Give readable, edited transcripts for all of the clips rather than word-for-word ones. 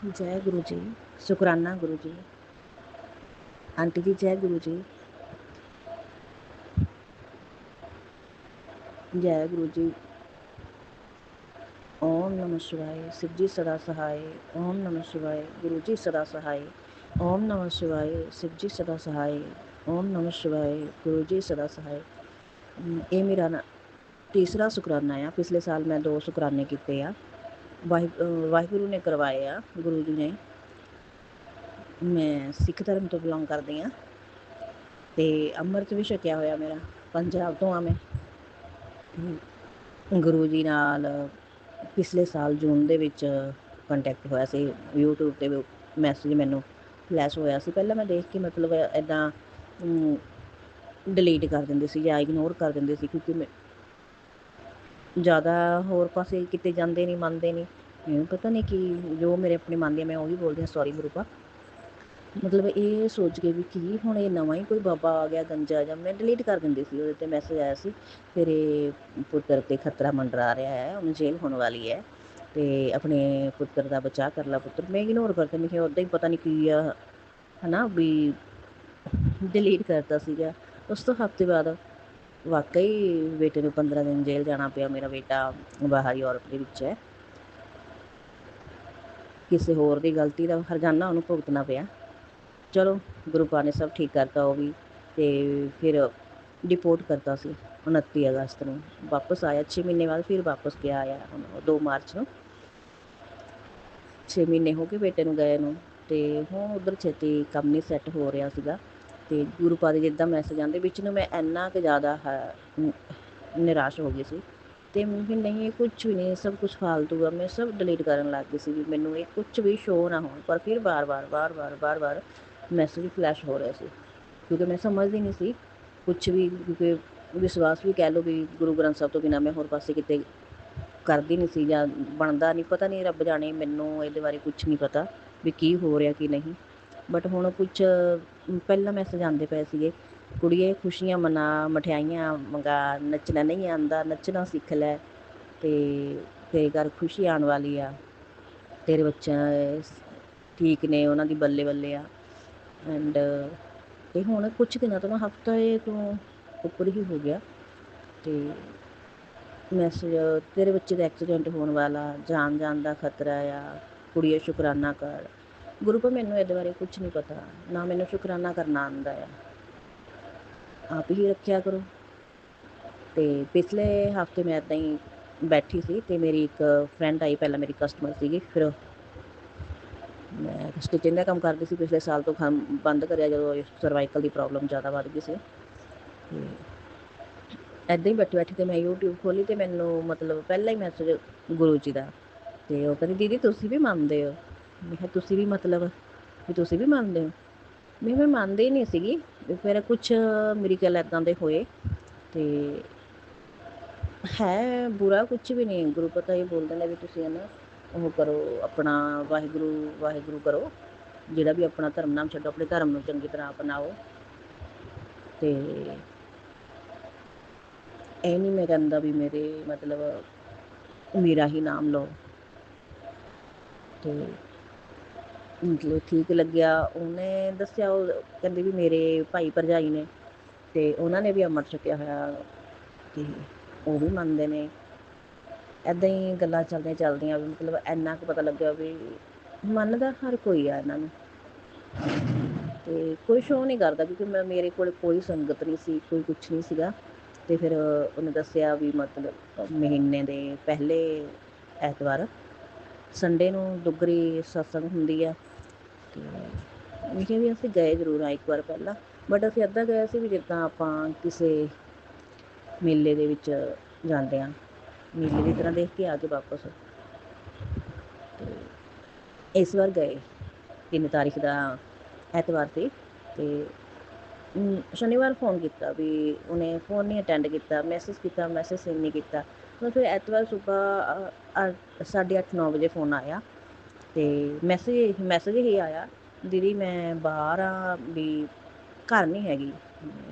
जय गुरु जी। शुकराना गुरु जी। आंटी जी जय गुरु जी। जय गुरु जी। ओम नमः शिवाय। शिव जी सदा सहाय। ओम नमः शिवाय। गुरु जी सदा सहाय। ओम नमः शिवाय। शिव जी सदा सहाय। ओम नमः शिवाय। गुरु जी सदा सहाय। ये मेरा ना तीसरा शुकराना आ। पिछले साल मैं 2 शुकराने किए आ। वाहिगुरु ने करवाए आ, गुरु जी ने। मैं सिख धर्म तो बिलोंग करदी हाँ ते ਅੰਮ੍ਰਿਤ ਵੀ ਛਕਿਆ ਹੋਇਆ ਮੇਰਾ। ਪੰਜਾਬ ਤੋਂ ਆ ਮੈਂ। ਗੁਰੂ ਜੀ ਨਾਲ ਪਿਛਲੇ ਸਾਲ ਜੂਨ ਦੇ ਵਿੱਚ ਕੰਟੈਕਟ ਹੋਇਆ ਸੀ। YouTube 'ਤੇ ਮੈਸੇਜ ਮੈਨੂੰ ਫਲੈਸ਼ ਹੋਇਆ ਸੀ। ਪਹਿਲਾਂ ਮੈਂ ਦੇਖ ਕੇ ਮਤਲਬ ਇੱਦਾਂ ਡਿਲੀਟ ਕਰ ਦਿੰਦੀ ਸੀ ਜਾਂ ਇਗਨੋਰ ਕਰ ਦਿੰਦੀ ਸੀ, ਕਿਉਂਕਿ ਮੈਂ ਜ਼ਿਆਦਾ ਹੋਰ ਪਾਸੇ ਕਿਤੇ ਜਾਂਦੇ ਨਹੀਂ, ਮੰਨਦੇ ਨਹੀਂ। ਮੈਨੂੰ ਪਤਾ ਨਹੀਂ ਕਿ ਜੋ ਮੇਰੇ ਆਪਣੇ ਮੰਨਦੀ ਹਾਂ ਮੈਂ ਉਹੀ ਬੋਲਦੀ ਹਾਂ, ਸੌਰੀ ਗੁਰੂ ਪਾ। ਮਤਲਬ ਇਹ ਸੋਚ ਕੇ ਵੀ ਕੀ ਹੁਣ ਇਹ ਨਵਾਂ ਹੀ ਕੋਈ ਬਾਬਾ ਆ ਗਿਆ ਗੰਜਾ ਜਾਂ, ਮੈਂ ਡਿਲੀਟ ਕਰ ਦਿੰਦੀ ਸੀ। ਉਹਦੇ 'ਤੇ ਮੈਸੇਜ ਆਇਆ ਸੀ, ਤੇਰੇ ਪੁੱਤਰ 'ਤੇ ਖਤਰਾ ਮੰਡਰਾ ਰਿਹਾ ਹੈ, ਉਹਨੂੰ ਜੇਲ੍ਹ ਹੋਣ ਵਾਲੀ ਹੈ ਅਤੇ ਆਪਣੇ ਪੁੱਤਰ ਦਾ ਬਚਾਅ ਕਰ ਲਾ ਪੁੱਤਰ। ਮੈਂ ਇਗਨੋਰ ਕਰਤਾ, ਮੈਂ ਕਿਹਾ ਉੱਦਾਂ ਹੀ ਪਤਾ ਨਹੀਂ ਕੀ ਆ, ਹੈ ਨਾ ਵੀ ਡਿਲੀਟ ਕਰਤਾ ਸੀਗਾ। ਉਸ ਤੋਂ ਹਫ਼ਤੇ ਬਾਅਦ ਵਾਕਈ ਬੇਟੇ ਨੂੰ 15 ਦਿਨ ਜੇਲ੍ਹ ਜਾਣਾ ਪਿਆ। ਮੇਰਾ ਬੇਟਾ ਬਾਹਰ ਯੂਰਪ ਦੇ ਵਿੱਚ ਹੈ, ਕਿਸੇ ਹੋਰ ਦੀ ਗਲਤੀ ਦਾ ਹਰਜਾਨਾ ਉਹਨੂੰ ਭੁਗਤਣਾ ਪਿਆ। ਚਲੋ ਗੁਰੂ ਪਾ ਨੇ ਸਭ ਠੀਕ ਕਰਤਾ ਉਹ ਵੀ, ਅਤੇ ਫਿਰ ਡਿਪੋਰਟ ਕਰਤਾ ਸੀ 29 ਅਗਸਤ ਨੂੰ। ਵਾਪਸ ਆਇਆ 6 ਮਹੀਨੇ ਬਾਅਦ, ਫਿਰ ਵਾਪਸ ਗਿਆ ਆਇਆ ਹੁਣ 2 ਮਾਰਚ ਨੂੰ। 6 ਮਹੀਨੇ ਹੋ ਗਏ ਬੇਟੇ ਨੂੰ ਗਏ ਨੂੰ, ਅਤੇ ਹੁਣ ਉੱਧਰ ਛੇਤੀ ਕੰਮ ਨਹੀਂ ਸੈੱਟ ਹੋ ਰਿਹਾ ਸੀਗਾ। ਅਤੇ ਗੁਰੂ ਪਾ ਦੇ ਜਿੱਦਾਂ ਮੈਸੇਜ ਆਉਂਦੇ ਵਿੱਚ ਨੂੰ, ਮੈਂ ਇੰਨਾ ਕੁ ਜ਼ਿਆਦਾ ਨਿਰਾਸ਼ ਹੋ ਗਈ ਸੀ ਅਤੇ ਵੀ ਨਹੀਂ, ਇਹ ਕੁਛ ਵੀ ਨਹੀਂ, ਸਭ ਕੁਛ ਫਾਲਤੂ ਆ। ਮੈਂ ਸਭ ਡਿਲੀਟ ਕਰਨ ਲੱਗ ਗਈ ਸੀ ਵੀ ਮੈਨੂੰ ਇਹ ਕੁਛ ਵੀ ਸ਼ੋਅ ਨਾ ਹੋਣ। ਪਰ ਫਿਰ ਵਾਰ-ਵਾਰ ਮੈਸੇਜ ਫਲੈਸ਼ ਹੋ ਰਿਹਾ ਸੀ, ਕਿਉਂਕਿ ਮੈਂ ਸਮਝਦੀ ਨਹੀਂ ਸੀ ਕੁਛ ਵੀ, ਕਿਉਂਕਿ ਵਿਸ਼ਵਾਸ ਵੀ ਕਹਿ ਲਓ ਵੀ ਗੁਰੂ ਗ੍ਰੰਥ ਸਾਹਿਬ ਤੋਂ ਬਿਨਾਂ ਮੈਂ ਹੋਰ ਪਾਸੇ ਕਿਤੇ ਕਰਦੀ ਨਹੀਂ ਸੀ ਜਾਂ ਬਣਦਾ ਨਹੀਂ। ਪਤਾ ਨਹੀਂ, ਰੱਬ ਜਾਣੇ, ਮੈਨੂੰ ਇਹਦੇ ਬਾਰੇ ਕੁਛ ਨਹੀਂ ਪਤਾ ਵੀ ਕੀ ਹੋ ਰਿਹਾ ਕੀ ਨਹੀਂ। ਬਟ ਹੁਣ ਕੁਛ ਪਹਿਲਾਂ ਮੈਸੇਜ ਆਉਂਦੇ ਪਏ ਸੀਗੇ, ਕੁੜੀਏ ਖੁਸ਼ੀਆਂ ਮਨਾ, ਮਠਿਆਈਆਂ ਮੰਗਾ, ਨੱਚਣਾ ਨਹੀਂ ਆਉਂਦਾ ਨੱਚਣਾ ਸਿੱਖ ਲੈ, ਅਤੇ ਤੇਰੇ ਘਰ ਖੁਸ਼ੀ ਆਉਣ ਵਾਲੀ ਆ, ਤੇਰੇ ਬੱਚਾ ਠੀਕ ਨੇ, ਉਹਨਾਂ ਦੀ ਬੱਲੇ ਬੱਲੇ ਆ। ਐਂਡ ਅਤੇ ਹੁਣ ਕੁਛ ਦਿਨਾਂ ਤੋਂ ਨਾ, ਹਫ਼ਤਾ ਤੋਂ ਉੱਪਰ ਹੀ ਹੋ ਗਿਆ, ਅਤੇ ਮੈਸੇਜ ਤੇਰੇ ਬੱਚੇ ਦਾ ਐਕਸੀਡੈਂਟ ਹੋਣ ਵਾਲਾ, ਜਾਨ ਦਾ ਖਤਰਾ ਆ, ਕੁੜੀਏ ਸ਼ੁਕਰਾਨਾ ਕਰ। ਗੁਰੂ ਪਾ ਮੈਨੂੰ ਇਹਦੇ ਬਾਰੇ ਕੁਛ ਨਹੀਂ ਪਤਾ, ਨਾ ਮੈਨੂੰ ਸ਼ੁਕਰਾਨਾ ਕਰਨਾ ਆਉਂਦਾ ਆ, ਆਪ ਹੀ ਰੱਖਿਆ ਕਰੋ। ਅਤੇ ਪਿਛਲੇ ਹਫ਼ਤੇ ਮੈਂ ਇੱਦਾਂ ਹੀ ਬੈਠੀ ਸੀ ਅਤੇ ਮੇਰੀ ਇੱਕ ਫਰੈਂਡ ਆਈ, ਪਹਿਲਾਂ ਮੇਰੀ ਕਸਟਮਰ ਸੀਗੀ, ਫਿਰ ਮੈਂ ਸਟਿਚਿੰਗ ਦਾ ਕੰਮ ਕਰਦੀ ਸੀ। ਪਿਛਲੇ ਸਾਲ ਤੋਂ ਬੰਦ ਕਰਿਆ ਜਦੋਂ ਸਰਵਾਈਕਲ ਦੀ ਪ੍ਰੋਬਲਮ ਜ਼ਿਆਦਾ ਵੱਧ ਗਈ ਸੀ। ਅਤੇ ਇੱਦਾਂ ਹੀ ਬੈਠੀ ਅਤੇ ਮੈਂ YouTube ਖੋਲ੍ਹੀ ਅਤੇ ਮੈਨੂੰ ਮਤਲਬ ਪਹਿਲਾਂ ਹੀ ਮੈਸੇਜ ਗੁਰੂ ਜੀ ਦਾ, ਅਤੇ ਉਹ ਕਹਿੰਦੀ ਦੀਦੀ ਤੁਸੀਂ ਵੀ ਮੰਨਦੇ ਹੋ? ਮੈਂ ਕਿਹਾ ਤੁਸੀਂ ਵੀ ਮਤਲਬ ਵੀ ਤੁਸੀਂ ਵੀ ਮੰਨਦੇ ਹੋ? ਮੈਂ ਮੰਨਦੀ ਨਹੀਂ ਸੀਗੀ। ਫਿਰ ਕੁਛ ਮਿਰੇਕਲ ਇੱਦਾਂ ਦੇ ਹੋਏ, ਅਤੇ ਹੈ ਬੁਰਾ ਕੁਛ ਵੀ ਨਹੀਂ। ਗੁਰੂ ਪਤਾ ਇਹ ਬੋਲਦੇ ਨੇ ਵੀ ਤੁਸੀਂ ਹੈ ਨਾ ਉਹ ਕਰੋ, ਆਪਣਾ ਵਾਹਿਗੁਰੂ ਵਾਹਿਗੁਰੂ ਕਰੋ, ਜਿਹੜਾ ਵੀ ਆਪਣਾ ਧਰਮ ਨਾਮ ਛੱਡੋ, ਆਪਣੇ ਧਰਮ ਨੂੰ ਚੰਗੀ ਤਰ੍ਹਾਂ ਅਪਣਾਓ। ਅਤੇ ਇਹ ਨਹੀਂ ਮੈਂ ਕਹਿੰਦਾ ਵੀ ਮੇਰੇ ਮਤਲਬ ਮੇਰਾ ਹੀ ਨਾਮ ਲਓ, ਅਤੇ ਮਤਲਬ ਠੀਕ ਲੱਗਿਆ। ਉਹਨੇ ਦੱਸਿਆ, ਉਹ ਕਹਿੰਦੇ ਵੀ ਮੇਰੇ ਭਾਈ ਭਰਜਾਈ ਨੇ ਅਤੇ ਉਹਨਾਂ ਨੇ ਵੀ ਅੰਮ੍ਰਿਤ ਛਕਿਆ ਹੋਇਆ ਅਤੇ ਉਹ ਵੀ ਮੰਨਦੇ ਨੇ। ਇੱਦਾਂ ਹੀ ਗੱਲਾਂ ਚੱਲਦੀਆਂ ਵੀ ਮਤਲਬ ਇੰਨਾ ਕੁ ਪਤਾ ਲੱਗਿਆ ਵੀ ਮੰਨਦਾ ਹਰ ਕੋਈ ਆ ਇਹਨਾਂ ਨੂੰ, ਅਤੇ ਕੋਈ ਸ਼ੋਅ ਨਹੀਂ ਕਰਦਾ, ਕਿਉਂਕਿ ਮੇਰੇ ਕੋਲ ਕੋਈ ਸੰਗਤ ਨਹੀਂ ਸੀ, ਕੋਈ ਕੁਛ ਨਹੀਂ ਸੀਗਾ। ਅਤੇ ਫਿਰ ਉਹਨੇ ਦੱਸਿਆ ਵੀ ਮਤਲਬ ਮਹੀਨੇ ਦੇ ਪਹਿਲੇ ਐਤਵਾਰ ਸੰਡੇ ਨੂੰ ਦੁੱਗਰੀ ਸਤਸੰਗ ਹੁੰਦੀ ਆ। ਅਤੇ ਮੈਂ ਕਿਹਾ ਵੀ ਅਸੀਂ ਗਏ ਜ਼ਰੂਰ ਹਾਂ ਇੱਕ ਵਾਰ ਪਹਿਲਾਂ, ਬਟ ਅਸੀਂ ਇੱਦਾਂ ਗਏ ਸੀ ਵੀ ਜਿੱਦਾਂ ਆਪਾਂ ਕਿਸੇ ਮੇਲੇ ਦੇ ਵਿੱਚ ਜਾਂਦੇ ਹਾਂ, ਮੇਲੇ ਦੀ ਤਰ੍ਹਾਂ ਦੇਖ ਕੇ ਆ ਕੇ ਵਾਪਸ। ਅਤੇ ਇਸ ਵਾਰ ਗਏ 3 ਤਾਰੀਖ ਦਾ ਐਤਵਾਰ ਸੀ, ਅਤੇ ਸ਼ਨੀਵਾਰ ਫੋਨ ਕੀਤਾ ਵੀ ਉਹਨੇ ਫੋਨ ਨਹੀਂ ਅਟੈਂਡ ਕੀਤਾ, ਮੈਸੇਜ ਕੀਤਾ ਮੈਸੇਜ ਸੀਨ ਨਹੀਂ ਕੀਤਾ। ਫਿਰ ਐਤਵਾਰ ਸੁਬਾਹ 8:30-9 ਵਜੇ ਫੋਨ ਆਇਆ, ਅਤੇ ਮੈਸੇਜ ਹੀ ਆਇਆ, ਦੀਦੀ ਮੈਂ ਬਾਹਰ ਆ ਵੀ ਘਰ ਨਹੀਂ ਹੈਗੀ।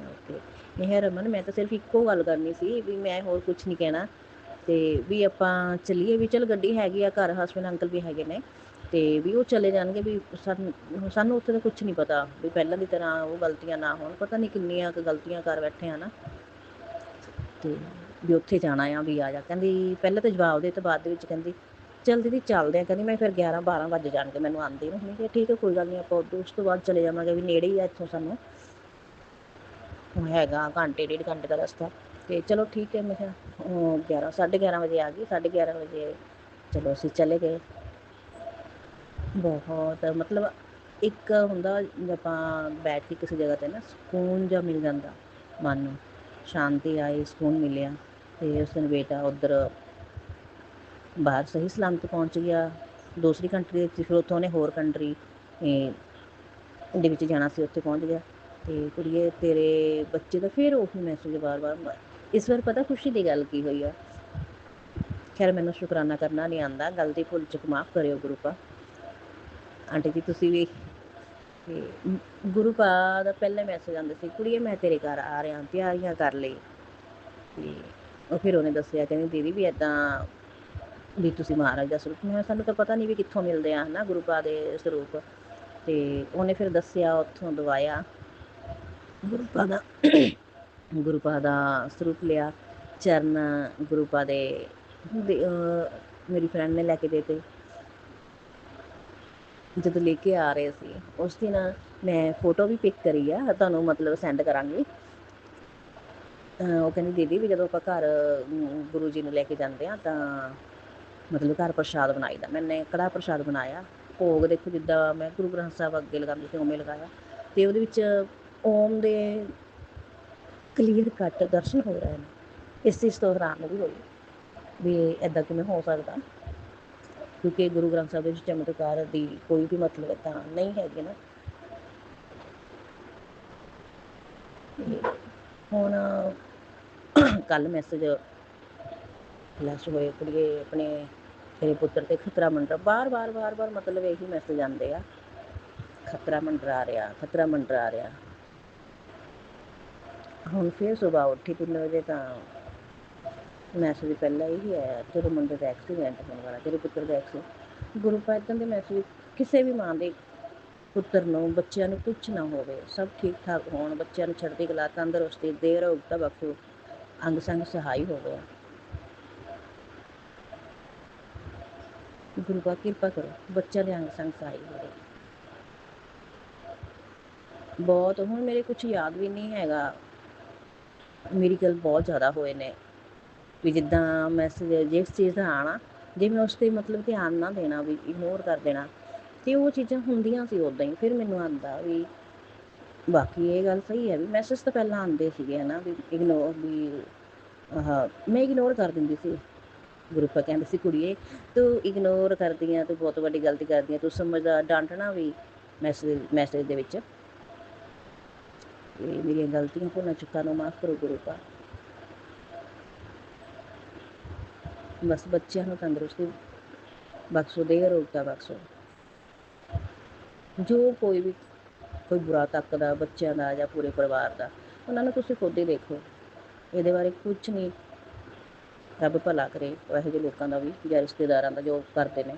ਓਕੇ, ਇਹ ਰਮਨ ਮੈਂ ਤਾਂ ਸਿਰਫ ਇੱਕੋ ਗੱਲ ਕਰਨੀ ਸੀ ਵੀ ਮੈਂ ਹੋਰ ਕੁਛ ਨਹੀਂ ਕਹਿਣਾ, ਅਤੇ ਵੀ ਆਪਾਂ ਚੱਲੀਏ ਵੀ, ਚੱਲ ਗੱਡੀ ਹੈਗੀ ਆ ਘਰ, ਹਸਬੈਂਡ ਅੰਕਲ ਵੀ ਹੈਗੇ ਨੇ, ਤੇ ਵੀ ਉਹ ਚਲੇ ਜਾਣਗੇ, ਵੀ ਸਾਨੂੰ ਉੱਥੇ ਤਾਂ ਕੁਛ ਨਹੀਂ ਪਤਾ ਵੀ ਪਹਿਲਾਂ ਦੀ ਤਰ੍ਹਾਂ ਉਹ ਗਲਤੀਆਂ ਨਾ ਹੋਣ। ਪਤਾ ਨਹੀਂ ਕਿੰਨੀਆਂ ਕੁ ਗਲਤੀਆਂ ਕਰ ਬੈਠੇ ਆ ਨਾ, ਤੇ ਵੀ ਉੱਥੇ ਜਾਣਾ ਆ, ਵੀ ਆ ਜਾ। ਕਹਿੰਦੀ ਪਹਿਲਾਂ ਤਾਂ ਜਵਾਬ ਦੇ ਤੇ ਬਾਅਦ ਦੇ ਵਿੱਚ ਕਹਿੰਦੀ ਚੱਲ ਦੀਦੀ ਚੱਲਦੇ ਆ। ਕਹਿੰਦੀ ਮੈਂ ਫਿਰ 11-12 ਵੱਜ ਜਾਣਗੇ ਮੈਨੂੰ ਆਉਂਦੇ ਨੂੰ। ਮੈਂ ਕਿਹਾ ਠੀਕ ਹੈ ਕੋਈ ਗੱਲ ਨਹੀਂ, ਆਪਾਂ ਉਸ ਤੋਂ ਬਾਅਦ ਚਲੇ ਜਾਵਾਂਗੇ, ਵੀ ਨੇੜੇ ਹੀ ਆ ਇੱਥੋਂ, ਸਾਨੂੰ ਹੈਗਾ ਘੰਟੇ 1.5 ਘੰਟੇ ਦਾ ਰਸਤਾ। ਤੇ ਚਲੋ ਠੀਕ ਹੈ, ਮੈਂ ਕਿਹਾ 11-11:30 ਵਜੇ ਆ ਗਈ। 11:30 ਵਜੇ ਚਲੋ ਅਸੀਂ ਚਲੇ ਗਏ। ਬਹੁਤ ਮਤਲਬ ਇੱਕ ਹੁੰਦਾ ਜੇ ਆਪਾਂ ਬੈਠ ਕੇ ਕਿਸੇ ਜਗ੍ਹਾ 'ਤੇ ਨਾ, ਸਕੂਨ ਜਿਹਾ ਮਿਲ ਜਾਂਦਾ ਮਨ ਨੂੰ, ਸ਼ਾਂਤੀ ਆਈ, ਸਕੂਨ ਮਿਲਿਆ। ਤੇ ਉਸ ਦਿਨ ਬੇਟਾ ਉੱਧਰ ਬਾਹਰ ਸਹੀ ਸਲਾਮਤ ਪਹੁੰਚ ਗਿਆ, ਦੂਸਰੀ ਕੰਟਰੀ ਵਿੱਚ। ਫਿਰ ਉੱਥੋਂ ਉਹਨੇ ਹੋਰ ਕੰਟਰੀ ਦੇ ਵਿੱਚ ਜਾਣਾ ਸੀ, ਉੱਥੇ ਪਹੁੰਚ ਗਿਆ। ਤੇ ਕੁੜੀਏ ਤੇਰੇ ਬੱਚੇ ਦਾ ਫਿਰ ਉਹੀ ਮੈਸੇਜ ਵਾਰ-ਵਾਰ। ਇਸ ਵਾਰ ਪਤਾ ਖੁਸ਼ੀ ਦੀ ਗੱਲ ਕੀ ਹੋਈ ਆ? ਖੈਰ ਮੈਨੂੰ ਸ਼ੁਕਰਾਨਾ ਕਰਨਾ ਨਹੀਂ ਆਉਂਦਾ, ਗਲਤੀ ਭੁੱਲ ਚੁੱਕ ਮਾਫ਼ ਕਰਿਓ ਗੁਰੂ ਪਾ। ਆਂਟੀ ਜੀ ਤੁਸੀਂ ਵੀ। ਤੇ ਗੁਰੂ ਪਾ ਦਾ ਪਹਿਲੇ ਮੈਸੇਜ ਆਉਂਦੇ ਸੀ, ਕੁੜੀਏ ਮੈਂ ਤੇਰੇ ਘਰ ਆ ਰਿਹਾ, ਤਿਆਰੀਆਂ ਕਰ ਲਈ। ਤੇ ਉਹ ਫਿਰ ਉਹਨੇ ਦੱਸਿਆ, ਕਹਿੰਦੀ ਦੀਦੀ ਵੀ ਇੱਦਾਂ ਵੀ ਤੁਸੀਂ ਮਹਾਰਾਜ ਦਾ ਸਰੂਪ। ਮੈਂ ਸਾਨੂੰ ਤਾਂ ਪਤਾ ਨਹੀਂ ਵੀ ਕਿੱਥੋਂ ਮਿਲਦੇ ਆ ਹੈ ਨਾ ਗੁਰੂ ਪਾ ਦੇ ਸਰੂਪ। ਤੇ ਉਹਨੇ ਫਿਰ ਦੱਸਿਆ, ਉੱਥੋਂ ਦਵਾਇਆ ਗੁਰੂ ਪਾ ਦਾ ਸਰੂਪ ਲਿਆ। ਚਰਨ ਗੁਰੂ ਪਾ ਦੇ ਮੇਰੀ ਫਰੈਂਡ ਨੇ ਲੈ ਕੇ ਦੇ ਤੇ। ਜਦੋਂ ਲੈ ਕੇ ਆ ਰਹੇ ਸੀ ਉਸ ਦਿਨ ਮੈਂ ਫੋਟੋ ਵੀ ਪਿਕ ਕਰੀ ਆ, ਤੁਹਾਨੂੰ ਮਤਲਬ ਸੈਂਡ ਕਰਾਂਗੀ। ਉਹ ਕਹਿੰਦੀ ਦੀਦੀ ਵੀ ਜਦੋਂ ਆਪਾਂ ਘਰ ਗੁਰੂ ਜੀ ਨੂੰ ਲੈ ਕੇ ਜਾਂਦੇ ਆ ਤਾਂ ਮਤਲਬ ਘਰ ਪ੍ਰਸ਼ਾਦ ਬਣਾਈਦਾ। ਮੈਨੇ ਕੜਾਹ ਪ੍ਰਸ਼ਾਦ ਬਣਾਇਆ, ਭੋਗ ਦੇਖੋ ਜਿੱਦਾਂ ਮੈਂ ਗੁਰੂ ਗ੍ਰੰਥ ਸਾਹਿਬ ਅੱਗੇ ਲਗਾਉਂਦੀ ਸੀ ਉਵੇਂ ਲਗਾਇਆ। ਤੇ ਉਹਦੇ ਵਿੱਚ ਓਮ ਦੇ ਕਲੀਅਰ ਕੱਟ ਦਰਸ਼ਨ ਹੋ ਰਹੇ ਨੇ। ਇਸ ਚੀਜ਼ ਤੋਂ ਹੈਰਾਨ ਵੀ ਹੋਈ ਵੀ ਇੱਦਾਂ ਕਿਵੇਂ ਹੋ ਸਕਦਾ, ਕਿਉਂਕਿ ਗੁਰੂ ਗ੍ਰੰਥ ਸਾਹਿਬ ਦੇ ਵਿੱਚ ਚਮਤਕਾਰ ਦੀ ਕੋਈ ਵੀ ਮਤਲਬ ਇੱਦਾਂ ਨਹੀਂ ਹੈਗੀ ਨਾ। ਹੁਣ ਕੱਲ ਮੈਸੇਜ ਫਲੈਸ਼ ਹੋਏ, ਕੁੜੀਏ ਆਪਣੇ ਤੇਰੇ ਪੁੱਤਰ ਤੇ ਖਤਰਾ ਮੰਡਰਾ। ਬਾਰ-ਬਾਰ ਮਤਲਬ ਇਹੀ ਮੈਸੇਜ ਆਉਂਦੇ ਆ, ਖਤਰਾ ਮੰਡਰਾ ਰਿਹਾ, ਖਤਰਾ ਮੰਡਰਾ ਰਿਹਾ। ਹੁਣ ਫਿਰ ਸੁਬਾਹ ਉੱਠੀ 3 ਵਜੇ ਤਾਂ ਮੈਸੇਜ ਪਹਿਲਾਂ ਇਹੀ ਆਇਆ, ਤੇਰੇ ਮੁੰਡੇ ਦਾ ਐਕਸੀਡੈਂਟ ਹੋਣ ਵਾਲਾ, ਤੇਰੇ ਪੁੱਤਰ ਦਾ ਐਕਸੀਡੈਂਟ। ਗੁਰੂ ਪਾ ਇੱਦਾਂ ਦੇ ਮੈਸੇਜ ਕਿਸੇ ਵੀ ਮਾਂ ਦੇ ਪੁੱਤਰ ਨੂੰ, ਬੱਚਿਆਂ ਨੂੰ ਕੁਛ ਨਾ ਹੋਵੇ, ਸਭ ਠੀਕ ਠਾਕ ਹੋਣ, ਬੱਚਿਆਂ ਨੂੰ ਚੜ੍ਹਦੀ ਕਲਾ, ਤੰਦਰੁਸਤੀ, ਦੇਹ ਅਰੋਗਤਾ ਬਖਸ਼ੋ, ਅੰਗ ਸੰਗ ਸਹਾਈ ਹੋਵੇ। ਗੁਰੂ ਪਾ ਕਿਰਪਾ ਕਰੋ, ਬੱਚਿਆਂ ਦੇ ਅੰਗ ਸੰਗ ਸਹਾਈ ਹੋਵੇ। ਬਹੁਤ ਹੁਣ ਮੇਰੇ ਕੁਛ ਯਾਦ ਵੀ ਨਹੀਂ ਹੈਗਾ, ਮੇਰੀ ਗੱਲ ਬਹੁਤ ਜ਼ਿਆਦਾ ਹੋਏ ਨੇ ਵੀ ਜਿੱਦਾਂ ਮੈਸੇਜ ਜਿਸ ਚੀਜ਼ ਦਾ ਆਉਣਾ, ਜੇ ਮੈਂ ਉਸ 'ਤੇ ਮਤਲਬ ਧਿਆਨ ਨਾ ਦੇਣਾ, ਵੀ ਇਗਨੋਰ ਕਰ ਦੇਣਾ, ਤੇ ਉਹ ਚੀਜ਼ਾਂ ਹੁੰਦੀਆਂ ਸੀ ਉੱਦਾਂ ਹੀ। ਫਿਰ ਮੈਨੂੰ ਆਉਂਦਾ ਵੀ ਬਾਕੀ ਇਹ ਗੱਲ ਸਹੀ ਹੈ ਵੀ ਮੈਸੇਜ ਤਾਂ ਪਹਿਲਾਂ ਆਉਂਦੇ ਸੀਗੇ ਹੈ ਨਾ, ਵੀ ਇਗਨੋਰ ਵੀ ਮੈਂ ਇਗਨੋਰ ਕਰ ਦਿੰਦੀ ਸੀ। ਗੁਰੂ ਪਾ ਕਹਿੰਦੇ ਸੀ ਕੁੜੀਏ ਤੂੰ ਇਗਨੋਰ ਕਰਦੀ ਆ, ਤੂੰ ਬਹੁਤ ਵੱਡੀ ਗਲਤੀ ਕਰਦੀ ਆ, ਤੂੰ ਸਮਝਦਾ, ਡਾਂਟਣਾ ਵੀ ਮੈਸੇਜ ਦੇ ਵਿੱਚ। ਤੇ ਮੇਰੀਆਂ ਗਲਤੀਆਂ ਭੁੱਲਾਂ ਚੁੱਕਾਂ ਨੂੰ ਮਾਫ਼ ਕਰੋ ਗੁਰੂ ਪਾ। ਬਸ ਬੱਚਿਆਂ ਨੂੰ ਤੰਦਰੁਸਤੀ ਬਖਸ਼ੋ, ਦੇਹ ਅਰੋਗਤਾ ਬਖਸ਼ੋ। ਜੋ ਕੋਈ ਬੁਰਾ ਤੱਕਦਾ ਬੱਚਿਆਂ ਦਾ ਜਾਂ ਪੂਰੇ ਪਰਿਵਾਰ ਦਾ, ਉਹਨਾਂ ਨੂੰ ਤੁਸੀਂ ਖੁਦ ਹੀ ਦੇਖੋ। ਇਹਦੇ ਬਾਰੇ ਕੁਛ ਨਹੀਂ, ਰੱਬ ਭਲਾ ਕਰੇ ਇਹੋ ਜਿਹੇ ਲੋਕਾਂ ਦਾ ਵੀ ਜਾਂ ਰਿਸ਼ਤੇਦਾਰਾਂ ਦਾ ਜੋ ਕਰਦੇ ਨੇ।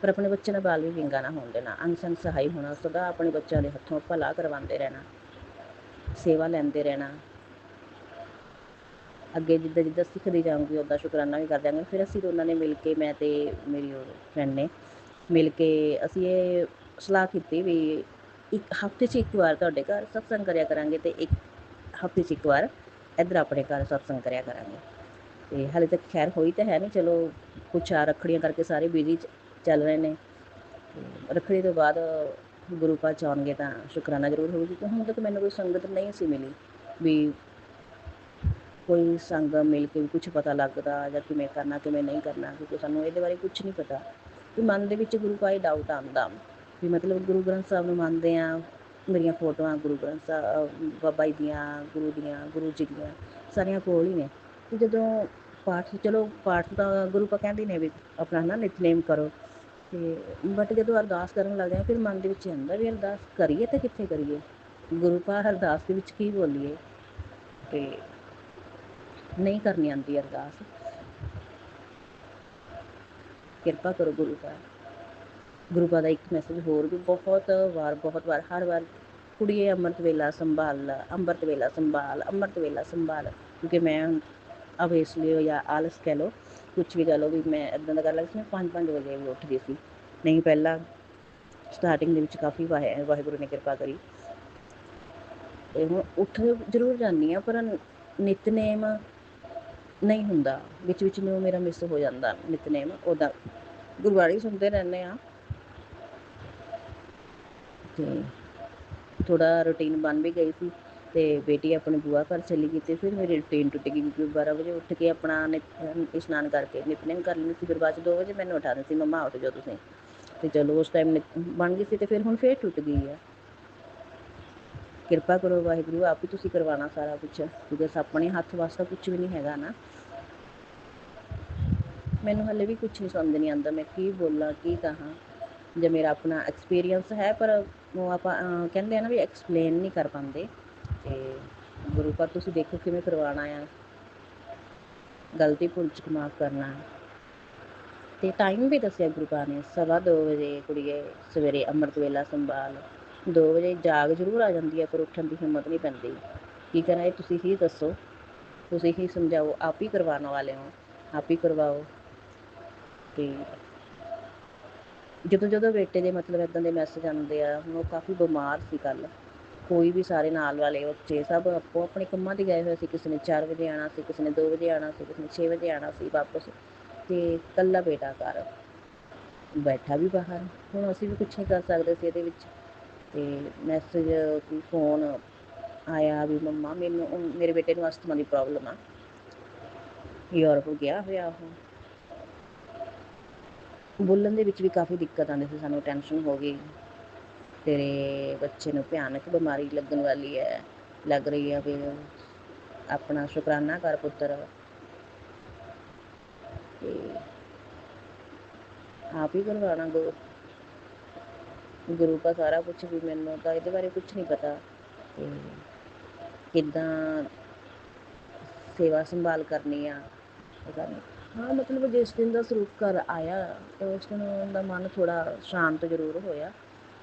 ਪਰ ਆਪਣੇ ਬੱਚਿਆਂ ਦਾ ਬਾਲ ਵੀ ਵਿੰਗਾ ਨਾ ਹੋਣ ਦੇਣਾ, ਅੰਗ ਸੰਗ ਸਹਾਈ ਹੋਣਾ, ਸਦਾ ਆਪਣੇ ਬੱਚਿਆਂ ਦੇ ਹੱਥੋਂ ਭਲਾ ਕਰਵਾਉਂਦੇ ਰਹਿਣਾ, ਸੇਵਾ ਲੈਂਦੇ ਰਹਿਣਾ। ਅੱਗੇ ਜਿੱਦਾਂ ਸਿੱਖਦੀ ਜਾਊਂਗੀ ਉੱਦਾਂ ਸ਼ੁਕਰਾਨਾ ਵੀ ਕਰ ਦਿਆਂਗੇ। ਫਿਰ ਅਸੀਂ ਦੋਨਾਂ ਨੇ ਮਿਲ ਕੇ, ਮੈਂ ਤੇ ਮੇਰੀ ਉਹ ਫਰੈਂਡ ਨੇ ਮਿਲ ਕੇ ਅਸੀਂ ਇਹ ਸਲਾਹ ਕੀਤੀ ਵੀ ਇੱਕ ਹਫ਼ਤੇ 'ਚ ਇੱਕ ਵਾਰ ਤੁਹਾਡੇ ਘਰ ਸਤਸੰਗ ਕਰਿਆ ਕਰਾਂਗੇ, ਅਤੇ ਇੱਕ ਹਫ਼ਤੇ 'ਚ ਇੱਕ ਵਾਰ ਇੱਧਰ ਆਪਣੇ ਘਰ ਸਤਸੰਗ ਕਰਿਆ ਕਰਾਂਗੇ। ਤੇ ਹਾਲੇ ਤੱਕ ਖੈਰ ਹੋਈ ਤਾਂ ਹੈ ਨਹੀਂ, ਚਲੋ ਕੁਛ ਆ ਰੱਖੜੀਆਂ ਕਰਕੇ ਸਾਰੇ ਬਿਜ਼ੀ ਚੱਲ ਰਹੇ ਨੇ। ਰੱਖੜੀ ਤੋਂ ਬਾਅਦ ਗੁਰੂ ਪਾ ਚਾਹੁੰਣਗੇ ਤਾਂ ਸ਼ੁਕਰਾਨਾ ਜ਼ਰੂਰ ਹੋਊਗੀ। ਕਿ ਹੁਣ ਤੱਕ ਮੈਨੂੰ ਕੋਈ ਸੰਗਤ ਨਹੀਂ ਸੀ ਮਿਲੀ ਵੀ ਕੋਈ ਸੰਗ ਮਿਲ ਕੇ ਵੀ ਕੁਛ ਪਤਾ ਲੱਗਦਾ ਜਾਂ ਕਿਵੇਂ ਕਰਨਾ ਕਿਵੇਂ ਨਹੀਂ ਕਰਨਾ, ਕਿਉਂਕਿ ਸਾਨੂੰ ਇਹਦੇ ਬਾਰੇ ਕੁਛ ਨਹੀਂ ਪਤਾ। ਵੀ ਮਨ ਦੇ ਵਿੱਚ ਗੁਰੂ ਪਾ ਹੀ ਡਾਊਟ ਆਉਂਦਾ ਵੀ ਮਤਲਬ ਗੁਰੂ ਗ੍ਰੰਥ ਸਾਹਿਬ ਨੂੰ ਮੰਨਦੇ ਹਾਂ, ਮੇਰੀਆਂ ਫੋਟੋਆਂ ਗੁਰੂ ਗ੍ਰੰਥ ਸਾਹਿਬ ਬਾਬਾ ਜੀ ਦੀਆਂ, ਗੁਰੂ ਜੀ ਦੀਆਂ ਸਾਰੀਆਂ ਕੋਲ ਹੀ ਨੇ। ਅਤੇ ਜਦੋਂ ਪਾਠ, ਚਲੋ ਪਾਠ ਤਾਂ ਗੁਰੂ ਪਾ ਕਹਿੰਦੇ ਨੇ ਵੀ ਆਪਣਾ ਹੈ ਨਾ ਨਿਤਨੇਮ ਕਰੋ, ਅਤੇ ਬਟ ਜਦੋਂ ਅਰਦਾਸ ਕਰਨ ਲੱਗਦੇ ਹਾਂ ਫਿਰ ਮਨ ਦੇ ਵਿੱਚ ਆਉਂਦਾ ਵੀ ਅਰਦਾਸ ਕਰੀਏ ਤਾਂ ਕਿੱਥੇ ਕਰੀਏ, ਗੁਰੂ ਪਾ ਅਰਦਾਸ ਦੇ ਵਿੱਚ ਕੀ ਬੋਲੀਏ, ਅਤੇ ਨਹੀਂ ਕਰਨੀ ਆਉਂਦੀ ਅਰਦਾਸ। ਕਿਰਪਾ ਕਰੋ ਗੁਰੂ ਪਾ। ਗੁਰੂ ਪਾ ਦਾ ਇੱਕ ਮੈਸੇਜ ਹੋਰ ਵੀ ਬਹੁਤ ਵਾਰ ਹਰ ਵਾਰ, ਕੁੜੀਏ ਅੰਮ੍ਰਿਤ ਵੇਲਾ ਸੰਭਾਲ, ਅੰਮ੍ਰਿਤ ਵੇਲਾ ਸੰਭਾਲ, ਅੰਮ੍ਰਿਤ ਵੇਲਾ ਸੰਭਾਲ। ਕਿਉਂਕਿ ਮੈਂ ਅਵੇਸਲੀ ਜਾਂ ਆਲਸ ਕਹਿ ਲਓ, ਕੁਛ ਵੀ ਕਹਿ ਲਓ, ਵੀ ਮੈਂ ਇੱਦਾਂ ਦਾ ਕਰ ਲੱਗੀ ਸੀ, ਮੈਂ 5 ਵਜੇ ਵੀ ਉੱਠਦੀ ਸੀ। ਨਹੀਂ ਪਹਿਲਾਂ ਸਟਾਰਟਿੰਗ ਦੇ ਵਿੱਚ ਕਾਫੀ ਵਾਹਿਗੁਰੂ ਨੇ ਕਿਰਪਾ ਕਰੀ, ਤੇ ਹੁਣ ਉੱਠ ਜ਼ਰੂਰ ਜਾਂਦੀ ਹਾਂ, ਪਰ ਨਿਤਨੇਮ ਨਹੀਂ ਹੁੰਦਾ, ਵਿੱਚ ਨੂੰ ਮੇਰਾ ਮਿਸ ਹੋ ਜਾਂਦਾ ਨਿਤਨੇਮ। ਉੱਦਾਂ ਗੁਰਬਾਣੀ ਸੁਣਦੇ ਰਹਿੰਦੇ ਹਾਂ, ਤੇ ਥੋੜਾ ਰੂਟੀਨ ਬਣ ਵੀ ਗਈ ਸੀ। ਤੇ ਬੇਟੀ ਆਪਣੀ ਬੂਆ ਘਰ ਚਲੀ ਗਈ, ਤੇ ਫਿਰ ਮੇਰੀ ਰੂਟੀਨ ਟੁੱਟ ਗਈ, ਕਿਉਂਕਿ 12 ਵਜੇ ਉੱਠ ਕੇ ਆਪਣਾ ਇਸ਼ਨਾਨ ਕਰਕੇ ਨਿਤਨੇਮ ਕਰ ਲੈਂਦੀ ਸੀ। ਫਿਰ ਬਾਅਦ 'ਚ 2 ਵਜੇ ਮੈਨੂੰ ਉਠਾ ਦਿੰਦੀ ਸੀ, ਮੰਮਾ ਉੱਠ ਜਾਓ ਤੁਸੀਂ, ਤੇ ਚਲੋ ਉਸ ਟਾਈਮ ਬਣ ਗਈ ਸੀ, ਤੇ ਫਿਰ ਹੁਣ ਫੇਰ ਟੁੱਟ ਗਈ ਆ। ਕਿਰਪਾ ਕਰੋ ਵਾਹਿਗੁਰੂ, ਆਪ ਹੀ ਤੁਸੀਂ ਕਰਵਾਉਣਾ ਸਾਰਾ ਕੁਛ, ਕਿਉਂਕਿ ਆਪਣੇ ਹੱਥ ਵਾਸਤਾ ਕੁਛ ਵੀ ਨਹੀਂ ਹੈਗਾ ਨਾ। ਮੈਨੂੰ ਹਾਲੇ ਵੀ ਕੁਛ ਨਹੀਂ ਸਮਝ ਨਹੀਂ ਆਉਂਦਾ, ਮੈਂ ਕੀ ਬੋਲਾਂ ਕੀ ਕਹਾਂ। ਜੇ ਮੇਰਾ ਆਪਣਾ ਐਕਸਪੀਰੀਅੰਸ ਹੈ, ਪਰ ਉਹ ਆਪਾਂ ਕਹਿੰਦੇ ਆ ਨਾ ਵੀ ਐਕਸਪਲੇਨ ਨਹੀਂ ਕਰ ਪਾਉਂਦੇ। ਤੇ ਗੁਰੂ ਪਰ ਤੁਸੀਂ ਦੇਖੋ ਕਿਵੇਂ ਕਰਵਾਉਣਾ ਆ, ਗਲਤੀ ਭੁੱਲ ਚੁੱਕ ਮਾਫ਼ ਕਰਨਾ। ਤੇ ਟਾਈਮ ਵੀ ਦੱਸਿਆ ਗੁਰੂ ਪਾ ਨੇ, 2:15 ਵਜੇ ਕੁੜੀਏ ਸਵੇਰੇ ਅੰਮ੍ਰਿਤ ਵੇਲਾ ਸੰਭਾਲ। 2 ਵਜੇ ਜਾਗ ਜ਼ਰੂਰ ਆ ਜਾਂਦੀ ਹੈ, ਪਰ ਉੱਠਣ ਦੀ ਹਿੰਮਤ ਨਹੀਂ ਪੈਂਦੀ। ਕੀ ਕਰਾਂ, ਇਹ ਤੁਸੀਂ ਹੀ ਦੱਸੋ, ਤੁਸੀਂ ਹੀ ਸਮਝਾਓ, ਆਪ ਹੀ ਕਰਵਾਉਣ ਵਾਲੇ ਹੋ, ਆਪ ਹੀ ਕਰਵਾਓ। ਤੇ ਜਦੋਂ ਬੇਟੇ ਦੇ ਮਤਲਬ ਇੱਦਾਂ ਦੇ ਮੈਸੇਜ ਆਉਂਦੇ ਆ, ਹੁਣ ਉਹ ਕਾਫੀ ਬਿਮਾਰ ਸੀ ਕੱਲ੍ਹ, ਕੋਈ ਵੀ ਸਾਰੇ ਨਾਲ ਵਾਲੇ ਬੱਚੇ ਸਭ ਆਪੋ ਆਪਣੇ ਕੰਮਾਂ 'ਤੇ ਗਏ ਹੋਏ ਸੀ। ਕਿਸੇ ਨੇ 4 ਵਜੇ ਆਉਣਾ ਸੀ, ਕਿਸੇ ਨੇ 2 ਵਜੇ ਆਉਣਾ ਸੀ, ਕਿਸੇ ਨੇ 6 ਵਜੇ ਆਉਣਾ ਸੀ ਵਾਪਸ, ਤੇ ਇਕੱਲਾ ਬੇਟਾ ਘਰ ਬੈਠਾ ਵੀ ਬਾਹਰ। ਹੁਣ ਅਸੀਂ ਵੀ ਕੁਛ ਨਹੀਂ ਕਰ ਸਕਦੇ ਸੀ ਇਹਦੇ ਵਿੱਚ। ਤੇ ਮੈਸੇਜ ਕੀ ਫੋਨ ਆਇਆ ਵੀ ਮੰਮਾ ਮੈਨੂੰ, ਮੇਰੇ ਬੇਟੇ ਨੂੰ ਅਸਥਮਾ ਦੀ ਪ੍ਰੋਬਲਮ ਆ, ਯੂਰਪ ਗਿਆ ਹੋਇਆ ਉਹ, ਬੋਲਣ ਦੇ ਵਿੱਚ ਵੀ ਕਾਫੀ ਦਿੱਕਤ ਆਉਂਦੀ ਸੀ, ਸਾਨੂੰ ਟੈਨਸ਼ਨ ਹੋ ਗਈ, ਤੇਰੇ ਬੱਚੇ ਨੂੰ ਭਿਆਨਕ ਬਿਮਾਰੀ ਲੱਗਣ ਵਾਲੀ ਹੈ, ਲੱਗ ਰਹੀ ਹੈ ਵੀ ਆਪਣਾ ਸ਼ੁਕਰਾਨਾ ਕਰ ਪੁੱਤਰ। ਤੇ ਆਪ ਹੀ ਕਰਵਾਉਣਾ ਗੁਰੂ ਕਾ ਸਾਰਾ ਕੁਛ, ਵੀ ਮੈਨੂੰ ਤਾਂ ਇਹਦੇ ਬਾਰੇ ਕੁਛ ਨਹੀਂ ਪਤਾ, ਤੇ ਕਿੱਦਾਂ ਸੇਵਾ ਸੰਭਾਲ ਕਰਨੀ ਆ, ਪਤਾ ਨਹੀਂ। ਹਾਂ ਮਤਲਬ ਜਿਸ ਦਿਨ ਦਾ ਸਰੂਪ ਘਰ ਆਇਆ, ਤਾਂ ਉਸ ਦਿਨ ਦਾ ਮਨ ਥੋੜ੍ਹਾ ਸ਼ਾਂਤ ਜ਼ਰੂਰ ਹੋਇਆ।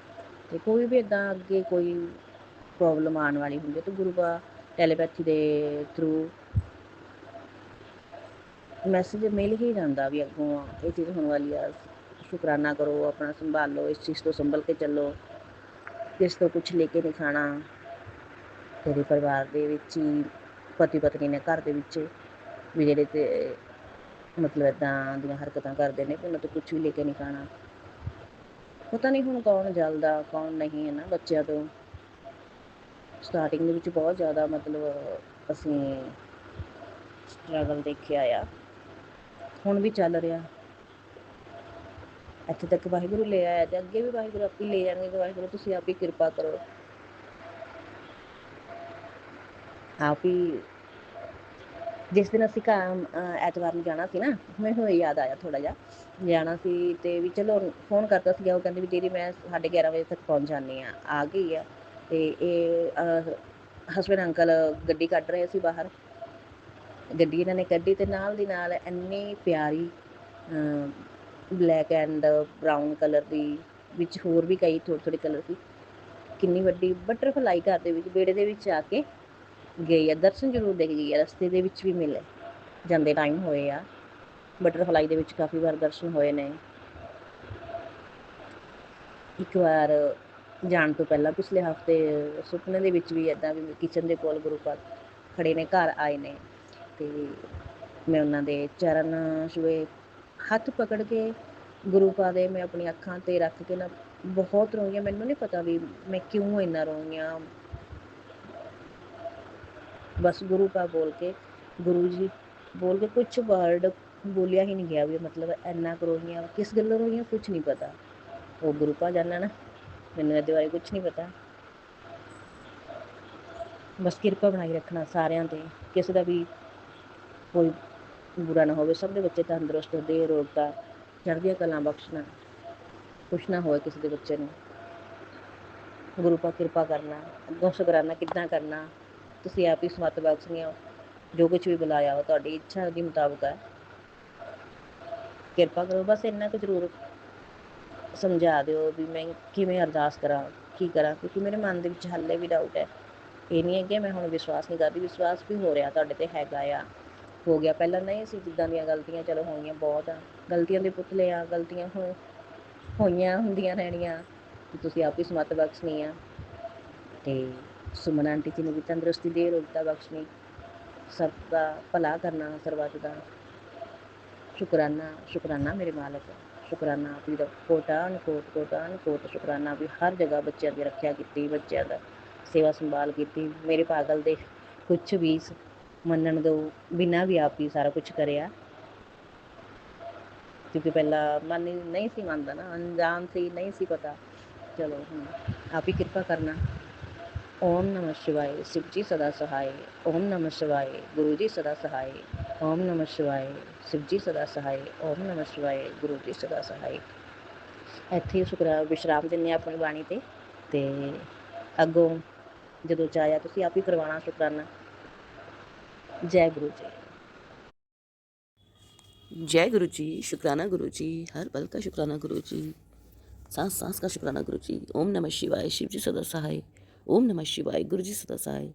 ਤੇ ਕੋਈ ਵੀ ਇੱਦਾਂ ਅੱਗੇ ਕੋਈ ਪ੍ਰੋਬਲਮ ਆਉਣ ਵਾਲੀ ਹੁੰਦੀ ਹੈ, ਤਾਂ ਗੁਰੂ ਬਾ ਟੈਲੀਪੈਥੀ ਦੇ ਥਰੂ ਮੈਸੇਜ ਮਿਲ ਹੀ ਜਾਂਦਾ ਵੀ ਅੱਗੋਂ ਇਹ ਚੀਜ਼ ਹੋਣ ਵਾਲੀ ਆ, ਸ਼ੁਕਰਾਨਾ ਕਰੋ, ਆਪਣਾ ਸੰਭਾਲ ਲਓ, ਇਸ ਚੀਜ਼ ਤੋਂ ਸੰਭਲ ਕੇ ਚੱਲੋ, ਕਿਸ ਤੋਂ ਕੁਛ ਲੈ ਕੇ ਨਹੀਂ ਖਾਣਾ। ਤੇਰੇ ਪਰਿਵਾਰ ਦੇ ਵਿੱਚ ਹੀ ਪਤੀ ਪਤਨੀ ਨੇ ਘਰ ਦੇ ਵਿੱਚ ਵੀ ਜਿਹੜੇ ਤੇ ਮਤਲਬ ਇੱਦਾਂ ਦੀਆਂ ਹਰਕਤਾਂ ਕਰਦੇ ਨੇ, ਉਹਨਾਂ ਤੋਂ ਕੁਛ ਵੀ ਲੈ ਕੇ ਨਹੀਂ ਖਾਣਾ। ਪਤਾ ਨਹੀਂ ਹੁਣ ਕੌਣ ਜਲਦਾ ਕੌਣ ਨਹੀਂ ਹੈ ਨਾ ਬੱਚਿਆਂ ਤੋਂ। ਸਟਾਰਟਿੰਗ ਦੇ ਵਿੱਚ ਬਹੁਤ ਜ਼ਿਆਦਾ ਮਤਲਬ ਅਸੀਂ ਸਟਰਗਲ ਦੇਖਿਆ ਆ, ਹੁਣ ਵੀ ਚੱਲ ਰਿਹਾ। ਇੱਥੇ ਤੱਕ ਵਾਹਿਗੁਰੂ ਲੈ ਆਇਆ, ਤੇ ਅੱਗੇ ਵੀ ਵਾਹਿਗੁਰੂ ਆਪ ਹੀ ਲੈ ਜਾਣਗੇ, ਤੇ ਵਾਹਿਗੁਰੂ ਤੁਸੀਂ ਆਪ ਹੀ ਕਿਰਪਾ ਕਰੋ, ਆਪ ਹੀ। ਜਿਸ ਦਿਨ ਅਸੀਂ ਐਤਵਾਰ ਨੂੰ ਜਾਣਾ ਸੀ ਨਾ, ਮੈਨੂੰ ਯਾਦ ਆਇਆ ਥੋੜ੍ਹਾ ਜਿਹਾ, ਜਾਣਾ ਸੀ ਤੇ ਵੀ ਚਲੋ ਫੋਨ ਕਰਤਾ ਸੀਗਾ, ਉਹ ਕਹਿੰਦੇ ਵੀ ਦੀਦੀ ਮੈਂ 11:30 ਵਜੇ ਤੱਕ ਪਹੁੰਚ ਜਾਂਦੀ ਹਾਂ, ਆ ਗਈ ਆ। ਤੇ ਇਹ ਹਸਬੈਂਡ ਅੰਕਲ ਗੱਡੀ ਕੱਢ ਰਹੇ ਸੀ ਬਾਹਰ, ਗੱਡੀ ਇਹਨਾਂ ਨੇ ਕੱਢੀ, ਤੇ ਨਾਲ ਦੀ ਨਾਲ ਇੰਨੀ ਪਿਆਰੀ ਬਲੈਕ ਐਂਡ ਬਰਾਊਨ ਕਲਰ ਦੀ, ਵਿੱਚ ਹੋਰ ਵੀ ਕਈ ਥੋੜ੍ਹੇ ਕਲਰ ਸੀ, ਕਿੰਨੀ ਵੱਡੀ ਬਟਰਫਲਾਈ ਘਰ ਦੇ ਵਿੱਚ ਵਿਹੜੇ ਦੇ ਵਿੱਚ ਆ ਕੇ ਗਈ ਆ, ਦਰਸ਼ਨ ਜ਼ਰੂਰ ਦੇ ਕੇ ਗਈ ਆ, ਰਸਤੇ ਦੇ ਵਿੱਚ ਵੀ ਮਿਲੇ ਜਾਂਦੇ ਟਾਈਮ ਹੋਏ ਆ, ਬਟਰਫਲਾਈ ਦੇ ਵਿੱਚ ਕਾਫੀ ਵਾਰ ਦਰਸ਼ਨ ਹੋਏ ਨੇ। ਇੱਕ ਵਾਰ ਜਾਣ ਤੋਂ ਪਹਿਲਾਂ ਪਿਛਲੇ ਹਫ਼ਤੇ ਸੁਪਨੇ ਦੇ ਵਿੱਚ ਵੀ ਇੱਦਾਂ ਵੀ ਕਿਚਨ ਦੇ ਕੋਲ ਗੁਰੂ ਘਰ ਖੜੇ ਨੇ, ਘਰ ਆਏ ਨੇ, ਤੇ ਮੈਂ ਉਹਨਾਂ ਦੇ ਚਰਨ ਛੂਏ, ਹੱਥ ਪਕੜ ਕੇ ਗੁਰੂ ਪਾ ਦੇ ਮੈਂ ਆਪਣੀ ਅੱਖਾਂ 'ਤੇ ਰੱਖ ਕੇ ਨਾ ਬਹੁਤ ਰੋਈ ਹਾਂ। ਮੈਨੂੰ ਨਹੀਂ ਪਤਾ ਵੀ ਮੈਂ ਕਿਉਂ ਇੰਨਾ ਰੋਈ ਹਾਂ, ਬਸ ਗੁਰੂ ਪਾ ਬੋਲ ਕੇ, ਗੁਰੂ ਜੀ ਬੋਲ ਕੇ, ਕੁਛ ਵਰਡ ਬੋਲਿਆ ਹੀ ਨਹੀਂ ਗਿਆ ਵੀ ਮਤਲਬ ਇੰਨਾ ਕੁ ਰੋਈ ਹਾਂ, ਕਿਸ ਗੱਲੋਂ ਰੋਈ ਹਾਂ ਕੁਛ ਨਹੀਂ ਪਤਾ, ਉਹ ਗੁਰੂ ਪਾ ਜਾਨਣ, ਮੈਨੂੰ ਇਹਦੇ ਬਾਰੇ ਕੁਛ ਨਹੀਂ ਪਤਾ। ਬਸ ਕਿਰਪਾ ਬਣਾਈ ਰੱਖਣਾ ਸਾਰਿਆਂ 'ਤੇ, ਕਿਸੇ ਦਾ ਵੀ ਕੋਈ ਬੁਰਾ ਨਾ ਹੋਵੇ, ਸਭ ਦੇ ਬੱਚੇ ਤੰਦਰੁਸਤ, ਦੇਹ ਰੋਗਤਾ, ਚੜ੍ਹਦੀਆਂ ਕਲਾਂ ਬਖਸ਼ਣਾ, ਕੁਛ ਨਾ ਹੋਏ ਕਿਸੇ ਦੇ ਬੱਚੇ ਨੂੰ। ਗੁਰੂ ਪਾ ਕਿਰਪਾ ਕਰਨਾ, ਅੱਗੋਂ ਸ਼ੁਕਰਾਨਾ ਕਿੱਦਾਂ ਕਰਨਾ, ਤੁਸੀਂ ਆਪ ਹੀ ਸਮੱਤ ਬਖਸ਼ਣੀ ਹੋ, ਜੋ ਕੁਛ ਵੀ ਬੁਲਾਇਆ ਉਹ ਤੁਹਾਡੀ ਇੱਛਾ ਦੇ ਮੁਤਾਬਕ ਹੈ, ਕਿਰਪਾ ਕਰੋ, ਬਸ ਇੰਨਾ ਕੁ ਜ਼ਰੂਰ ਸਮਝਾ ਦਿਓ ਵੀ ਮੈਂ ਕਿਵੇਂ ਅਰਦਾਸ ਕਰਾਂ, ਕੀ ਕਰਾਂ, ਕਿਉਂਕਿ ਮੇਰੇ ਮਨ ਦੇ ਵਿੱਚ ਹਾਲੇ ਵੀ ਡਾਊਟ ਹੈ। ਇਹ ਨਹੀਂ ਹੈ ਕਿ ਮੈਂ ਹੁਣ ਵਿਸ਼ਵਾਸ ਨਹੀਂ ਕਰਦੀ, ਵਿਸ਼ਵਾਸ ਵੀ ਹੋ ਰਿਹਾ ਤੁਹਾਡੇ 'ਤੇ ਹੈਗਾ ਆ, ਹੋ ਗਿਆ। ਪਹਿਲਾਂ ਨਹੀਂ ਸੀ, ਜਿੱਦਾਂ ਦੀਆਂ ਗਲਤੀਆਂ ਚਲੋ ਹੋਈਆਂ ਬਹੁਤ ਆ, ਗਲਤੀਆਂ ਦੇ ਪੁਤਲੇ ਆ, ਗਲਤੀਆਂ ਹੋਈਆਂ ਹੁੰਦੀਆਂ ਰਹਿਣੀਆਂ, ਤੇ ਤੁਸੀਂ ਆਪ ਹੀ ਸਮੱਤ ਬਖਸ਼ਣੀ ਆ। ਤੇ ਸੁਮਨ ਆਂਟੀ ਜੀ ਨੂੰ ਵੀ ਤੰਦਰੁਸਤੀ ਦੇ, ਰੋਗਤਾ ਬਖਸ਼ਣੀ, ਸਭ ਦਾ ਭਲਾ ਕਰਨਾ, ਸਰਬੱਤ ਦਾ। ਸ਼ੁਕਰਾਨਾ ਮੇਰੇ ਮਾਲਕ, ਸ਼ੁਕਰਾਨਾ ਆਪ ਜੀ ਦਾ, ਕੋਟਾਨ ਕੋਟ ਸ਼ੁਕਰਾਨਾ ਵੀ ਹਰ ਜਗ੍ਹਾ ਬੱਚਿਆਂ ਦੀ ਰੱਖਿਆ ਕੀਤੀ, ਬੱਚਿਆਂ ਦਾ ਸੇਵਾ ਸੰਭਾਲ ਕੀਤੀ। ਮੇਰੇ ਪਾਗਲ ਦੇ ਕੁਛ ਵੀ ਮੰਨਣ ਤੋਂ ਬਿਨਾਂ ਵੀ ਆਪ ਹੀ ਸਾਰਾ ਕੁਛ ਕਰਿਆ, ਕਿਉਂਕਿ ਪਹਿਲਾਂ ਮਨ ਨਹੀਂ ਸੀ ਮੰਨਦਾ ਨਾ, ਅਣਜਾਣ ਸੀ, ਨਹੀਂ ਸੀ ਪਤਾ। ਚਲੋ ਹੁਣ ਆਪ ਹੀ ਕਿਰਪਾ ਕਰਨਾ। ਓਮ ਨਮः शिवाय, शिव जी सदा सहाय। ओम नमः शिवाय, गुरु जी सदा सहाय। ओम नमः शिवाय, शिव जी सदा सहाय। ओम नमः शिवाय, गुरु जी सदा सहाय। ਇੱਥੇ ਵਿਸ਼ਰਾਮ ਦਿੰਦੇ ਆਪਣੀ ਬਾਣੀ ਤੇ ਅੱਗੋਂ ਜਦੋਂ ਚਾਹਿਆ ਤੁਸੀਂ ਆਪ ਹੀ ਕਰਵਾਉਣਾ ਸ਼ੁਕਰਾਨਾ। ਜੈ ਗੁਰੂ ਜੀ। जय गुरु जी। शुक्राना गुरु जी। हर पल का शुक्राना गुरु जी। सांस सांस का शुक्राना गुरु जी। ओम नमः शिवाय, शिव जी सदा सहाय। ओम नमः शिवाय, गुरु जी सदा सहाय।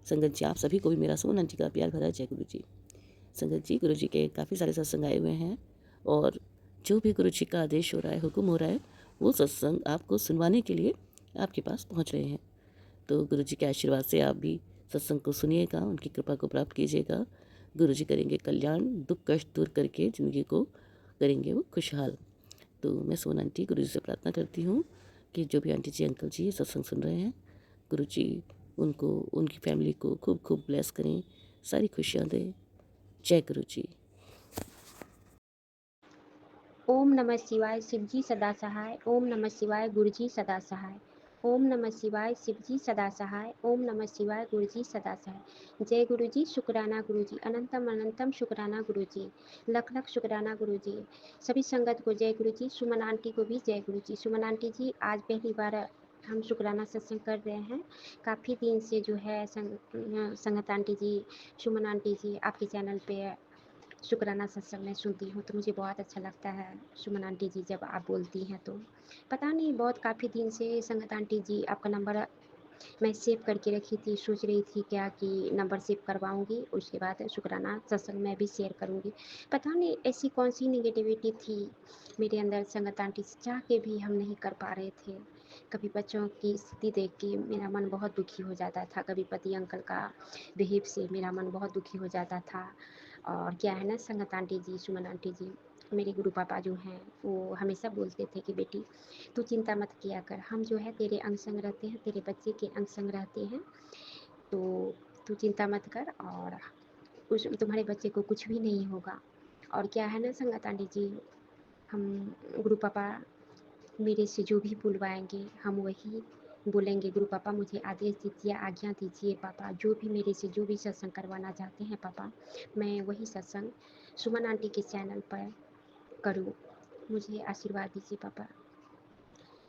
संगत जी, आप सभी को भी मेरा सोनम जी का प्यार भरा जय गुरु जी। संगत जी, गुरु जी के काफ़ी सारे सत्संग आए हुए हैं और जो भी गुरु जी का आदेश हो रहा है, हुक्म हो रहा है, वो सत्संग आपको सुनवाने के लिए आपके पास पहुँच रहे हैं। तो गुरु जी के आशीर्वाद से आप भी सत्संग को सुनिएगा, उनकी कृपा को प्राप्त कीजिएगा। गुरु जी करेंगे कल्याण, दुख कष्ट दूर करके ज़िंदगी को करेंगे वो खुशहाल। तो मैं सोन आंटी गुरु जी से प्रार्थना करती हूँ कि जो भी आंटी जी अंकल जी सत्संग सुन रहे हैं, गुरु जी उनको, उनकी फैमिली को खूब खूब ब्लेस करें, सारी खुशियाँ दें। जय गुरु जी। ओम नमः शिवाय, शिवजी सदा सहाय। ओम नमः शिवाय, गुरुजी सदा सहाय। ओम नमः शिवाय, शिवजी सदा सहाय। ओम नमः शिवाय, गुरुजी सदा सहाय। जय गुरुजी, शुक्राना गुरुजी, अनंतम अनंतम शुक्राना गुरुजी, लख लख शुक्राना गुरुजी। सभी संगत को जय गुरुजी, सुमन आंटी को भी जय गुरुजी। सुमन आंटी जी, आज पहली बार हम शुक्राना सत्संग कर रहे हैं। काफ़ी दिन से जो है संगत आंटी जी, सुमन आंटी जी आपके चैनल पे शुक्राना सत्संग मैं सुनती हूँ, तो मुझे बहुत अच्छा लगता है सुमन आंटी जी जब आप बोलती हैं। तो पता नहीं, बहुत काफ़ी दिन से संगत आंटी जी आपका नंबर मैं सेव करके रखी थी, सोच रही थी क्या कि नंबर सेव करवाऊंगी, उसके बाद शुक्राना सत्संग मैं भी शेयर करूंगी। पता नहीं ऐसी कौन सी निगेटिविटी थी मेरे अंदर, संगत आंटी से चाह के भी हम नहीं कर पा रहे थे। कभी बच्चों की स्थिति देख के मेरा मन बहुत दुखी हो जाता था, कभी पति अंकल का बिहेव से मेरा मन बहुत दुखी हो जाता था। और क्या है ना संगत आंटी जी, सुमन आंटी जी, मेरे गुरु पापा जो हैं वो हमेशा बोलते थे कि बेटी तू चिंता मत किया कर, हम जो है तेरे अंग संग रहते हैं, तेरे बच्चे के अंग संग रहते हैं, तो तू चिंता मत कर और उस तुम्हारे बच्चे को कुछ भी नहीं होगा। और क्या है ना संगत आंटी जी, हम गुरु पापा मेरे से जो भी बुलवाएंगे हम वही बोलेंगे। गुरु पापा मुझे आदेश दीजिए, आज्ञा दीजिए पापा, जो भी मेरे से जो भी सत्संग करवाना चाहते हैं पापा, मैं वही सत्संग सुमन आंटी के चैनल पर करूं। मुझे आशीर्वाद दीजिए पापा।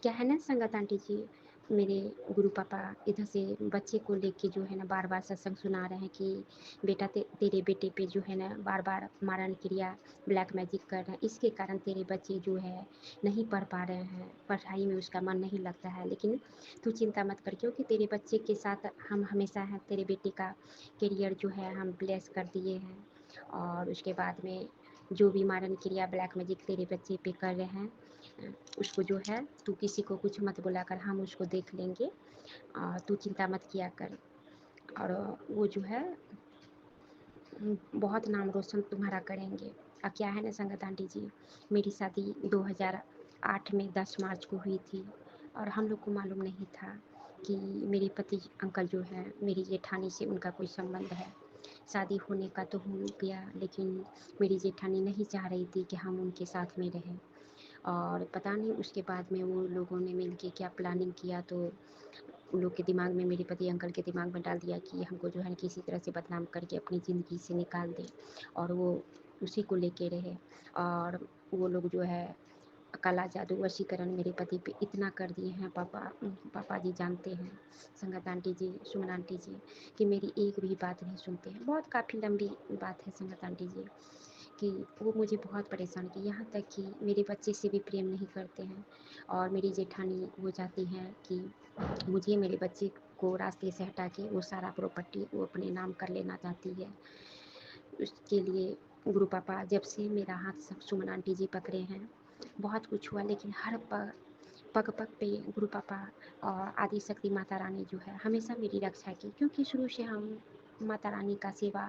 क्या है ना संगत आंटी जी, मेरे गुरु पापा इधर से बच्चे को लेके जो है ना बार बार सत्संग सुना रहे हैं कि बेटा तेरे बेटे पे जो है ना बार बार मारण क्रिया ब्लैक मैजिक कर रहे हैं, इसके कारण तेरे बच्चे जो है नहीं पढ़ पा रहे हैं, पढ़ाई में उसका मन नहीं लगता है। लेकिन तू चिंता मत कर, क्योंकि तेरे बच्चे के साथ हम हमेशा हैं। तेरे बेटे का करियर जो है हम ब्लेस कर दिए हैं, और उसके बाद में जो भी मारण क्रिया ब्लैक मैजिक तेरे बच्चे पे कर रहे हैं, उसको जो है तू किसी को कुछ मत बोला कर, हम उसको देख लेंगे, और तू चिंता मत किया कर। और वो जो है बहुत नाम रोशन तुम्हारा करेंगे। अब क्या है ना संगत आंटी जी, मेरी शादी 2008 में 10 मार्च को हुई थी, और हम लोग को मालूम नहीं था कि मेरे पति अंकल जो है मेरी जेठानी से उनका कोई संबंध है। शादी होने का तो हो गया, लेकिन मेरी जेठानी नहीं चाह रही थी कि हम उनके साथ में रहें। और पता नहीं उसके बाद में वो लोगों ने मिल के क्या प्लानिंग किया, तो उन लोग के दिमाग में, मेरे पति अंकल के दिमाग में डाल दिया कि हमको जो है किसी तरह से बदनाम करके अपनी ज़िंदगी से निकाल दें, और वो उसी को लेके रहे। और वो लोग जो है काला जादू वशीकरण मेरे पति पे इतना कर दिए हैं, पापा जी जानते हैं, संगत आंटी जी, सुमन आंटी जी, कि मेरी एक भी बात नहीं सुनते हैं। बहुत काफ़ी लंबी बात है संगत आंटी जी, कि वो मुझे बहुत परेशान किए, यहाँ तक कि मेरे बच्चे से भी प्रेम नहीं करते हैं। और मेरी जेठानी वो चाहती हैं कि मुझे मेरे बच्चे को रास्ते से हटा के वो सारा प्रॉपर्टी वो अपने नाम कर लेना चाहती है। उसके लिए गुरु पापा जब से मेरा हाथ सब सुमन आंटी जी पकड़े हैं, बहुत कुछ हुआ, लेकिन हर पग पग पग पे गुरु पापा और आदि शक्ति माता रानी जो है हमेशा मेरी रक्षा की, क्योंकि शुरू से हम माता रानी का सेवा,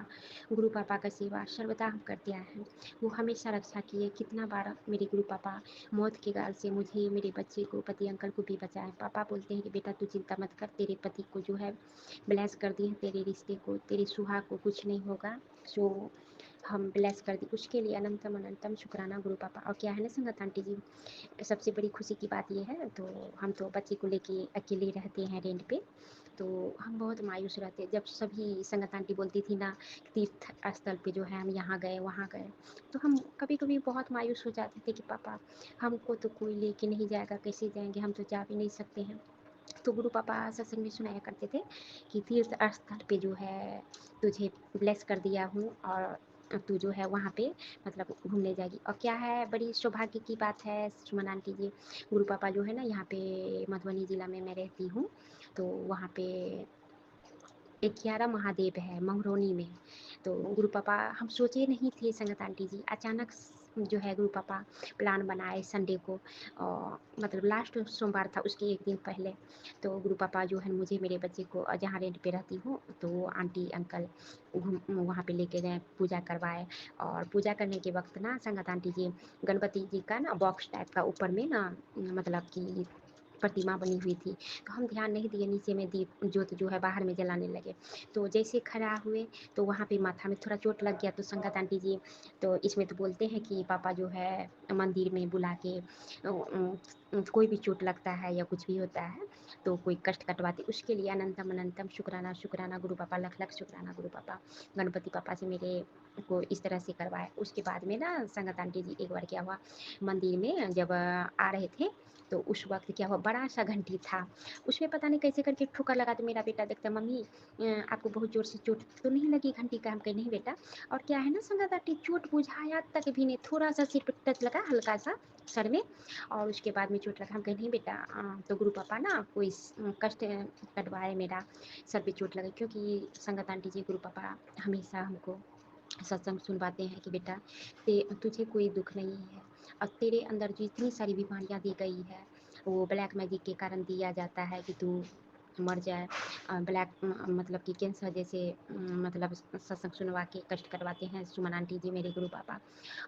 गुरु पापा का सेवा सर्वदा हम करते आए हैं। वो हमेशा रक्षा किए। कितना बार मेरे गुरु पापा मौत के गाल से मुझे, मेरे बच्चे को, पति अंकल को भी बचाए। पापा बोलते हैं कि बेटा तू चिंता मत कर, तेरे पति को जो है ब्लेस कर दिए, तेरे रिश्ते को, तेरे सुहाग को कुछ नहीं होगा। सो हम ब्लेस कर दी। उसके लिए अनंतम अनंतम शुक्राना गुरु पापा। और क्या है ना संगत आंटी जी, सबसे बड़ी खुशी की बात ये है, तो हम तो बच्चे को लेके अकेले रहते हैं रेंट पे, तो हम बहुत मायूस रहते। जब सभी संगत आंटी बोलती थी ना तीर्थ स्थल पे जो है हम यहाँ गए वहाँ गए, तो हम कभी कभी बहुत मायूस हो जाते थे कि पापा हमको तो कोई लेके नहीं जाएगा, कैसे जाएंगे, हम तो जा भी नहीं सकते हैं। तो गुरु पापा सत्संग में सुनाया करते थे कि तीर्थ स्थल पे जो है तुझे ब्लेस कर दिया हूँ, और तू जो है वहाँ पे मतलब घूमने जाएगी। और क्या है, बड़ी सौभाग्य की बात है सुमन आंटी जी, गुरु पापा जो है ना यहाँ पे मधुबनी जिला में मैं रहती हूँ, तो वहाँ पे 11 महादेव है मंगरौनी में। तो गुरु पापा हम सोचे नहीं थे संगत आंटी जी, अचानक जो है गुरु पापा प्लान बनाए संडे को, मतलब लास्ट सोमवार था उसके एक दिन पहले। तो गुरु पापा जो है मुझे, मेरे बच्चे को, जहाँ रेंट पे रहती हूँ, तो वो आंटी अंकल वहाँ पे लेके गए, पूजा करवाए। और पूजा करने के वक्त ना संगत आंटी जी, गणपति जी का ना बॉक्स टाइप का ऊपर में ना मतलब कि प्रतिमा बनी हुई थी, तो हम ध्यान नहीं दिए, नीचे में दीप ज्योत जो है बाहर में जलाने लगे। तो जैसे खड़ा हुए तो वहाँ पे माथा में थोड़ा चोट लग गया। तो संगत आंटी जी, तो इसमें तो बोलते हैं कि पापा जो है मंदिर में बुला के कोई भी चोट लगता है या कुछ भी होता है तो कोई कष्ट कटवाते, उसके लिए अनंतम अनंतम शुक्राना शुक्राना गुरु पापा, लख लख शुक्राना गुरु पापा। गणपति पापा से मेरे को इस तरह से करवाए। उसके बाद में ना संगत आंटी जी, एक बार क्या हुआ, मंदिर में जब आ रहे थे तो उस वक्त क्या हुआ, बड़ा सा घंटी था, उसमें पता नहीं कैसे करके ठोकर लगा। तो मेरा बेटा देखता, मम्मी आपको बहुत जोर से चोट तो नहीं लगी घंटी का? हम कहे नहीं बेटा। और क्या है ना संगत आंटी, चोट बुझाया तक भी नहीं, थोड़ा सा सिर पे टच लगा हल्का सा सर में, और उसके बाद में चोट लगा। हम कहे नहीं बेटा। तो गुरु पापा ना कोई कष्ट कटवाए, मेरा सर पे चोट लगी, क्योंकि संगत आंटी जी गुरु पापा हमेशा हमको सत्संग सुनवाते हैं कि बेटा तुझे कोई दुख नहीं है, और तेरे अंदर जो इतनी सारी बीमारियां दी गई है वो ब्लैक मैजिक के कारण दिया जाता है कि तू मर जाए। ब्लैक मतलब कि कैंसर जैसे मतलब सत्संग सुनवा के कष्ट करवाते हैं सुमन आंटी जी मेरे गुरु पापा।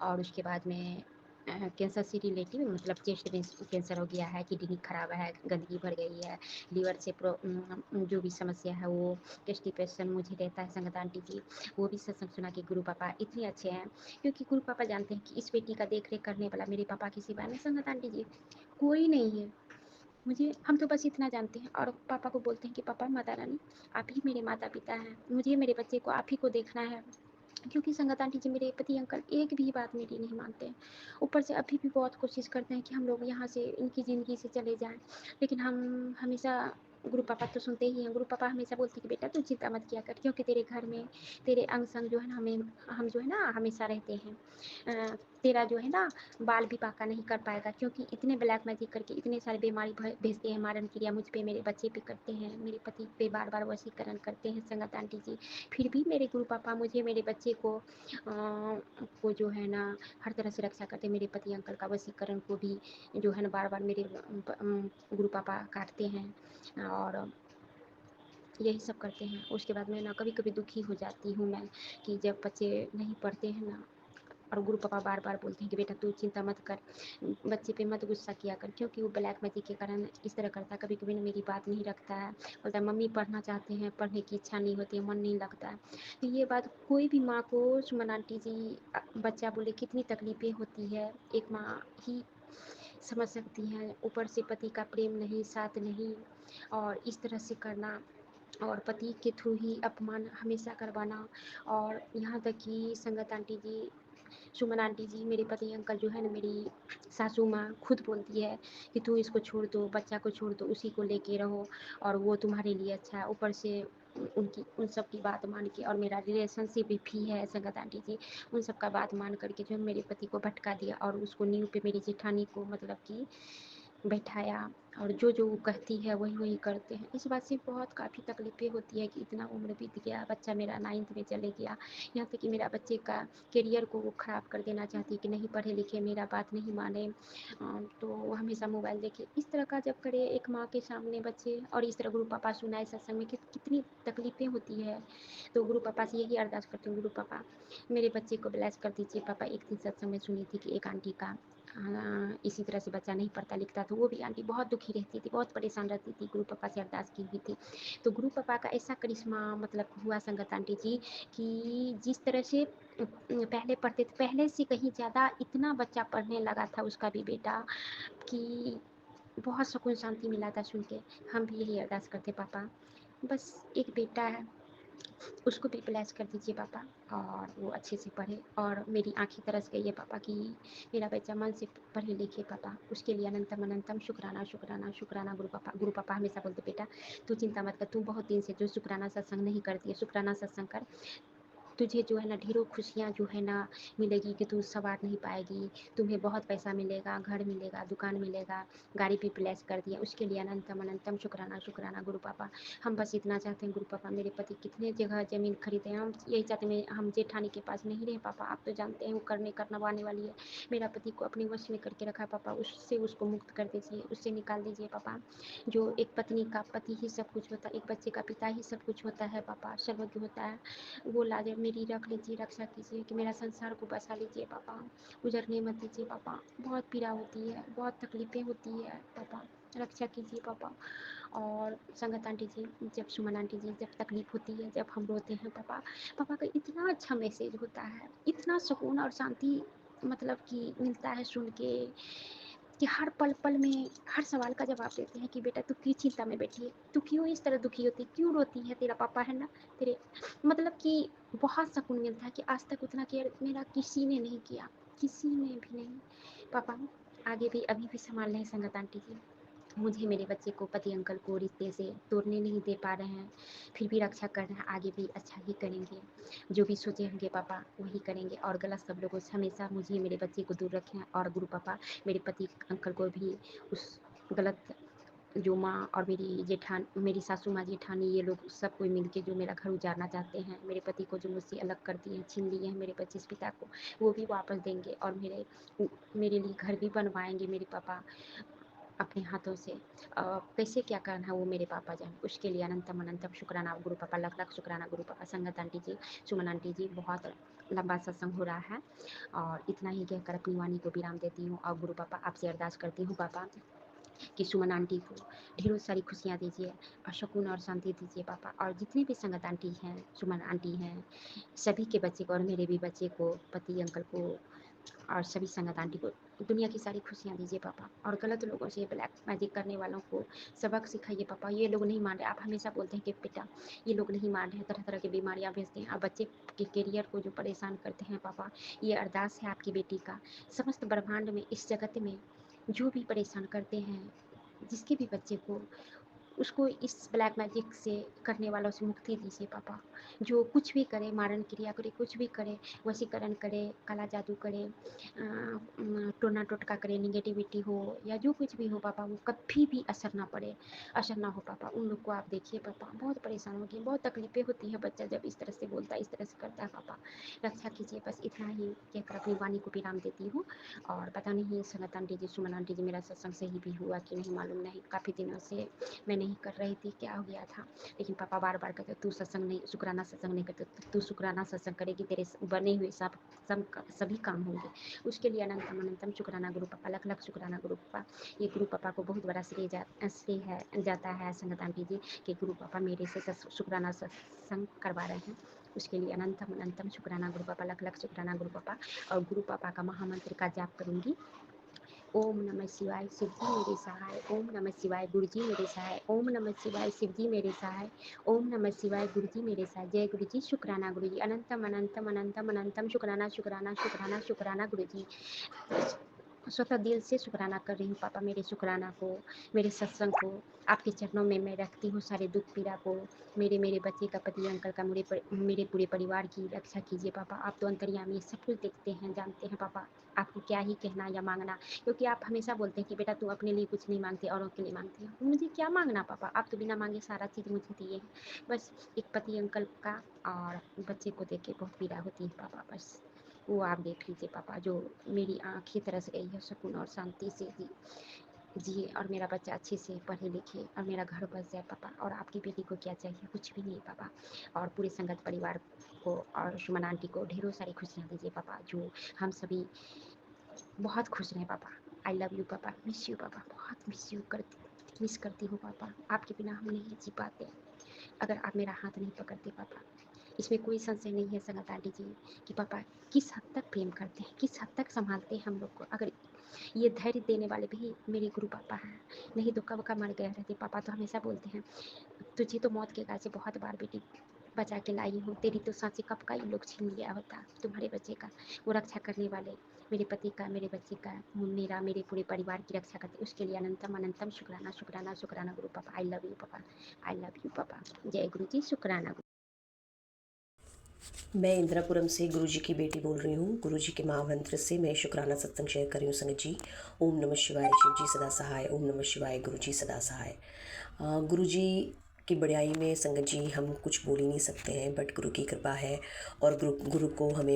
और उसके बाद में कैंसर से रिलेटिव मतलब चेस्ट में कैंसर हो गया है, किडनी खराब है, गंदगी भर गई है, लीवर से जो भी समस्या है वो, कंस्टिपेशन मुझे रहता है संगत आंटी जी, वो भी सत्संग सुना के गुरु पापा इतने अच्छे हैं। क्योंकि गुरु पापा जानते हैं कि इस बेटी का देख रेख करने वाला मेरे पापा के सिवा में संगत आंटी जी कोई नहीं है। मुझे, हम तो बस इतना जानते हैं, और पापा को बोलते हैं कि पापा माता रानी आप ही मेरे माता पिता हैं, मुझे मेरे बच्चे को आप ही को देखना है। क्योंकि संगत आंटी जी मेरे पति अंकल एक भी बात मेरी नहीं मानते हैं, ऊपर से अभी भी बहुत कोशिश करते हैं कि हम लोग यहाँ से इनकी ज़िंदगी से चले जाएं, लेकिन हम हमेशा, गुरु पापा तो सुनते ही हैं। गुरु पापा हमेशा बोलते हैं कि बेटा तू चिंता मत किया कर, क्योंकि तेरे घर में तेरे अंग संग जो है ना, हम जो है ना हमेशा रहते हैं। तेरा जो है ना बाल भी पाका नहीं कर पाएगा, क्योंकि इतने ब्लैक मैजिक करके इतने सारे बीमारी भेजते हैं, मारन क्रिया मुझ पे, मेरे बच्चे पे करते हैं, मेरे पति पे बार बार वशीकरण करते हैं संगत आंटी जी। फिर भी मेरे गुरु पापा मुझे, मेरे बच्चे को जो है ना हर तरह से रक्षा करते हैं। मेरे पति अंकल का वशीकरण को भी जो है ना बार बार मेरे गुरु पापा काटते हैं, और यही सब करते हैं। उसके बाद मैं ना कभी कभी दुखी हो जाती हूँ मैं, कि जब बच्चे नहीं पढ़ते हैं ना, और गुरु पापा बार बार बोलते हैं कि बेटा तू चिंता मत कर, बच्चे पे मत गुस्सा किया कर, क्योंकि वो ब्लैक मैजिक के कारण इस तरह करता है। कभी कभी ना मेरी बात नहीं रखता है, बोलता है मम्मी पढ़ना चाहते हैं, पढ़ने की इच्छा नहीं होती है, मन नहीं लगता है। तो ये बात कोई भी माँ को, सुमन आंटी जी, बच्चा बोले कितनी तकलीफें होती है, एक माँ ही समझ सकती हैं। ऊपर से पति का प्रेम नहीं, साथ नहीं, और इस तरह से करना, और पति के थ्रू ही अपमान हमेशा करवाना। और यहाँ तक कि संगत आंटी जी, सुमन आंटी जी, मेरे पति अंकल जो है ना, मेरी सासू माँ खुद बोलती है कि तू इसको छोड़ दो, बच्चा को छोड़ दो, उसी को लेके रहो, और वो तुम्हारे लिए अच्छा है। ऊपर से उनकी उन सब की बात मान के, और मेरा रिलेशनशिप भी है संगत आंटी जी, उन सब का बात मान करके जो मेरे पति को भटका दिया और उसको नींव पे मेरी जेठानी को मतलब कि बैठाया, और जो वो कहती है वही करते हैं। इस बात से बहुत काफ़ी तकलीफ़ें होती है कि इतना उम्र बीत गया, बच्चा मेरा 9th में चले गया, यहाँ तक कि मेरा बच्चे का करियर को वो ख़राब कर देना चाहती है कि नहीं पढ़े लिखे, मेरा बात नहीं माने, तो वो हमेशा मोबाइल देखे। इस तरह का जब करे एक माँ के सामने बच्चे, और इस तरह गुरु पापा सुनाए सत्संग में, कितनी तकलीफ़ें होती है। तो गुरु पापा से यही अरदास करती हूँ, गुरु पापा मेरे बच्चे को ब्लेस कर दीजिए। पापा एक दिन सत्संग में सुनी थी कि एक आंटी का इसी तरह से बच्चा नहीं पढ़ता लिखता, तो वो भी आंटी बहुत दुखी रहती थी, बहुत परेशान रहती थी, गुरु पापा से अरदास की हुई थी। तो गुरु पापा का ऐसा करिश्मा मतलब हुआ संगत आंटी जी, कि जिस तरह से पहले पढ़ते थे, पहले से कहीं ज़्यादा इतना बच्चा पढ़ने लगा था उसका भी बेटा, कि बहुत सुकून शांति मिला था सुन के। हम भी यही अरदास करते पापा, बस एक बेटा है, उसको भी ब्लेस कर दीजिए पापा, और वो अच्छे से पढ़े। और मेरी आंखें तरस गई है पापा कि मेरा बच्चा मन से पढ़े लिखे पापा, उसके लिए अनंतम अनंतम शुक्राना शुक्राना शुक्राना गुरु पापा। गुरु पापा हमेशा बोलते बेटा तू चिंता मत कर, तू बहुत दिन से जो शुक्राना सत्संग नहीं करती है, शुक्राना सत्संग कर, तुझे जो है ना ढेरों खुशियाँ जो है ना मिलेगी, कि तू सवार नहीं पाएगी, तुम्हें बहुत पैसा मिलेगा, घर मिलेगा, दुकान मिलेगा, गाड़ी भी ब्लेस कर दिया, उसके लिए अनंतम अनंतम शुक्राना शुक्राना गुरु पापा। हम बस इतना चाहते हैं गुरु पापा, मेरे पति कितने जगह ज़मीन खरीदे हैं, हम यही चाहते हैं हम जेठानी के पास नहीं रहे पापा, आप तो जानते हैं वो करवाने वाली है। मेरा पति को अपने वश में करके रखा पापा, उससे उसको मुक्त कर दीजिए, उससे निकाल दीजिए पापा। जो एक पत्नी का पति ही सब कुछ होता है, एक बच्चे का पिता ही सब कुछ होता है पापा, सर्वज्ञ होता है, वो लाजे मेरी रख लीजिए, रक्षा कीजिए, कि मेरा संसार को बसा लीजिए पापा, उजरने मत दीजिए पापा। बहुत पीड़ा होती है, बहुत तकलीफ़ें होती है पापा, रक्षा कीजिए पापा। और संगत आंटी जी, जब सुमन आंटी जी जब तकलीफ़ होती है, जब हम रोते हैं पापा, पापा का इतना अच्छा मैसेज होता है, इतना सुकून और शांति मतलब कि मिलता है सुन के, कि हर पल पल में हर सवाल का जवाब देते हैं कि बेटा तू क्यों चिंता में बैठी है, तू क्यों इस तरह दुखी होती, क्यों रोती है, तेरा पापा है ना तेरे, मतलब कि बहुत सुकून मिलता है कि आज तक उतना केयर मेरा किसी ने नहीं किया, किसी ने भी नहीं। पापा आगे भी अभी भी संभाल रहे हैं संगत आंटी जी, मुझे मेरे बच्चे को पति अंकल को रिश्ते से तोड़ने नहीं दे पा रहे हैं, फिर भी रक्षा कर रहे हैं, आगे भी अच्छा ही करेंगे, जो भी सोचे होंगे पापा वही करेंगे, और गलत सब लोगों से हमेशा मुझे मेरे बच्चे को दूर रखें। और गुरु पापा मेरे पति अंकल को भी उस गलत जो माँ और मेरी सासू माँ जेठानी, ये लोग सब कोई मिलके जो मेरा घर उजाड़ना चाहते हैं, मेरे पति को जो मुझसे अलग कर दिए हैं, छीन लिए हैं मेरे बच्चे पिता को, वो भी वापस देंगे, और मेरे लिए घर भी बनवाएंगे मेरे पापा अपने हाथों से। कैसे क्या करना है वो मेरे पापा जाने, उसके लिए अनंतम अनंतम शुक्राना गुरु पापा, लाख लाख शुक्राना गुरु पापा। संगत आंटी जी, सुमन आंटी जी, बहुत लंबा सत्संग हो रहा है, और इतना ही कहकर अपनी वाणी को विराम देती हूँ, और गुरु पापा आपसे अरदास करती हूँ पापा कि सुमन आंटी को ढेरों सारी खुशियाँ दीजिए, और सुकून और शांति दीजिए पापा, और जितने भी संगत आंटी हैं, सुमन आंटी हैं, सभी के बच्चे को और मेरे भी बच्चे को, पति अंकल को, और सभी संगत आंटी को दुनिया की सारी खुशियाँ दीजिए पापा, और गलत लोगों से, ब्लैक मैजिक करने वालों को सबक सिखाइए पापा। ये लोग नहीं मान रहे, आप हमेशा बोलते हैं कि बेटा ये लोग नहीं मान रहे हैं, तरह तरह की बीमारियाँ भेजते हैं, और बच्चे के करियर को जो परेशान करते हैं पापा, ये अरदास है आपकी बेटी का, समस्त ब्रह्मांड में, इस जगत में जो भी परेशान करते हैं, जिसके भी बच्चे को, उसको इस ब्लैक मैजिक से करने वालों से मुक्ति दीजिए पापा। जो कुछ भी करे, मारण क्रिया करे, कुछ भी करे, वशीकरण करे, काला जादू करे, टोना टोटका करे, निगेटिविटी हो या जो कुछ भी हो पापा, वो कभी भी असर ना पड़े, असर ना हो पापा। उन लोग को आप देखिए पापा, बहुत परेशान होती है, बहुत तकलीफें होती है बच्चा जब इस तरह से बोलता है, इस तरह से करता है पापा, रक्षा कीजिए। बस इतना ही कहकर अपनी वाणी को विराम देती हूँ। और पता नहीं संगत आंटी जी, सुमन आंटी जी, मेरा सत्संग सही भी हुआ कि नहीं मालूम नहीं, काफ़ी दिनों से मैं नहीं कर रही थी, क्या हो गया था, लेकिन पापा बार बार कहते तू सत्संग नहीं, शुक्राना सत्संग नहीं करते, तू शुक्राना सत्संग करेगी, तेरे बने हुए सभी काम होंगे। उसके लिए अनंतम अनंतम शुक्राना गुरु पापा, लख लख शुक्राना गुरु पापा। ये गुरु पापा को बहुत बड़ा श्रेय जाता है संगत आंटी जी, कि गुरु पापा मेरे से शुक्राना सत्संग करवा रहे हैं। उसके लिए अनंतम अनंतम शुक्राना गुरु पापा, लख लख शुक्राना गुरु पापा। और गुरु पापा का महामंत्र का जाप करूंगी। ओम नमः शिवाय, शिव जी मेरे सहाय, ओम नमः शिवाय, गुरु जी मेरे सहाय, ओम नमः शिवाय, शिव जी मेरे सहाय, ओम नमः शिवाय, गुरु जी मेरे सहाय। जय गुरु जी, शुक्राना गुरु जी, अनंतम अनंतम अनंतम अनंतम शुक्राना शुक्राना शुक्राना शुक्राना गुरु जी। स्वतः दिल से शुक्राना कर रही हूँ पापा। मेरे शुक्राना को, मेरे सत्संग को आपके चरणों में मैं रखती हूँ। सारे दुख पीड़ा को, मेरे बच्चे का, पति अंकल का, मेरे पूरे परिवार की रक्षा कीजिए पापा। आप तो अंतर्यामी सब कुछ देखते हैं, जानते हैं पापा। आपको क्या ही कहना या मांगना, क्योंकि आप हमेशा बोलते हैं कि बेटा तू अपने लिए कुछ नहीं मांगते, औरों के लिए मांगते हो। मुझे क्या मांगना पापा, आप तो बिना मांगे सारा चीज़ मुझे दिए हैं। बस एक पति अंकल का और बच्चे को देख के बहुत पीड़ा होती है पापा। बस वो आप देख लीजिए पापा, जो मेरी आँखें तरस गई है सुकून और शांति से जिए, और मेरा बच्चा अच्छे से पढ़े लिखे और मेरा घर बस जाए पापा। और आपकी बेटी को क्या चाहिए, कुछ भी नहीं पापा। और पूरे संगत परिवार को और सुमन आंटी को ढेरों सारी खुशियाँ दीजिए पापा, जो हम सभी बहुत खुश रहें पापा। आई लव यू पापा, मिस यू पापा, बहुत मिस करती हूँ पापा। आपके बिना हम नहीं जी पाते अगर आप मेरा हाथ नहीं पकड़ते पापा। इसमें कोई संशय नहीं है संगत आंटी जी कि पापा किस हद तक प्रेम करते हैं, किस हद तक संभालते हैं हम लोग को। अगर ये धैर्य देने वाले भी मेरे गुरु पापा हैं, नहीं तो कब का मर गए रहते। पापा तो हमेशा बोलते हैं तुझे तो मौत के घाट से बहुत बार बेटी बचा के लाई हूँ, तेरी तो सांसें कब का ये लोग छीन लिया होता तुम्हारे बच्चे का। वो रक्षा करने वाले, मेरे पति का, मेरे बच्चे का, मेरे पूरे परिवार की रक्षा करते, उसके लिए अनंतम अनंतम शुक्राना शुक्राना शुक्राना गुरु पापा। आई लव यू पापा, आई लव यू पापा। जय गुरु जी, शुक्राना। मैं इंदिरापुरम से गुरुजी की बेटी बोल रही हूँ। गुरुजी के महामंत्र से मैं शुक्राना सत्संग शेयर कर रही हूँ संगत जी। ओम नमः शिवाय, शिव जी सदा सहाय। ओम नमः शिवाय, गुरुजी सदा सहाय। गुरुजी की बड़ाई में संगत जी हम कुछ बोल ही नहीं सकते हैं, बट गुरु की कृपा है और गुरु को हमें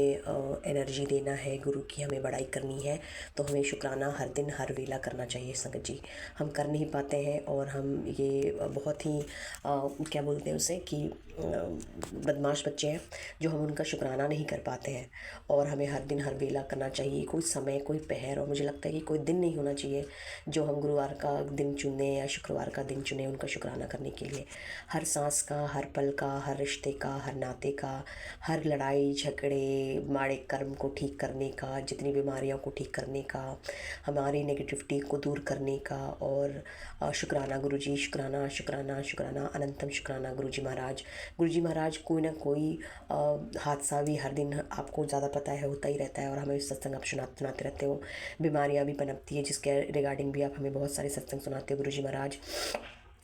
एनर्जी देना है, गुरु की हमें बड़ाई करनी है, तो हमें शुक्राना हर दिन हर वेला करना चाहिए संगत जी। हम कर नहीं पाते हैं और हम ये बहुत ही क्या बोलते हैं उसे कि बदमाश बच्चे हैं जो हम उनका शुक्राना नहीं कर पाते हैं। और हमें हर दिन हर वेला करना चाहिए, कोई समय, कोई पहर, और मुझे लगता है कि कोई दिन नहीं होना चाहिए जो हम गुरुवार का दिन चुने या शुक्रवार का दिन चुने उनका शुक्राना करने के लिए। हर सांस का, हर पल का, हर रिश्ते का, हर नाते का, हर लड़ाई झगड़े, माड़े कर्म को ठीक करने का, जितनी बीमारियों को ठीक करने का, हमारी नेगेटिविटी को दूर करने का। और शुक्राना गुरुजी, शुक्राना शुक्राना शुक्राना, अनंतम शुक्राना गुरुजी महाराज। गुरुजी महाराज कोई ना कोई हादसा भी हर दिन आपको ज़्यादा पता है होता ही रहता है, और हमें सत्संग आप सुनाते रहते हो। बीमारियाँ भी पनपती है जिसके रिगार्डिंग भी आप हमें बहुत सारे सत्संग सुनाते हो गुरुजी महाराज।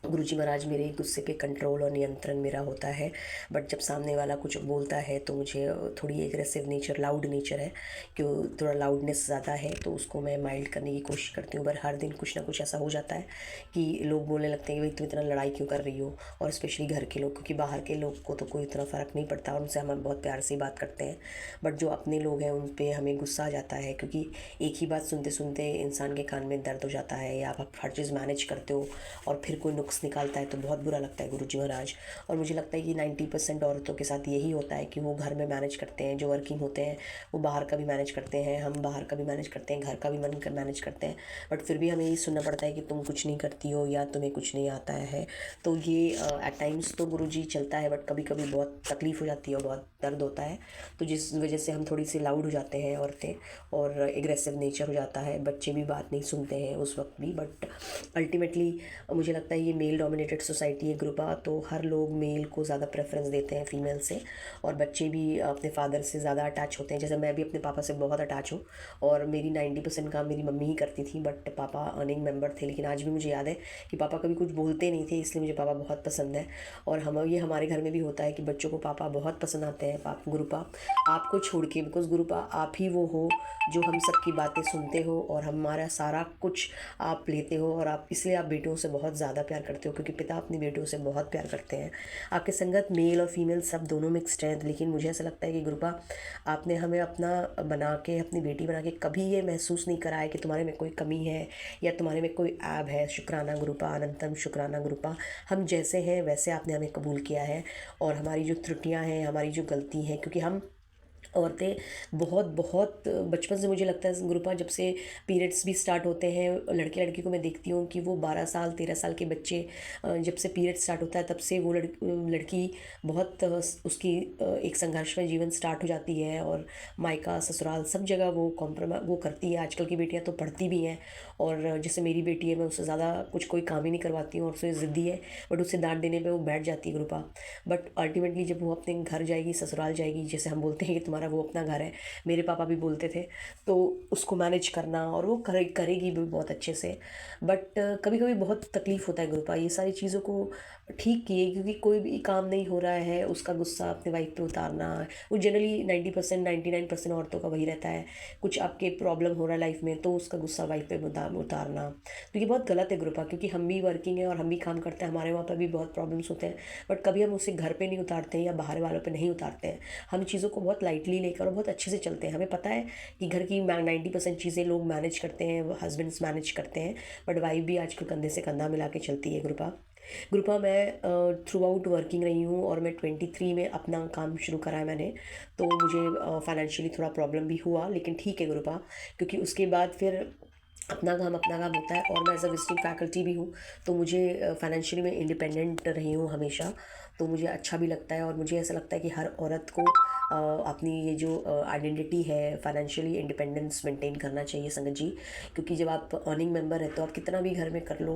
गुरुजी महाराज, मेरे गुस्से पे कंट्रोल और नियंत्रण मेरा होता है, बट जब सामने वाला कुछ बोलता है तो मुझे थोड़ी एग्रेसिव नेचर, लाउड नेचर है, क्यों थोड़ा लाउडनेस ज़्यादा है, तो उसको मैं माइल्ड करने की कोशिश करती हूँ। पर हर दिन कुछ ना कुछ ऐसा हो जाता है कि लोग बोलने लगते हैं कि भाई तुम इतना लड़ाई क्यों कर रही हो, और स्पेशली घर के लोग, क्योंकि बाहर के लोग को तो कोई इतना फ़र्क नहीं पड़ता और उनसे हम बहुत प्यार से बात करते हैं, बट जो अपने लोग हैं उन पर हमें गुस्सा आ जाता है, क्योंकि एक ही बात सुनते सुनते इंसान के कान में दर्द हो जाता है, या आप हर चीज़ मैनेज करते हो और फिर कोई नुक्स निकालता है तो बहुत बुरा लगता है गुरुजी महाराज। और मुझे लगता है कि 90% औरतों के साथ यही होता है कि वो घर में मैनेज करते हैं, जो वर्किंग होते हैं वो बाहर का भी मैनेज करते हैं, हम बाहर का भी मैनेज करते हैं, घर का भी मैनेज करते हैं, बट फिर भी हमें यही सुनना पड़ता है कि तुम कुछ नहीं करती हो या तुम्हें कुछ नहीं आता है। तो ये एट टाइम्स तो गुरुजी चलता है, बट कभी कभी बहुत तकलीफ़ हो जाती है और बहुत दर्द होता है, तो जिस वजह से हम थोड़ी सी लाउड हो जाते हैं औरतें, और एग्रेसिव नेचर हो जाता है, बच्चे भी बात नहीं सुनते हैं उस वक्त भी। बट अल्टीमेटली मुझे लगता है ये मेल डोमिनेटेड सोसाइटी है ग्रुपा, तो हर लोग मेल को ज़्यादा प्रेफरेंस देते हैं फीमेल से, और बच्चे भी अपने फादर से ज़्यादा अटैच होते हैं। जैसे मैं भी अपने पापा से बहुत अटैच हूँ, और मेरी 90% काम मेरी मम्मी ही करती थी, बट पापा अर्निंग मेंबर थे। लेकिन आज भी मुझे याद है कि पापा कभी कुछ बोलते नहीं थे, इसलिए मुझे पापा बहुत पसंद है। और ये हमारे घर में भी होता है कि बच्चों को पापा बहुत पसंद आते हैं। गुरुपा आपको छोड़ के, बिकॉज गुरुपा आप ही वो हो जो हम सबकी बातें सुनते हो और हमारा सारा कुछ आप लेते हो, और आप इसलिए आप बेटियों से बहुत ज़्यादा प्यार करते हो, क्योंकि पिता अपनी बेटियों से बहुत प्यार करते हैं। आपके संगत मेल और फीमेल सब दोनों मिक्सड हैं, लेकिन मुझे ऐसा लगता है कि गुरुपा आपने हमें अपना बना के, अपनी बेटी बना के कभी ये महसूस नहीं कराया कि तुम्हारे में कोई कमी है या तुम्हारे में कोई ऐब है। शुक्राना गुरुपा, अनंतम शुक्राना गुरुपा। हम जैसे हैं वैसे आपने हमें कबूल किया है, और हमारी जो त्रुटियां हैं, हमारी जो गलती हैं, क्योंकि हम औरतें बहुत बहुत बचपन से, मुझे लगता है गुरुपा जब से पीरियड्स भी स्टार्ट होते हैं, लड़के लड़की को मैं देखती हूँ कि वो 12 साल 13 साल के बच्चे जब से पीरियड स्टार्ट होता है तब से वो लड़की बहुत उसकी एक संघर्षमय जीवन स्टार्ट हो जाती है, और मायका ससुराल सब जगह वो कॉम्प्रोमाइज़ वो करती है। आजकल की बेटियाँ तो पढ़ती भी हैं, और जैसे मेरी बेटी है, मैं उससे ज़्यादा कोई काम ही नहीं करवाती हूँ, और उससे ज़िद्दी है, बट उससे डांट देने पे वो बैठ जाती है गुरुपा। बट अल्टीमेटली जब वो अपने घर जाएगी, ससुराल जाएगी, जैसे हम बोलते हैं कि तुम्हारा हमारा वो अपना घर है, मेरे पापा भी बोलते थे, तो उसको मैनेज करना, और वो करेगी भी बहुत अच्छे से। बट कभी कभी बहुत तकलीफ़ होता है गुरुपा ये सारी चीज़ों को ठीक किए, क्योंकि कोई भी काम नहीं हो रहा है उसका गुस्सा अपने वाइफ पे उतारना, वो जनरली 90% 99% औरतों का वही रहता है। कुछ आपके प्रॉब्लम हो रहा है लाइफ में तो उसका गुस्सा वाइफ पे उतारना, तो ये बहुत गलत है गुरुपा, क्योंकि हम भी वर्किंग है और हम भी काम करते हैं, हमारे वहाँ पर भी बहुत प्रॉब्लम्स होते हैं, बट कभी हम उसे घर पे नहीं उतारते हैं या बाहर वालों पे नहीं उतारते हैं। हम चीज़ों को बहुत लाइटली लेकर और बहुत अच्छे से चलते हैं। हमें पता है कि घर की 90% चीज़ें लोग मैनेज करते हैं, हस्बैंड्स मैनेज करते हैं, बट वाइफ भी आजकल कंधे से कंधा मिला के चलती है गुरुपा मैं थ्रू आउट वर्किंग रही हूँ, और मैं 23 में अपना काम शुरू करा है मैंने, तो मुझे फाइनेंशियली थोड़ा प्रॉब्लम भी हुआ, लेकिन ठीक है गुरुपा, क्योंकि उसके बाद फिर अपना काम होता है, और मैं एज अ विजिटिंग फैकल्टी भी हूँ, तो मुझे फाइनेंशियली मैं इंडिपेंडेंट रही हूँ हमेशा, तो मुझे अच्छा भी लगता है, और मुझे ऐसा लगता है कि हर औरत को अपनी ये जो आइडेंटिटी है फाइनेंशियली इंडिपेंडेंस मेंटेन करना चाहिए संगत जी, क्योंकि जब आप अर्निंग मेंबर है तो आप कितना भी घर में कर लो,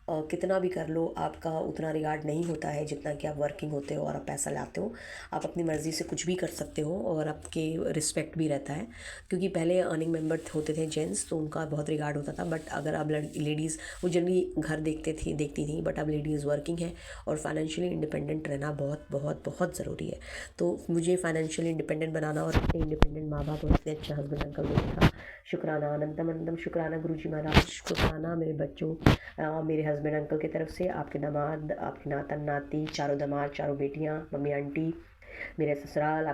कितना भी कर लो, आपका उतना रिगार्ड नहीं होता है जितना कि आप वर्किंग होते हो और आप पैसा लाते हो। आप अपनी मर्ज़ी से कुछ भी कर सकते हो और आपके रिस्पेक्ट भी रहता है, क्योंकि पहले अर्निंग मेंबर होते थे जेंट्स तो उनका बहुत रिगार्ड होता था, बट अगर आप लेडीज़ वो जनरली घर देखती थी, बट अब लेडीज़ वर्किंग है और फाइनेंशियली इंडिपेंडेंट रहना बहुत बहुत बहुत ज़रूरी है। तो मुझे फाइनेंशियली इंडिपेंडेंट बनाना और इतने इंडिपेंडेंट माँ बाप और इतने अच्छे हस्बैंड अंकल को देखा, शुक्राना, अनंतम अनंतम शुक्राना गुरुजी महाराज, शुक्राना मेरे बच्चों, मेरे हस्बैंड अंकल की तरफ से, आपके दामाद, आपके नातन नाती, चारों दामाद, चारों बेटियाँ, मम्मी आंटी, मेरा ससुराल,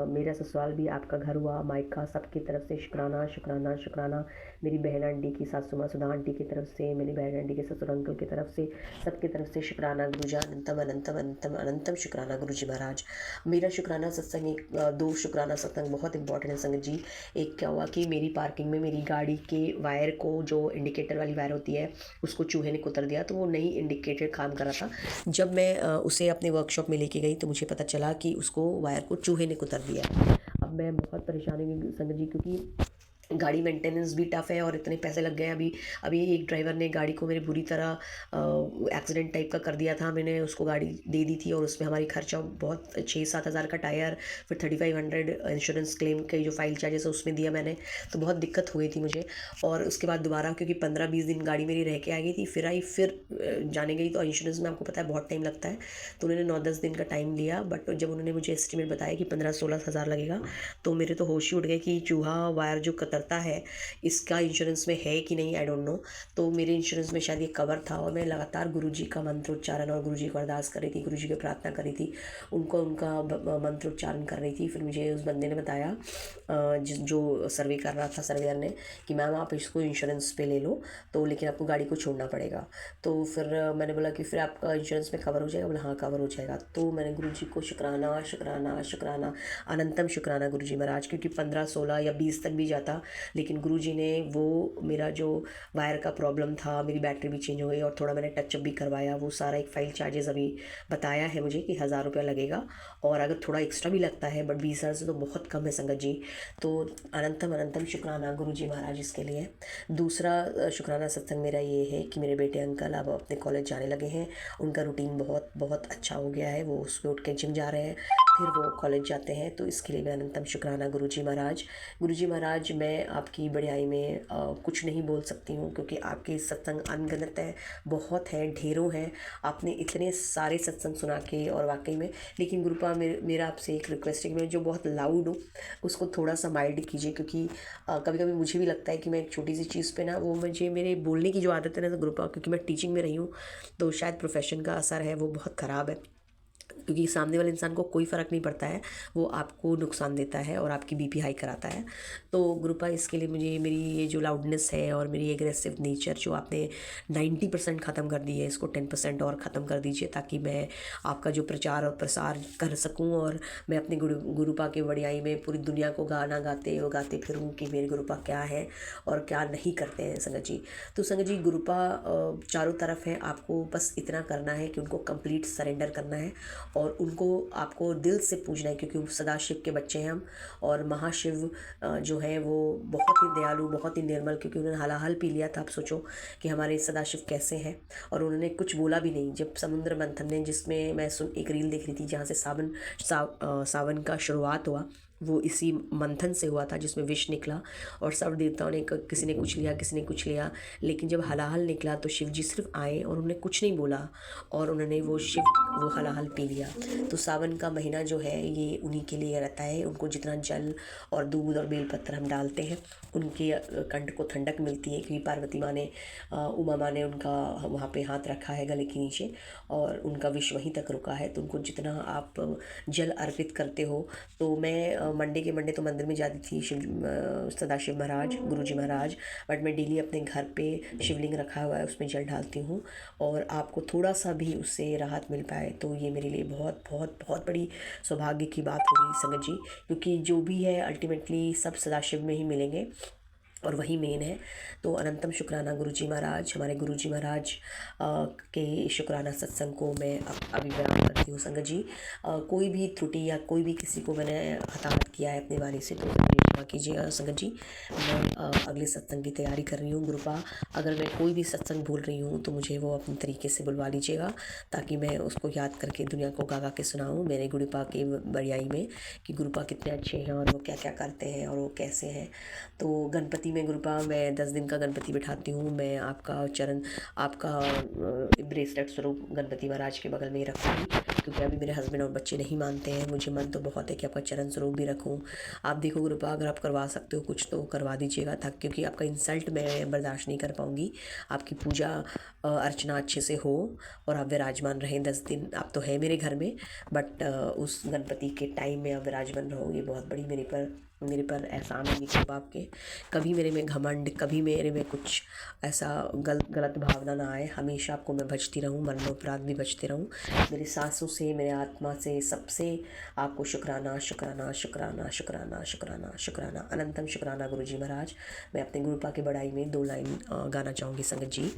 मेरा ससुराल भी आपका घर हुआ, मायका, सबकी तरफ से शुक्राना शुक्राना शुक्राना। मेरी बहन आंटी की, सासू माँ सुधा आंटी की तरफ से, मेरी बहन आंटी के ससुर अंकल की तरफ से, सबकी तरफ से शुक्राना गुरुजी, अनंतम अनंतम अनंतम अनंतम शुक्राना गुरुजी महाराज। मेरा शुक्राना सत्संग दो शुक्राना सत्संग बहुत इंपॉर्टेंट है संगत जी। एक क्या हुआ कि मेरी पार्किंग में मेरी गाड़ी के वायर को, जो इंडिकेटर वाली वायर होती है, उसको चूहे ने कुतर दिया, तो वो नई इंडिकेटर काम कर रहा था। जब मैं उसे अपने वर्कशॉप में लेके गई तो मुझे पता चला कि उसको वायर को चूहे ने कुतर दिया है। अब मैं बहुत परेशानी में संगत जी, क्योंकि गाड़ी मेंटेनेंस भी टफ़ है और इतने पैसे लग गए। अभी एक ड्राइवर ने गाड़ी को मेरी बुरी तरह एक्सीडेंट टाइप का कर दिया था। मैंने उसको गाड़ी दे दी थी और उसमें हमारी खर्चा बहुत 6-7 हज़ार का टायर, फिर 3500 इंश्योरेंस क्लेम के जो फाइल चार्जेस है उसमें दिया मैंने, तो बहुत दिक्कत हुई थी मुझे। और उसके बाद दोबारा, क्योंकि 15-20 दिन गाड़ी मेरी रह के आ गई थी, फिर जाने गई, तो इंश्योरेंस में आपको पता है बहुत टाइम लगता है, तो उन्होंने 9-10 दिन का टाइम लिया। बट जब उन्होंने मुझे एस्टिमेट बताया कि 15-16 हज़ार लगेगा, तो मेरे तो होश ही उड़ गए कि चूहा वायर जो कतरता है इसका इंश्योरेंस में है कि नहीं, आई डोंट नो। तो मेरे इंश्योरेंस में शायद ये कवर था, और मैं लगातार गुरुजी का मंत्रोच्चारण और गुरुजी को अरदास कर रही थी, गुरुजी की प्रार्थना कर रही थी, उनका मंत्रोच्चारण कर रही थी। फिर मुझे उस बंदे ने बताया, जो सर्वे कर रहा था, सर्वेयर ने, कि मैम आप इसको इंश्योरेंस पे ले लो, तो लेकिन आपको गाड़ी को छोड़ना पड़ेगा। तो फिर मैंने बोला कि फिर आपका इंश्योरेंस में कवर हो जाएगा? बोला हाँ कवर हो जाएगा। तो मैंने गुरुजी को शुक्राना शुक्राना शुक्राना अनंतम शुक्राना गुरुजी महाराज, क्योंकि 15, 16 या 20 तक भी जाता, लेकिन गुरुजी ने वो मेरा जो वायर का प्रॉब्लम था, मेरी बैटरी भी चेंज हो गई और थोड़ा मैंने टचअप भी करवाया, वो सारा एक फ़ाइल चार्जेस अभी बताया है मुझे कि 1000 रुपया लगेगा, और अगर थोड़ा एक्स्ट्रा भी लगता है, बट 20,000 से तो बहुत कम है संगत जी। तो अनंतम अनंतम शुक्राना गुरुजी महाराज इसके लिए। दूसरा शुक्राना सत्संग मेरा ये है कि मेरे बेटे अंकल अब अपने कॉलेज जाने लगे हैं, उनका रूटीन बहुत बहुत अच्छा हो गया है, वो सुबह उठ के जिम जा रहे हैं, फिर वो कॉलेज जाते हैं, तो इसके लिए मैं अनंतम शुक्राना गुरुजी महाराज। गुरुजी महाराज, मैं आपकी बड़ाई में कुछ नहीं बोल सकती हूँ, क्योंकि आपके सत्संग अनगिनत है, बहुत हैं, ढेरों हैं, आपने इतने सारे सत्संग सुना के, और वाकई में। लेकिन गुरुपा मेरा आपसे एक रिक्वेस्ट है कि मैं जो बहुत लाउड हूँ उसको थोड़ा सा माइल्ड कीजिए, क्योंकि कभी कभी मुझे भी लगता है कि मैं एक छोटी सी चीज़ पे ना, वो मुझे मेरे बोलने की जो आदत है ना तो गुरुपा, क्योंकि मैं टीचिंग में रही हूँ, तो शायद प्रोफेशन का असर है, वो बहुत ख़राब है, क्योंकि सामने वाले इंसान को कोई फ़र्क नहीं पड़ता है, वो आपको नुकसान देता है और आपकी बीपी हाई कराता है। तो गुरुपा इसके लिए मुझे मेरी ये जो लाउडनेस है और मेरी एग्रेसिव नेचर जो आपने 90% ख़त्म कर दी है, इसको 10% और ख़त्म कर दीजिए, ताकि मैं आपका जो प्रचार और प्रसार कर सकूं, और मैं अपने गुरुपा के बड़ाई में पूरी दुनिया को गाना गाते फिरूँ कि मेरे गुरुपा क्या है और क्या नहीं करते हैं संगत जी। तो संगत जी, गुरुपा चारों तरफ है, आपको बस इतना करना है कि उनको कंप्लीट सरेंडर करना है और उनको आपको दिल से पूजना है, क्योंकि सदाशिव के बच्चे हैं हम, और महाशिव जो है वो बहुत ही दयालु, बहुत ही निर्मल, क्योंकि उन्होंने हलाहल पी लिया था। आप सोचो कि हमारे सदाशिव कैसे हैं, और उन्होंने कुछ बोला भी नहीं। जब समुद्र मंथन ने, जिसमें मैं एक रील देख रही थी जहाँ से सावन का शुरुआत हुआ, वो इसी मंथन से हुआ था जिसमें विष निकला और सब देवताओं ने किसी ने कुछ लिया, किसी ने कुछ लिया, लेकिन जब हलाहल निकला तो शिव जी सिर्फ आए और उन्होंने कुछ नहीं बोला और उन्होंने वो हलाहल पी लिया। तो सावन का महीना जो है ये उन्हीं के लिए रहता है। उनको जितना जल और दूध और बेलपत्र हम डालते हैं उनके कंठ को ठंडक मिलती है, क्योंकि पार्वती माँ ने उमा माँ ने उनका वहाँ पे हाथ रखा है गले के नीचे और उनका विष वहीं तक रुका है। तो उनको जितना आप जल अर्पित करते हो, तो मैं मंडे के मंडे तो मंदिर में जाती थी सदाशिव महाराज, गुरुजी महाराज, बट मैं डेली अपने घर पे शिवलिंग रखा हुआ है उसमें जल डालती हूँ और आपको थोड़ा सा भी उससे राहत मिल पाए तो ये मेरे लिए बहुत बहुत बहुत बड़ी सौभाग्य की बात होगी संगत जी, क्योंकि जो भी है अल्टीमेटली सब सदाशिव में ही मिलेंगे और वही मेन है। तो अनंतम शुक्राना गुरुजी महाराज, हमारे गुरुजी महाराज के शुक्राना सत्संग को मैं अभिव्यक्त करती हूँ संगत जी। कोई भी त्रुटि या कोई भी किसी को मैंने हताहत किया है अपने वाणी से तो क्षमा कीजिएगा संगत जी। मैं अगले सत्संग की तैयारी कर रही हूँ। गुरुपा, अगर मैं कोई भी सत्संग भूल रही हूँ तो मुझे वो अपने तरीके से बुलवा लीजिएगा ताकि मैं उसको याद करके दुनिया को गा गा के सुनाऊँ मेरे गुरुपा की बड़ियाई में कि गुरुपा कितने अच्छे हैं और वो क्या क्या करते हैं और वो कैसे हैं। तो गणपति में गुरुपा मैं 10 दिन का गणपति बिठाती हूँ। मैं आपका चरण, आपका ब्रेसलेट स्वरूप गणपति महाराज के बगल में ही रखूँगी, क्योंकि अभी मेरे हस्बैंड और बच्चे नहीं मानते हैं। मुझे मन तो बहुत है कि आपका चरण स्वरूप भी रखूँ। आप देखो गुरुपा, अगर आप करवा सकते हो कुछ तो करवा दीजिएगा, ताकि क्योंकि आपका इंसल्ट मैं बर्दाश्त नहीं कर पाऊँगी। आपकी पूजा अर्चना अच्छे से हो और आप विराजमान रहें 10 दिन। आप तो है मेरे घर में, बट उस गणपति के टाइम में आप विराजमान रहो, ये बहुत बड़ी मेरे पर एहसान है ये कृपा आपके। कभी मेरे में घमंड, कभी मेरे में कुछ ऐसा गलत भावना ना आए। हमेशा आपको मैं बचती रहूँ, मरणोपरांत भी बचते रहूँ। मेरी सांसों से, मेरे आत्मा से, सबसे आपको शुक्राना शुक्राना शुक्राना शुक्राना शुक्राना शुक्राना, अनंतम शुक्राना गुरुजी महाराज। मैं अपने गुरुपा की बड़ाई में 2 लाइन गाना चाहूँगी संगत जी।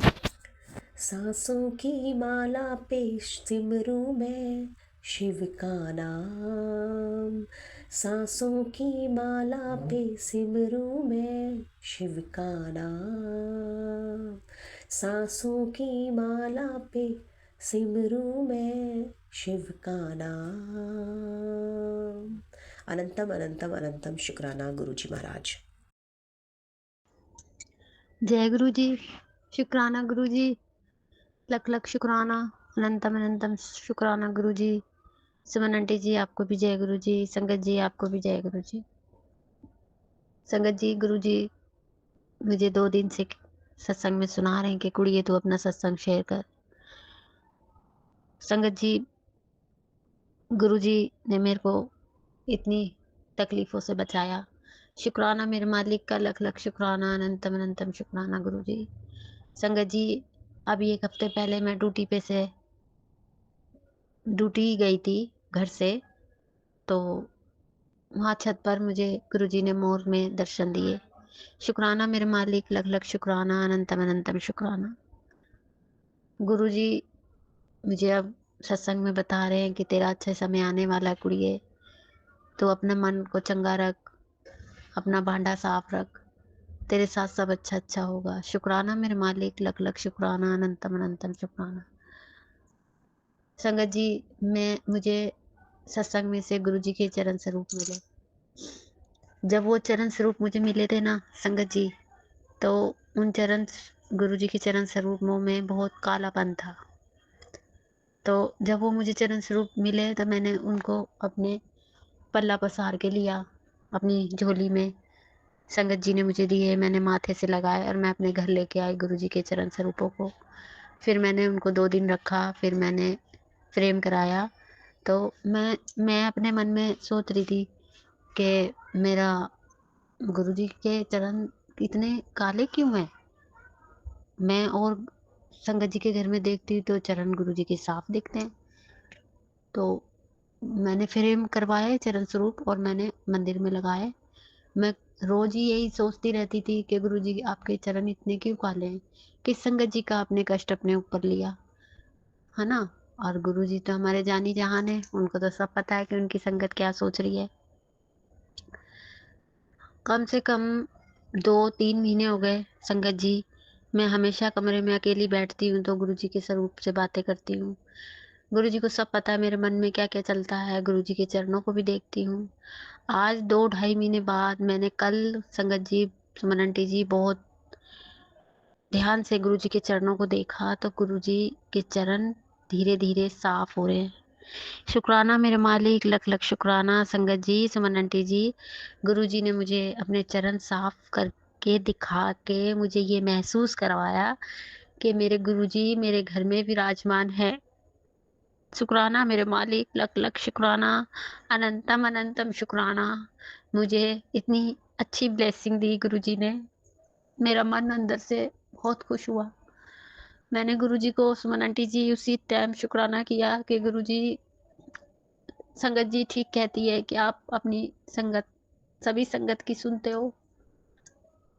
सांसों की माला पे सिमरूं मैं शिव का नाम, सांसों की माला पे सिमरूं मैं शिव का नाम, सांसों की माला पे सिमरूं मैं शिव का नाम। अनंतम अनंतम अनंतम शुक्राना गुरुजी महाराज। जय गुरु जी, शुक्राना गुरु जी, लख लख शुक्राना, अनंतम अनंतम शुक्राना गुरु जी। सुमन आंटी जी आपको भी जय गुरु जी, संगत जी आपको भी जय गुरु जी। संगत जी, गुरु जी मुझे 2 दिन से सत्संग में सुना रहे हैं कि कुड़िए तू अपना सत्संग शेयर कर। संगत जी, गुरु जी ने मेरे को इतनी तकलीफों से बचाया। शुक्राना मेरे मालिक का, लख लख शुक्राना, अनंतम अनंतम शुक्राना गुरु जी। संगत जी, अभी 1 हफ्ते पहले मैं ड्यूटी गई थी घर से, तो वहाँ छत पर मुझे गुरुजी ने मोर में दर्शन दिए। शुक्राना मेरे मालिक, लख लख शुक्राना, अनंतम अनंतम शुक्राना। गुरुजी मुझे अब सत्संग में बता रहे हैं कि तेरा अच्छा समय आने वाला है कुड़िए, तो अपने मन को चंगा रख, अपना भांडा साफ रख, तेरे साथ सब अच्छा अच्छा होगा। शुक्राना मेरे मालिक, लख लख शुक्राना, अनंतम अनंतम शुक्राना। संगत जी, मुझे सत्संग में से गुरुजी के चरण स्वरूप मिले। जब वो चरण स्वरूप मुझे मिले थे ना संगत जी, तो उन गुरुजी के चरण स्वरूप में बहुत कालापन था। तो जब वो मुझे चरण स्वरूप मिले तो मैंने उनको अपने पल्ला पसार के लिया अपनी झोली में। संगत जी ने मुझे दिए, मैंने माथे से लगाए और मैं अपने घर लेके आई गुरुजी के चरण स्वरूपों को। फिर मैंने उनको 2 दिन रखा, फिर मैंने फ्रेम कराया। तो मैं अपने मन में सोच रही थी कि मेरा गुरुजी के चरण इतने काले क्यों हैं। मैं और संगत जी के घर में देखती हूँ तो चरण गुरुजी के साफ दिखते हैं। तो मैंने फ्रेम करवाए चरण स्वरूप और मैंने मंदिर में लगाए। मैं रोज ही यही सोचती रहती थी कि गुरुजी आपके चरण इतने क्यों काले हैं, किस संगत जी का आपने कष्ट अपने ऊपर लिया, है ना। और गुरुजी तो हमारे जानी जहान है, उनको तो सब पता है कि उनकी संगत क्या सोच रही है। कम से कम 2-3 महीने हो गए संगत जी, मैं हमेशा कमरे में अकेली बैठती हूँ तो गुरुजी के स्वरूप से बातें करती हूँ। गुरुजी को सब पता है मेरे मन में क्या-क्या चलता है, गुरुजी के चरणों को भी देखती हूँ। आज 2 ढाई महीने बाद मैंने कल संगत जी, सुमन आंटी जी बहुत ध्यान से गुरुजी के चरणों को देखा, तो गुरुजी के चरण धीरे-धीरे साफ हो रहे हैं। शुक्राना मेरे मालिक, लख-लख शुक्राना संगत जी, सुमन आंटी जी। गुरुजी ने मुझे अपने चरण साफ करके दिखा के मुझे ये महसूस करवाया कि मेरे गुरुजी मेरे घर में विराजमान हैं। शुक्राना मेरे मालिक, लख-लख शुक्राना, अनंतम अनंतम शुक्राना। मुझे इतनी अच्छी ब्लेसिंग दी गुरुजी ने, मेरा मन अंदर से बहुत खुश हुआ। मैंने गुरुजी को, सुमन आंटी जी, उसी टाइम शुक्राना किया कि गुरुजी, संगत जी ठीक कहती है कि आप अपनी संगत, सभी संगत की सुनते हो।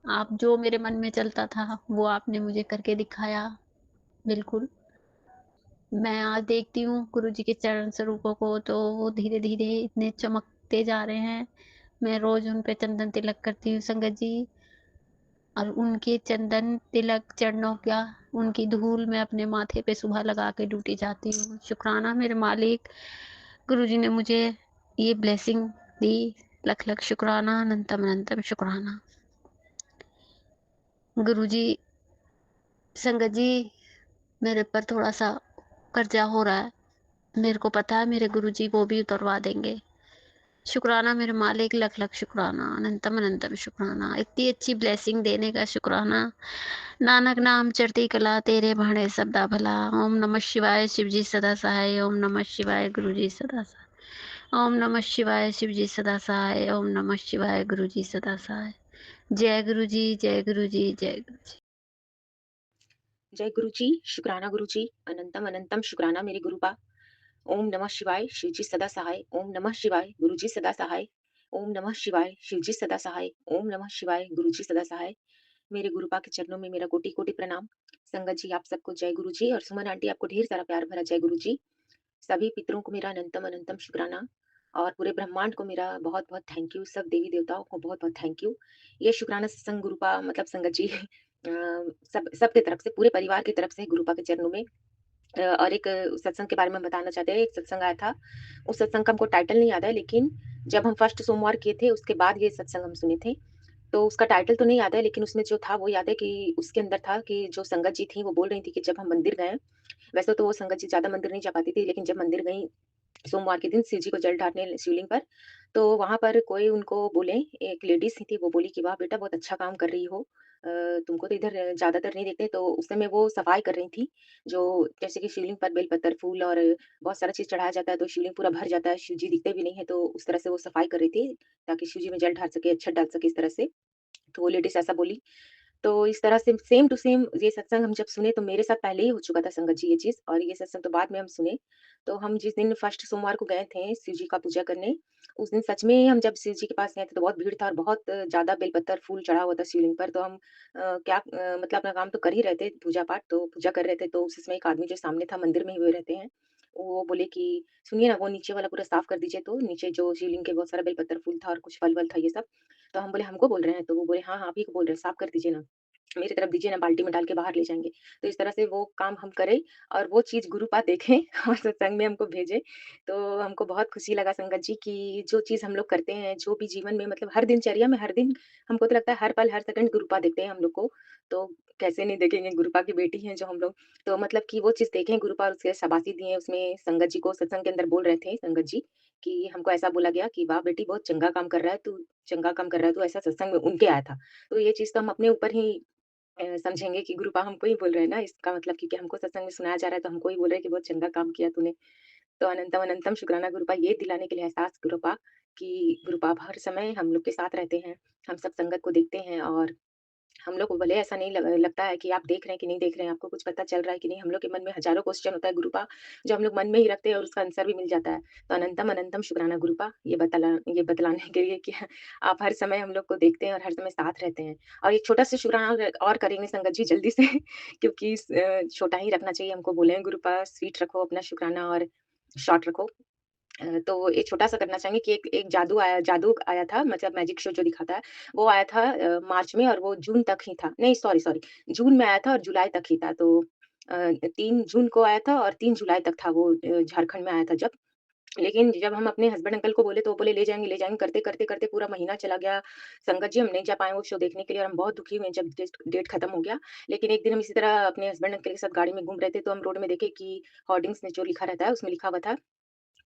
आप जो मेरे मन में चलता था वो आपने मुझे करके दिखाया। बिल्कुल, मैं आज देखती हूँ गुरुजी के चरण स्वरूपों को, तो वो धीरे-धीरे इतने चमकते जा रहे हैं। मैं रोज़ उन पे चंदन तिलक करती हूँ संगत जी, और उनके चंदन तिलक चरणों का, उनकी धूल मैं अपने माथे पे सुबह लगा के ड्यूटी जाती हूँ। शुक्राना मेरे मालिक, गुरुजी ने मुझे ये ब्लेसिंग दी। लख-लख शुक्राना, अनंतम अनंतम शुक्राना। गुरुजी, संगत जी, मेरे पर थोड़ा-सा कर्जा हो रहा है। मेरे को पता है मेरे गुरुजी वो भी उतरवा देंगे। शुक्राना मेरे मालिक, लख-लख शुक्राना, अनंतम अनंतम शुक्राना। इतनी अच्छी ब्लेसिंग देने का शुक्राना। नानक नाम चढ़ती कला, तेरे भाणे सबदा भला। ओम नमः शिवाय, शिवजी सदा सहाय। ओम नमः शिवाय, गुरुजी सदा सहाय। ओम नमः शिवाय, शिवजी सदा सहाय। ओम नमः शिवाय, गुरुजी सदा सहाय। जय गुरुजी, जय गुरुजी, जय गुरुजी। जय गुरु जी, शुक्राना गुरु जी, अनंतम अनंतम शुक्राना मेरे गुरुपा। ओम नमः शिवाय, शिवजी सदा सहाय। ओम नमः शिवाय, गुरुजी सदा सहाय। ओम नमः शिवाय, शिवजी सदा सहाय। ओम नमः शिवाय, गुरुजी सदा सहाय। मेरे गुरुपा के चरणों में मेरा कोटि कोटि प्रणाम। संगत जी आप सबको जय गुरु जी, और सुमन आंटी आपको ढेर सारा प्यार भरा जय गुरु जी। सभी पितरों को मेरा अनंतम अनंतम शुक्राना, और पूरे ब्रह्मांड को मेरा बहुत बहुत थैंक यू। सब देवी देवताओं को बहुत बहुत थैंक यू। ये शुक्राना सत्संग गुरुपा मतलब संगत जी सब सबके तरफ से, पूरे परिवार की तरफ से गुरुपा के चरणों में। और एक सत्संग के बारे में बताना चाहते हैं। एक सत्संग आया था, उस सत्संग का हमको टाइटल नहीं याद है, लेकिन जब हम फर्स्ट सोमवार किए थे उसके बाद ये सत्संग हम सुने थे। तो उसका टाइटल तो नहीं याद है, लेकिन उसमें जो था वो याद है कि उसके अंदर था कि जो संगत जी थी वो बोल रही थी कि जब हम मंदिर गए, वैसे तो वो संगत जी ज्यादा मंदिर नहीं जा पाती थी, लेकिन जब मंदिर गई सोमवार के दिन शिव जी को जल ढारने शिवलिंग पर, तो वहाँ पर कोई उनको बोले, एक लेडीज़ ही थी, वो बोली कि वाह बेटा बहुत अच्छा काम कर रही हो। तुमको तो इधर ज़्यादातर नहीं देखते। तो उस समय वो सफाई कर रही थी, जो जैसे कि शिवलिंग पर बेलपत्र, फूल और बहुत सारा चीज़ चढ़ाया जाता है, तो शिवलिंग पूरा भर जाता है, शिव जी दिखते भी नहीं है, तो उस तरह से वो सफाई कर रही थी, ताकि शिव जी में जल ढार सके, अक्षत डाल सके इस तरह से। तो वो लेडीज़ ऐसा बोली। तो इस तरह से सेम टू सेम ये सत्संग हम जब सुने, तो मेरे साथ पहले ही हो चुका था संगत जी ये चीज़, और ये सत्संग तो बाद में हम सुने। तो हम जिस दिन फर्स्ट सोमवार को गए थे शिव जी का पूजा करने, उस दिन सच में हम जब शिव जी के पास गए थे तो बहुत भीड़ था, और बहुत ज़्यादा बेलपत्र फूल चढ़ा हुआ था शिवलिंग पर। तो हम मतलब अपना काम तो कर ही रहे थे, पूजा पाठ तो पूजा कर रहे थे, तो उस समय एक आदमी जो सामने था, मंदिर में ही हुए रहते हैं, वो बोले कि सुनिए ना, वो नीचे वाला पूरा साफ कर दीजिए। तो नीचे जो शिवलिंग के बहुत सारा बेलपत्र फूल था और कुछ फल-वल था ये सब। तो हम बोले हमको बोल रहे हैं? तो वो बोले हाँ, हाँ, आप ही को बोल रहे हैं, साफ कर दीजिए ना। मेरी तरफ दीजिए ना, बाल्टी में डाल के बाहर ले जाएँगे। तो इस तरह से वो काम हम करें, और वो चीज़ गुरुपाद देखें और सत्संग में हमको भेजें। तो हमको बहुत खुशी लगा संगत जी कि जो चीज़ हम लोग करते हैं, जो भी जीवन में मतलब हर दिनचर्या में हर दिन, हमको तो लगता है हर पल, हर सेकंड गुरुपाद देखते हैं हम लोग को। तो कैसे नहीं देखेंगे, गुरुपा की बेटी हैं जो हम लोग। तो मतलब कि वो चीज़ देखें, गुरुपा और उसके शाबाशी दिए। उसमें संगत जी को सत्संग के अंदर बोल रहे थे संगत जी कि हमको ऐसा बोला गया कि वाह बेटी बहुत चंगा काम कर रहा है तू, चंगा काम कर रहा है तू, ऐसा सत्संग में उनके आया था। तो ये चीज़ तो हम अपने ऊपर ही समझेंगे कि गुरुपा हमको ही बोल रहे हैं ना, इसका मतलब क्योंकि हमको सत्संग में सुनाया जा रहा है, तो हमको ही बोल रहे हैं कि बहुत चंगा काम किया तूने। तो अनंतम अनंतम शुक्राना गुरुपा, ये दिलाने के लिए एहसास गुरुपा कि गुरुपा आप हर समय हम लोग के साथ रहते हैं, हम सब संगत को देखते हैं, और हम लोग को भले ऐसा नहीं लगता है कि आप देख रहे हैं कि नहीं देख रहे हैं, आपको कुछ पता चल रहा है कि नहीं, हम लोग के मन में हज़ारों क्वेश्चन होता है गुरुपा, जो हम लोग मन में ही रखते हैं और उसका आंसर भी मिल जाता है। तो अनंतम अनंतम शुक्राना गुरुपा, ये बतलाने के लिए कि आप हर समय हम लोग को देखते हैं और हर समय साथ रहते हैं। और एक छोटा-सा शुक्राना और करेंगे संगत जी जल्दी से क्योंकि छोटा ही रखना चाहिए, हमको बोले हैं गुरुपा स्वीट रखो अपना शुक्राना, और शॉर्ट रखो। तो एक छोटा-सा करना चाहेंगे कि एक एक जादू आया था, मतलब मैजिक शो जो दिखाता है, वो आया था मार्च में, और वो जून तक ही था। नहीं, सॉरी, सॉरी, जून में आया था और जुलाई तक ही था। तो 3 जून को आया था और 3 जुलाई तक था वो झारखंड में आया था जब। लेकिन जब हम अपने हस्बैंड अंकल को बोले तो वो बोले ले जाएँगे, करते-करते पूरा महीना चला गया। संगत जी हम नहीं जा पाए वो शो देखने के लिए और हम बहुत दुखी हुए जब डेट खत्म हो गया। लेकिन एक दिन हम इसी तरह अपने हस्बैंड अंकल के साथ गाड़ी में घूम रहे थे तो हम रोड में देखे कि होर्डिंग्स में जो लिखा रहता है उसमें लिखा हुआ था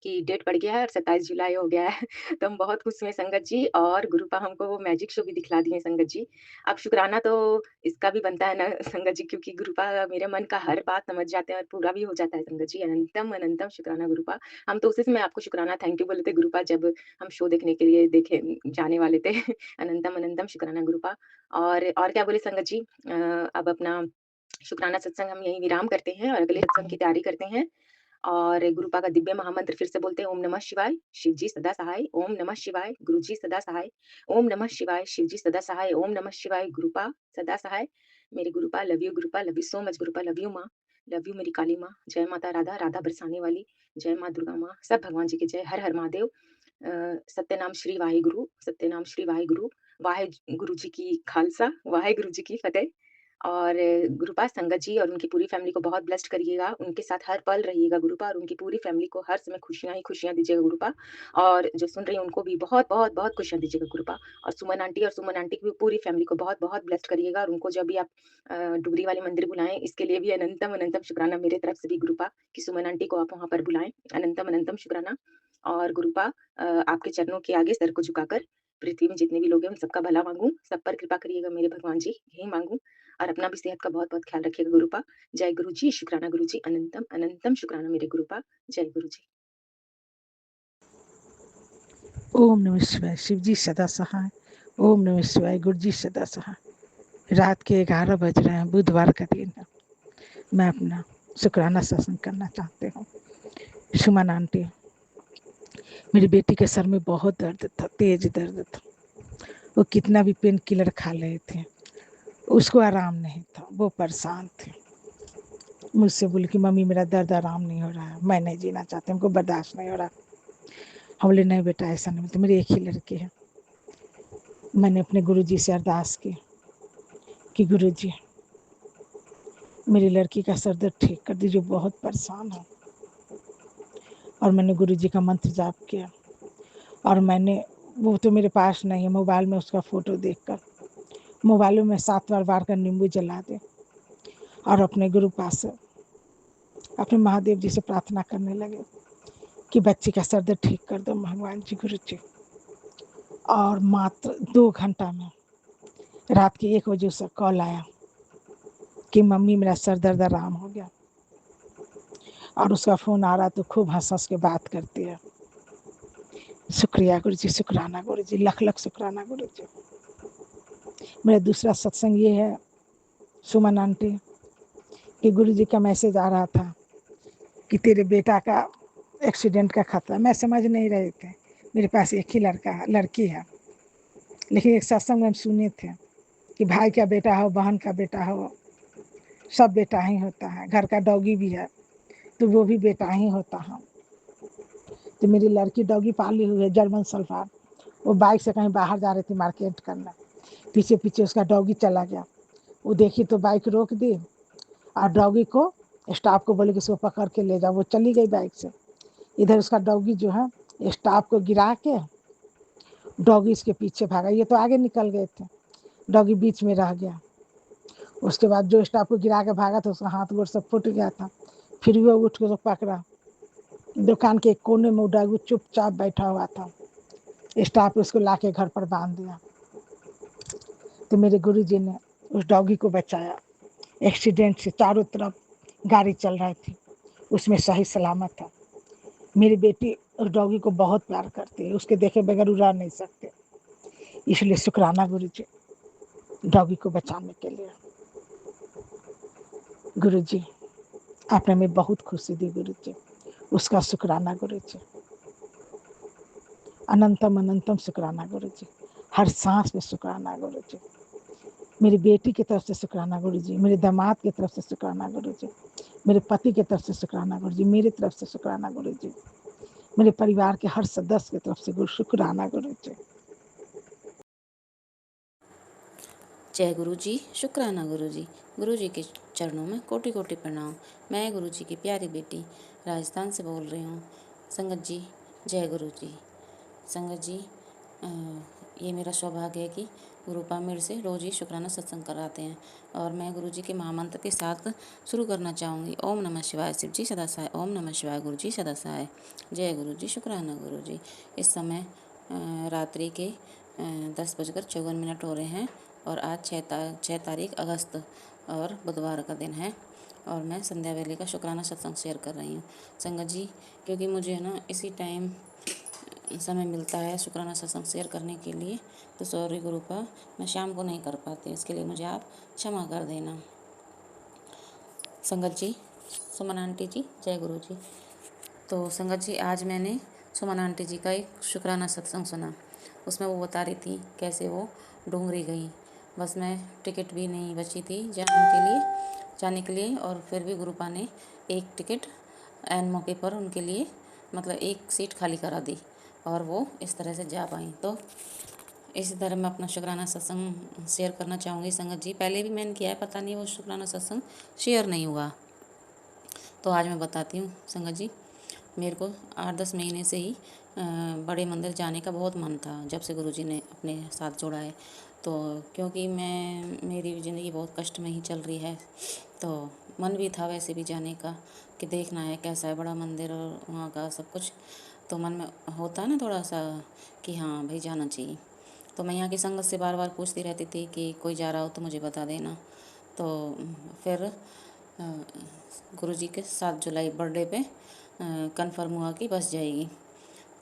कि डेट बढ़ गया है और 27 जुलाई हो गया है। तो हम बहुत खुश हुए संगत जी और गुरुपा हमको वो मैजिक शो भी दिखला दिए संगत जी। अब शुक्राना तो इसका भी बनता है ना संगत जी क्योंकि गुरुपा मेरे मन का हर बात समझ जाते हैं और पूरा भी हो जाता है संगत जी। अनंतम, अनंतम शुक्राना गुरुपा। हम तो उसी समय आपको शुक्राना थैंक यू बोले थे गुरुपा जब हम शो देखने के लिए देखे जाने वाले थे। अनंतम, अनंतम शुक्राना गुरुपा। और क्या बोले संगत जी अब अपना शुक्राना सत्संग हम यहीं विराम करते हैं और अगले सत्संग की तैयारी करते हैं। और गुरुपा का दिव्य महामंत्र फिर से बोलते हैं ओम नमः शिवाय शिव जी सदा सहाय ओम नमः शिवाय गुरु जी सदा सहाय ओम नमः शिवाय शिव जी सदा सहाय ओम नमः शिवाय गुरुपा सदा सहाय मेरे Gurupa love you so much Gurupa love you माँ लव यू मेरी काली माँ जय माता राधा राधा बरसाने वाली जय माँ दुर्गा माँ सब भगवान जी की जय हर हर महादेव सत्यनाम श्री वाहे गुरु सत्यनाम श्री वाहे वाहे गुरु जी की खालसा वाहे गुरु जी की फतेह और गुरुपा संगत जी और उनकी पूरी फैमिली को बहुत ब्लेस्ड करिएगा, उनके साथ हर पल रहिएगा गुरुपा और उनकी पूरी फैमिली को हर समय खुशियाँ ही खुशियाँ दीजिएगा गुरुपा और जो सुन रही हैं उनको भी बहुत खुशियाँ दीजिएगा गुरुपा और सुमन आंटी की भी पूरी फैमिली को बहुत ब्लेस्ड करिएगा और उनको जब भी आप डुगरी वाले मंदिर बुलाएँ, इसके लिए भी अनंतम अनंतम शुक्राना मेरे तरफ से भी गुरुपा कि सुमन आंटी को आप वहाँ पर बुलाएँ। अनंतम अनंतम शुक्राना और गुरुपा आपके चरणों के आगे सर को झुकाकर पृथ्वी में जितने भी लोग हैं उन सबका भला माँगूँ, सब पर कृपा करिएगा मेरे भगवान जी, यही माँगूँ और अपना भी सेहत का बहुत ख्याल रखिएगा गुरुपा। जय गुरु जी, शुक्राना गुरु जी, अनंतम अनंतम शुक्राना मेरे गुरुपा। जय गुरु जी। ओम नमः शिवाय शिव जी सदा सहाय ओम नमः शिवाय गुरु जी सदा सहाय। रात के 11 बज रहे हैं, बुधवार का दिन है। मैं अपना शुक्राना सत्संग करना चाहती हूँ। सुमन आंटी, मेरी बेटी के सर में बहुत दर्द था, तेज दर्द था। वो कितना भी पेन किलर खा रहे थे, उसको आराम नहीं था, वो परेशान थे। मुझसे बोली कि मम्मी मेरा दर्द आराम नहीं हो रहा है, मैं नहीं जीना चाहती, हमको बर्दाश्त नहीं हो रहा। हम बोले नहीं बेटा ऐसा नहीं, तो मेरी एक ही लड़की है। मैंने अपने गुरुजी से अरदास की कि गुरुजी मेरी लड़की का सर दर्द ठीक कर दीजिए, बहुत परेशान है। और मैंने गुरुजी का मंत्र जाप किया और मैंने वो तो मेरे पास नहीं है, मोबाइल में उसका फ़ोटो देखकर मोबाइल में 7 बार का नींबू जला दे और अपने गुरु पास से अपने महादेव जी से प्रार्थना करने लगे कि बच्ची का सर दर्द ठीक कर दो भगवान जी गुरु जी। और मात्र 2 घंटा में रात के 1 बजे उसका कॉल आया कि मम्मी मेरा सर दर्द आराम हो गया। और उसका फ़ोन आ रहा तो खूब हंस के बात करती है। शुक्रिया गुरु जी, शुक्राना गुरु जी, लख शुक्राना गुरु जी। मेरा दूसरा सत्संग ये है सुमन आंटी कि गुरु जी का मैसेज आ रहा था कि तेरे बेटा का एक्सीडेंट का खतरा। मैं समझ नहीं रहे थे, मेरे पास एक ही लड़की है, लेकिन एक सत्संग में हम सुने थे कि भाई का बेटा हो, बहन का बेटा हो, सब बेटा ही होता है। घर का डॉगी भी है तो वो भी बेटा ही होता है। तो मेरी लड़की डॉगी पाली हुई है, जर्मन सल्फार। वो बाइक से कहीं बाहर जा रही थी मार्केट करना, पीछे पीछे उसका डॉगी चला गया। वो देखी तो बाइक रोक दी और डॉगी को स्टाफ को बोले कि इसको पकड़ के ले जाओ। वो चली गई बाइक से। इधर उसका डॉगी जो है स्टाफ को गिरा के डॉगी इसके पीछे भागा। ये तो आगे निकल गए थे, डॉगी बीच में रह गया। उसके बाद जो स्टाफ को गिरा के भागा था उसका हाथ गोड़ सब फूट गया था। फिर वो उठ के तो पकड़ा। दुकान के एक कोने में डॉगी चुपचाप बैठा हुआ था। स्टाफ उसको ला के घर पर बांध दिया। तो मेरे गुरुजी ने उस डॉगी को बचाया एक्सीडेंट से। चारों तरफ गाड़ी चल रही थी, उसमें सही सलामत था। मेरी बेटी उस डॉगी को बहुत प्यार करती है, उसके देखे बगैर वो रह नहीं सकते। इसलिए शुक्राना गुरुजी डॉगी को बचाने के लिए। गुरुजी आपने हमें बहुत खुशी दी गुरुजी, उसका शुक्राना गुरुजी। अनंतम अनंतम शुक्राना गुरुजी। हर सांस में शुक्राना गुरुजी। मेरी बेटी की तरफ से शुक्राना गुरुजी, मेरे दामाद की तरफ से शुक्राना गुरुजी, मेरे पति की तरफ से शुक्राना गुरुजी, मेरी तरफ से शुक्राना गुरुजी, मेरे परिवार के हर सदस्य की तरफ से शुक्राना गुरुजी। जय गुरु जी, शुक्राना गुरु जी। गुरु जी के चरणों में कोटि कोटि प्रणाम। मैं गुरु जी की प्यारी बेटी राजस्थान से बोल रही हूँ। संगत जी, जय गुरु जी। संगत जी, ये मेरा सौभाग्य है कि गुरुपा मेरे से रोज़ ही शुक्राना सत्संग कराते हैं और मैं गुरु जी के महामंत्र के साथ शुरू करना चाहूँगी। ओम नमः शिवाय, शिव जी सदा सहाय। ओम नमः शिवाय, गुरु जी सदा सहाय। जय गुरु जी, शुक्राना गुरु जी। इस समय रात्रि के 10:54 हो रहे हैं और आज 6 तारीख अगस्त और बुधवार का दिन है और मैं संध्या वेले का शुक्राना सत्संग शेयर कर रही हूँ। संगत जी, क्योंकि मुझे है ना इसी टाइम समय मिलता है शुक्राना सत्संग शेयर करने के लिए, तो सॉरी गुरुपा, मैं शाम को नहीं कर पाती, इसके लिए मुझे आप क्षमा कर देना। संगत जी, सुमन आंटी जी, जय गुरु जी। तो संगत जी, आज मैंने सुमन आंटी जी का एक शुक्राना सत्संग सुना। उसमें वो बता रही थी कैसे वो डोंगरी गई, बस में टिकट भी नहीं बची थी जाने के लिए और फिर भी गुरुपा ने एक टिकट ऐन मौके पर उनके लिए, मतलब एक सीट खाली करा दी और वो इस तरह से जा पाई। तो इसी तरह मैं अपना शुक्राना सत्संग शेयर करना चाहूँगी। संगत जी, पहले भी मैंने किया है, पता नहीं वो शुक्राना सत्संग शेयर नहीं हुआ, तो आज मैं बताती हूँ। संगत जी, मेरे को 8-10 महीने से ही बड़े मंदिर जाने का बहुत मन था, जब से गुरुजी ने अपने साथ जोड़ा है। तो क्योंकि मेरी ज़िंदगी बहुत कष्ट में ही चल रही है, तो मन भी था वैसे भी जाने का कि देखना है कैसा है बड़ा मंदिर और वहाँ का सब कुछ, तो मन में होता है ना थोड़ा सा कि हाँ भाई जाना चाहिए। तो मैं यहाँ की संगत से बार बार पूछती रहती थी कि कोई जा रहा हो तो मुझे बता देना। तो फिर गुरुजी के 7 जुलाई बर्थडे पे कंफर्म हुआ कि बस जाएगी।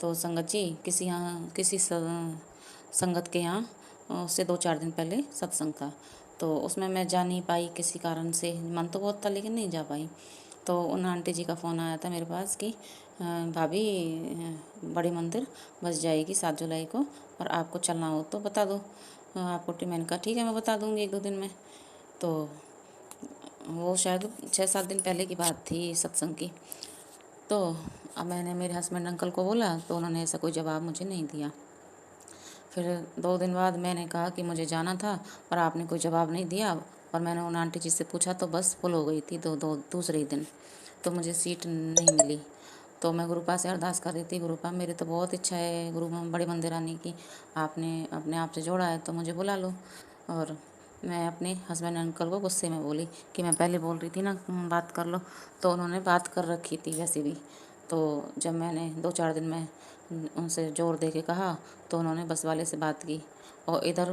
तो संगत जी, किसी संगत के यहाँ उससे 2-4 दिन पहले सत्संग था, तो उसमें मैं जा नहीं पाई किसी कारण से। मन तो बहुत था लेकिन नहीं जा पाई। तो उन आंटी जी का फ़ोन आया था मेरे पास कि भाभी बड़ी मंदिर बस जाएगी 7 जुलाई को और आपको चलना हो तो बता दो आपको। मैंने कहा ठीक है, मैं बता दूँगी 1-2 दिन में। तो वो शायद 6-7 दिन पहले की बात थी सत्संग की। तो अब मैंने मेरे हस्बैंड अंकल को बोला तो उन्होंने ऐसा कोई जवाब मुझे नहीं दिया। फिर 2 दिन बाद मैंने कहा कि मुझे जाना था और आपने कोई जवाब नहीं दिया, और मैंने उन आंटी जी से पूछा तो बस फुल हो गई थी दूसरे ही दिन, तो मुझे सीट नहीं मिली। तो मैं गुरुपा से अरदास कर रही थी, गुरुपा मेरी तो बहुत इच्छा है बड़े मंदिर आने की, आपने अपने आप से जोड़ा है तो मुझे बुला लो। और मैं अपने हस्बैंड अंकल को गुस्से में बोली कि मैं पहले बोल रही थी ना बात कर लो, तो उन्होंने बात कर रखी थी वैसे भी। तो जब मैंने 2-4 दिन में उनसे ज़ोर दे के कहा तो उन्होंने बस वाले से बात की, और इधर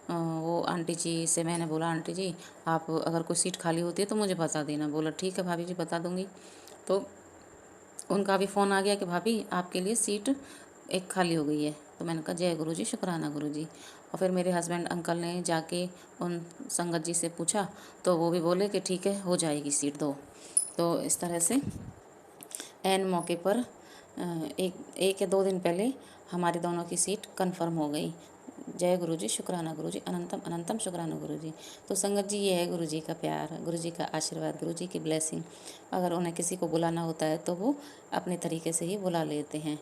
वो आंटी जी से मैंने बोला आंटी जी आप अगर कोई सीट खाली होती है तो मुझे बता देना। बोला ठीक है भाभी जी बता दूँगी। तो उनका भी फ़ोन आ गया कि भाभी आपके लिए सीट एक खाली हो गई है। तो मैंने कहा जय गुरु जी, शुक्राना गुरु जी। और फिर मेरे हस्बैंड अंकल ने जाके उन संगत जी से पूछा तो वो भी बोले कि ठीक है हो जाएगी सीट दो। तो इस तरह से ऐन मौके पर एक या 2 दिन पहले हमारी दोनों की सीट कंफर्म हो गई। जय गुरु जी, शुक्राना गुरु जी, अनंतम अनंतम शुक्राना गुरु जी। तो संगत जी, ये है गुरु जी का प्यार, गुरु जी का आशीर्वाद, गुरु जी की ब्लेसिंग। अगर उन्हें किसी को बुलाना होता है तो वो अपने तरीके से ही बुला लेते हैं।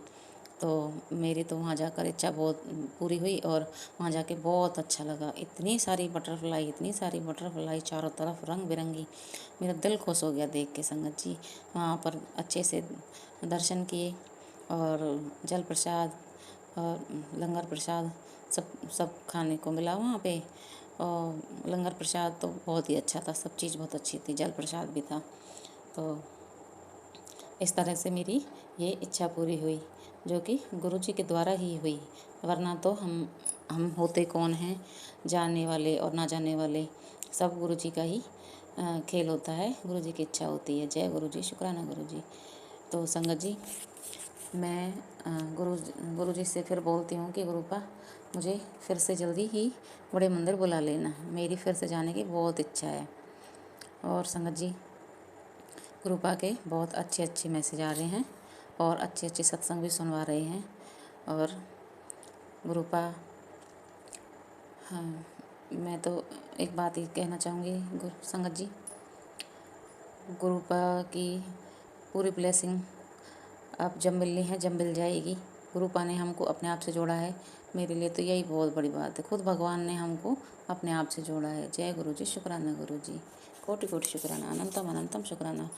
तो मेरी तो वहाँ जाकर इच्छा बहुत पूरी हुई और वहाँ जाके बहुत अच्छा लगा। इतनी सारी बटरफ्लाई चारों तरफ रंग बिरंगी, मेरा दिल खुश हो गया देख के। संगत जी, वहाँ पर अच्छे से दर्शन किए और जल प्रसाद और लंगर प्रसाद सब खाने को मिला वहाँ पे। और लंगर प्रसाद तो बहुत ही अच्छा था, सब चीज़ बहुत अच्छी थी, जल प्रसाद भी था। तो इस तरह से मेरी ये इच्छा पूरी हुई, जो कि गुरु जी के द्वारा ही हुई, वरना तो हम होते कौन हैं, जाने वाले और ना जाने वाले, सब गुरु जी का ही खेल होता है, गुरु जी की इच्छा होती है। जय गुरु जी, शुक्राना गुरु जी। तो संगत जी, मैं गुरु जी से फिर बोलती हूँ कि गुरुपा मुझे फिर से जल्दी ही बड़े मंदिर बुला लेना, मेरी फिर से जाने की बहुत इच्छा है। और संगत जी, गुरुपा के बहुत अच्छे अच्छे मैसेज आ रहे हैं और अच्छे अच्छे सत्संग भी सुनवा रहे हैं। और गुरुपा, हाँ, मैं तो एक बात ही कहना चाहूँगी संगत जी, गुरुपा की पूरी ब्लेसिंग अब जब मिलनी है, जब मिल जाएगी। गुरुपा ने हमको अपने आप से जोड़ा है, मेरे लिए तो यही बहुत बड़ी बात है। खुद भगवान ने हमको अपने आप से जोड़ा है। जय गुरु जी, शुक्राना गुरु जी। कोटि कोटि शुक्राना, अनंतम अनंतम शुक्राना।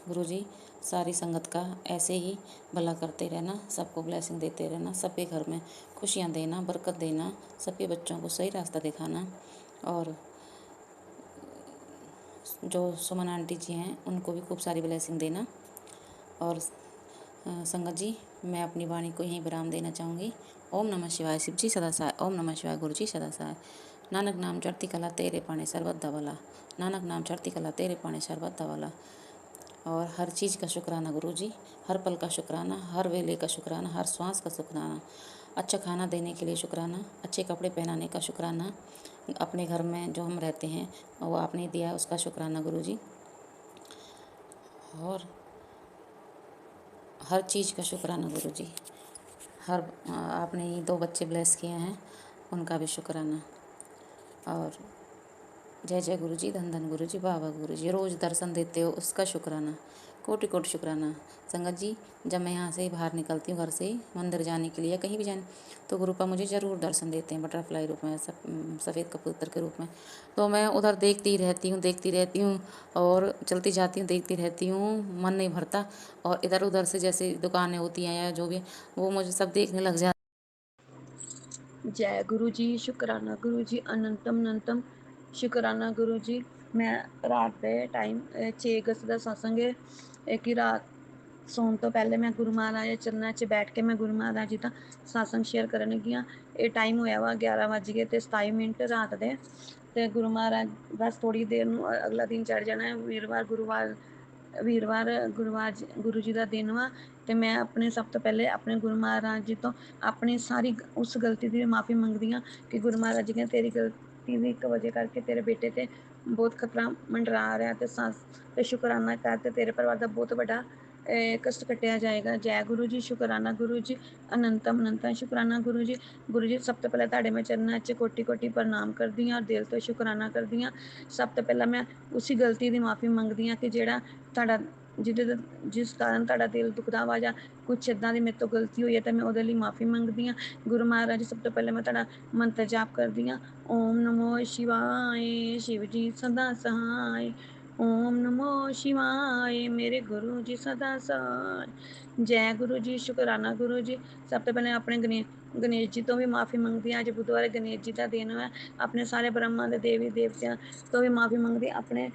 गुरुजी सारी संगत का ऐसे ही भला करते रहना, सबको ब्लेसिंग देते रहना, सबके घर में खुशियाँ देना, बरकत देना, सबके बच्चों को सही रास्ता दिखाना, और जो सुमन आंटी जी हैं उनको भी खूब सारी ब्लेसिंग देना। और संगत जी, मैं अपनी वाणी को यहीं विराम देना चाहूँगी। ओम नमः शिवाय शिव जी सदा सहाय, ओम नमः शिवाय गुरु जी सदा सहाय। नानक नाम चढ़ती कला तेरे पाने सर्वत धवला, नानक नाम चढ़ती कला तेरे पाने सर्वत धवला। और हर चीज़ का शुक्राना गुरु जी, हर पल का शुक्राना, हर वेले का शुक्राना, हर श्वास का शुक्राना, अच्छा खाना देने के लिए शुक्राना, अच्छे कपड़े पहनाने का शुक्राना, अपने घर में जो हम रहते हैं वो आपने दिया उसका शुक्राना गुरु जी, और हर चीज़ का शुक्राना गुरु जी। हर आपने ये 2 बच्चे ब्लेस किए हैं उनका भी शुक्राना। और जय जय गुरु जी, धन धन गुरु जी, बाबा गुरु जी, रोज़ दर्शन देते हो उसका शुक्राना, कोटि कोटि शुक्राना। संगत जी, जब मैं यहाँ से बाहर निकलती हूँ घर से मंदिर जाने के लिए या कहीं भी जाने, तो गुरुपा मुझे ज़रूर दर्शन देते हैं बटरफ्लाई रूप में, सफ़ेद कबूतर के रूप में। तो मैं उधर देखती रहती हूँ और चलती जाती हूँ, देखती रहती हूँ, मन नहीं भरता। और इधर उधर से जैसे दुकानें होती हैं या जो भी, वो मुझे सब देखने लग जाती। जय गुरु जी, शुक्राना गुरु जी, अनंतम अनंतम शुक्राना गुरु जी। मैं रात ਦੇ ਟਾਈਮ 6 ਅਗਸਤ ਦਾ ਸਤਸੰਗ ਹੈ ਕਿ ਰਾਤ ਸੌਣ ਤੋਂ ਪਹਿਲੇ ਮੈਂ ਗੁਰੂ ਮਹਾਰਾਜ ਦੇ ਚਰਨਾਂ 'ਚ ਬੈਠ ਕੇ ਮੈਂ ਗੁਰੂ ਮਹਾਰਾਜ ਜੀ ਦਾ ਸਤਸੰਗ ਸ਼ੇਅਰ ਕਰਨ ਲੱਗੀ ਹਾਂ। ਇਹ ਟਾਈਮ ਹੋਇਆ ਵਾ 11:27 ਰਾਤ ਦੇ, ਤੇ ਗੁਰੂ ਮਹਾਰਾਜ ਬਸ ਥੋੜੀ ਦੇਰ ਨੂੰ ਅਗਲਾ ਦਿਨ ਚੜ ਜਾਣਾ ਹੈ। ਵੀਰਵਾਰ ਗੁਰੂ ਜੀ ਦਾ ਦਿਨ ਵਾ, ਤੇ ਮੈਂ ਆਪਣੇ ਸਭ ਤੋਂ ਪਹਿਲੇ ਆਪਣੇ ਗੁਰੂ ਮਹਾਰਾਜ ਜੀ ਤੋਂ ਆਪਣੀ ਸਾਰੀ ਉਸ ਗਲਤੀ ਦੀ ਮਾਫੀ ਮੰਗਦੀ ਹਾਂ ਕਿ ਗੁਰੂ ਮਹਾਰਾਜ ਜੀ ਕਹਿੰਦੇ ਤੇਰੀ ਗਲਤੀ ਦੀ 1 ਵਜੇ ਕਰਕੇ ਤੇਰੇ ਬੇਟੇ ਤੇ ਬਹੁਤ ਖਤਰਾ ਮੰਡਰਾ ਰਿਹਾ, ਤੇ ਸ਼ੁਕਰਾਨਾ ਕਰ ਤੇ ਤੇਰੇ ਪਰਿਵਾਰ ਦਾ ਬਹੁਤ ਵੱਡਾ ਕਸ਼ਟ ਕੱਟਿਆ ਜਾਏਗਾ। ਜੈ ਗੁਰੂ ਜੀ, ਸ਼ੁਕਰਾਨਾ ਗੁਰੂ ਜੀ, ਅਨੰਤਮ ਅਨੰਤਮ ਸ਼ੁਕਰਾਨਾ ਗੁਰੂ ਜੀ। ਗੁਰੂ ਜੀ, ਸਭ ਤੋਂ ਪਹਿਲਾਂ ਤੁਹਾਡੇ ਮੈਂ ਚਰਨਾਂ 'ਚ ਕੋਟੀ ਕੋਟੀ ਪ੍ਰਣਾਮ ਕਰਦੀ ਹਾਂ, ਦਿਲ ਤੋਂ ਸ਼ੁਕਰਾਨਾ ਕਰਦੀ ਹਾਂ। ਸਭ ਤੋਂ ਪਹਿਲਾਂ ਮੈਂ ਉਸੀ ਗਲਤੀ ਦੀ ਮਾਫੀ ਮੰਗਦੀ ਹਾਂ ਕਿ ਜਿਹੜਾ ਤੁਹਾਡਾ ਜਿਸ ਕਾਰਨ ਤੁਹਾਡਾ ਦਿਲ ਦੁਖਦਾ ਵਾ, ਜਾਂ ਕੁਛ ਇੱਦਾਂ ਦੀ ਮੇਰੇ ਤੋਂ ਗਲਤੀ ਹੋਈ ਹੈ ਤਾਂ ਮੈਂ ਉਹਦੇ ਲਈ ਮਾਫੀ ਮੰਗਦੀ ਹਾਂ। ਗੁਰੂ ਮਹਾਰਾਜ, ਸਭ ਤੋਂ ਪਹਿਲਾਂ ਮੈਂ ਤੁਹਾਡਾ ਮੰਤਰ ਜਾਪ ਕਰਦੀ ਹਾਂ। ਓਮ ਨਮੋ ਸ਼ਿਵਾਏ ਸ਼ਿਵ ਜੀ ਸਦਾ ਸਹਾਏ, ਓਮ ਨਮੋ ਸ਼ਿਵਾਏ ਮੇਰੇ ਗੁਰੂ ਜੀ ਸਦਾ ਸਹਾਏ। ਜੈ ਗੁਰੂ ਜੀ, ਸ਼ੁਕਰਾਨਾ ਗੁਰੂ ਜੀ। ਸਭ ਤੋਂ ਪਹਿਲਾਂ ਆਪਣੇ ਗਣੇਸ਼ ਜੀ ਤੋਂ ਵੀ ਮਾਫੀ ਮੰਗਦੀ ਹਾਂ। ਅੱਜ ਬੁੱਧਵਾਰ ਗਣੇਸ਼ ਜੀ ਦਾ ਦਿਨ ਹੈ। ਆਪਣੇ ਸਾਰੇ ਬ੍ਰਹਮਾ ਦੇ ਦੇਵੀ ਦੇਵਤਿਆਂ ਤੋਂ ਵੀ ਮਾਫੀ ਮੰਗਦੀ, ਆਪਣੇ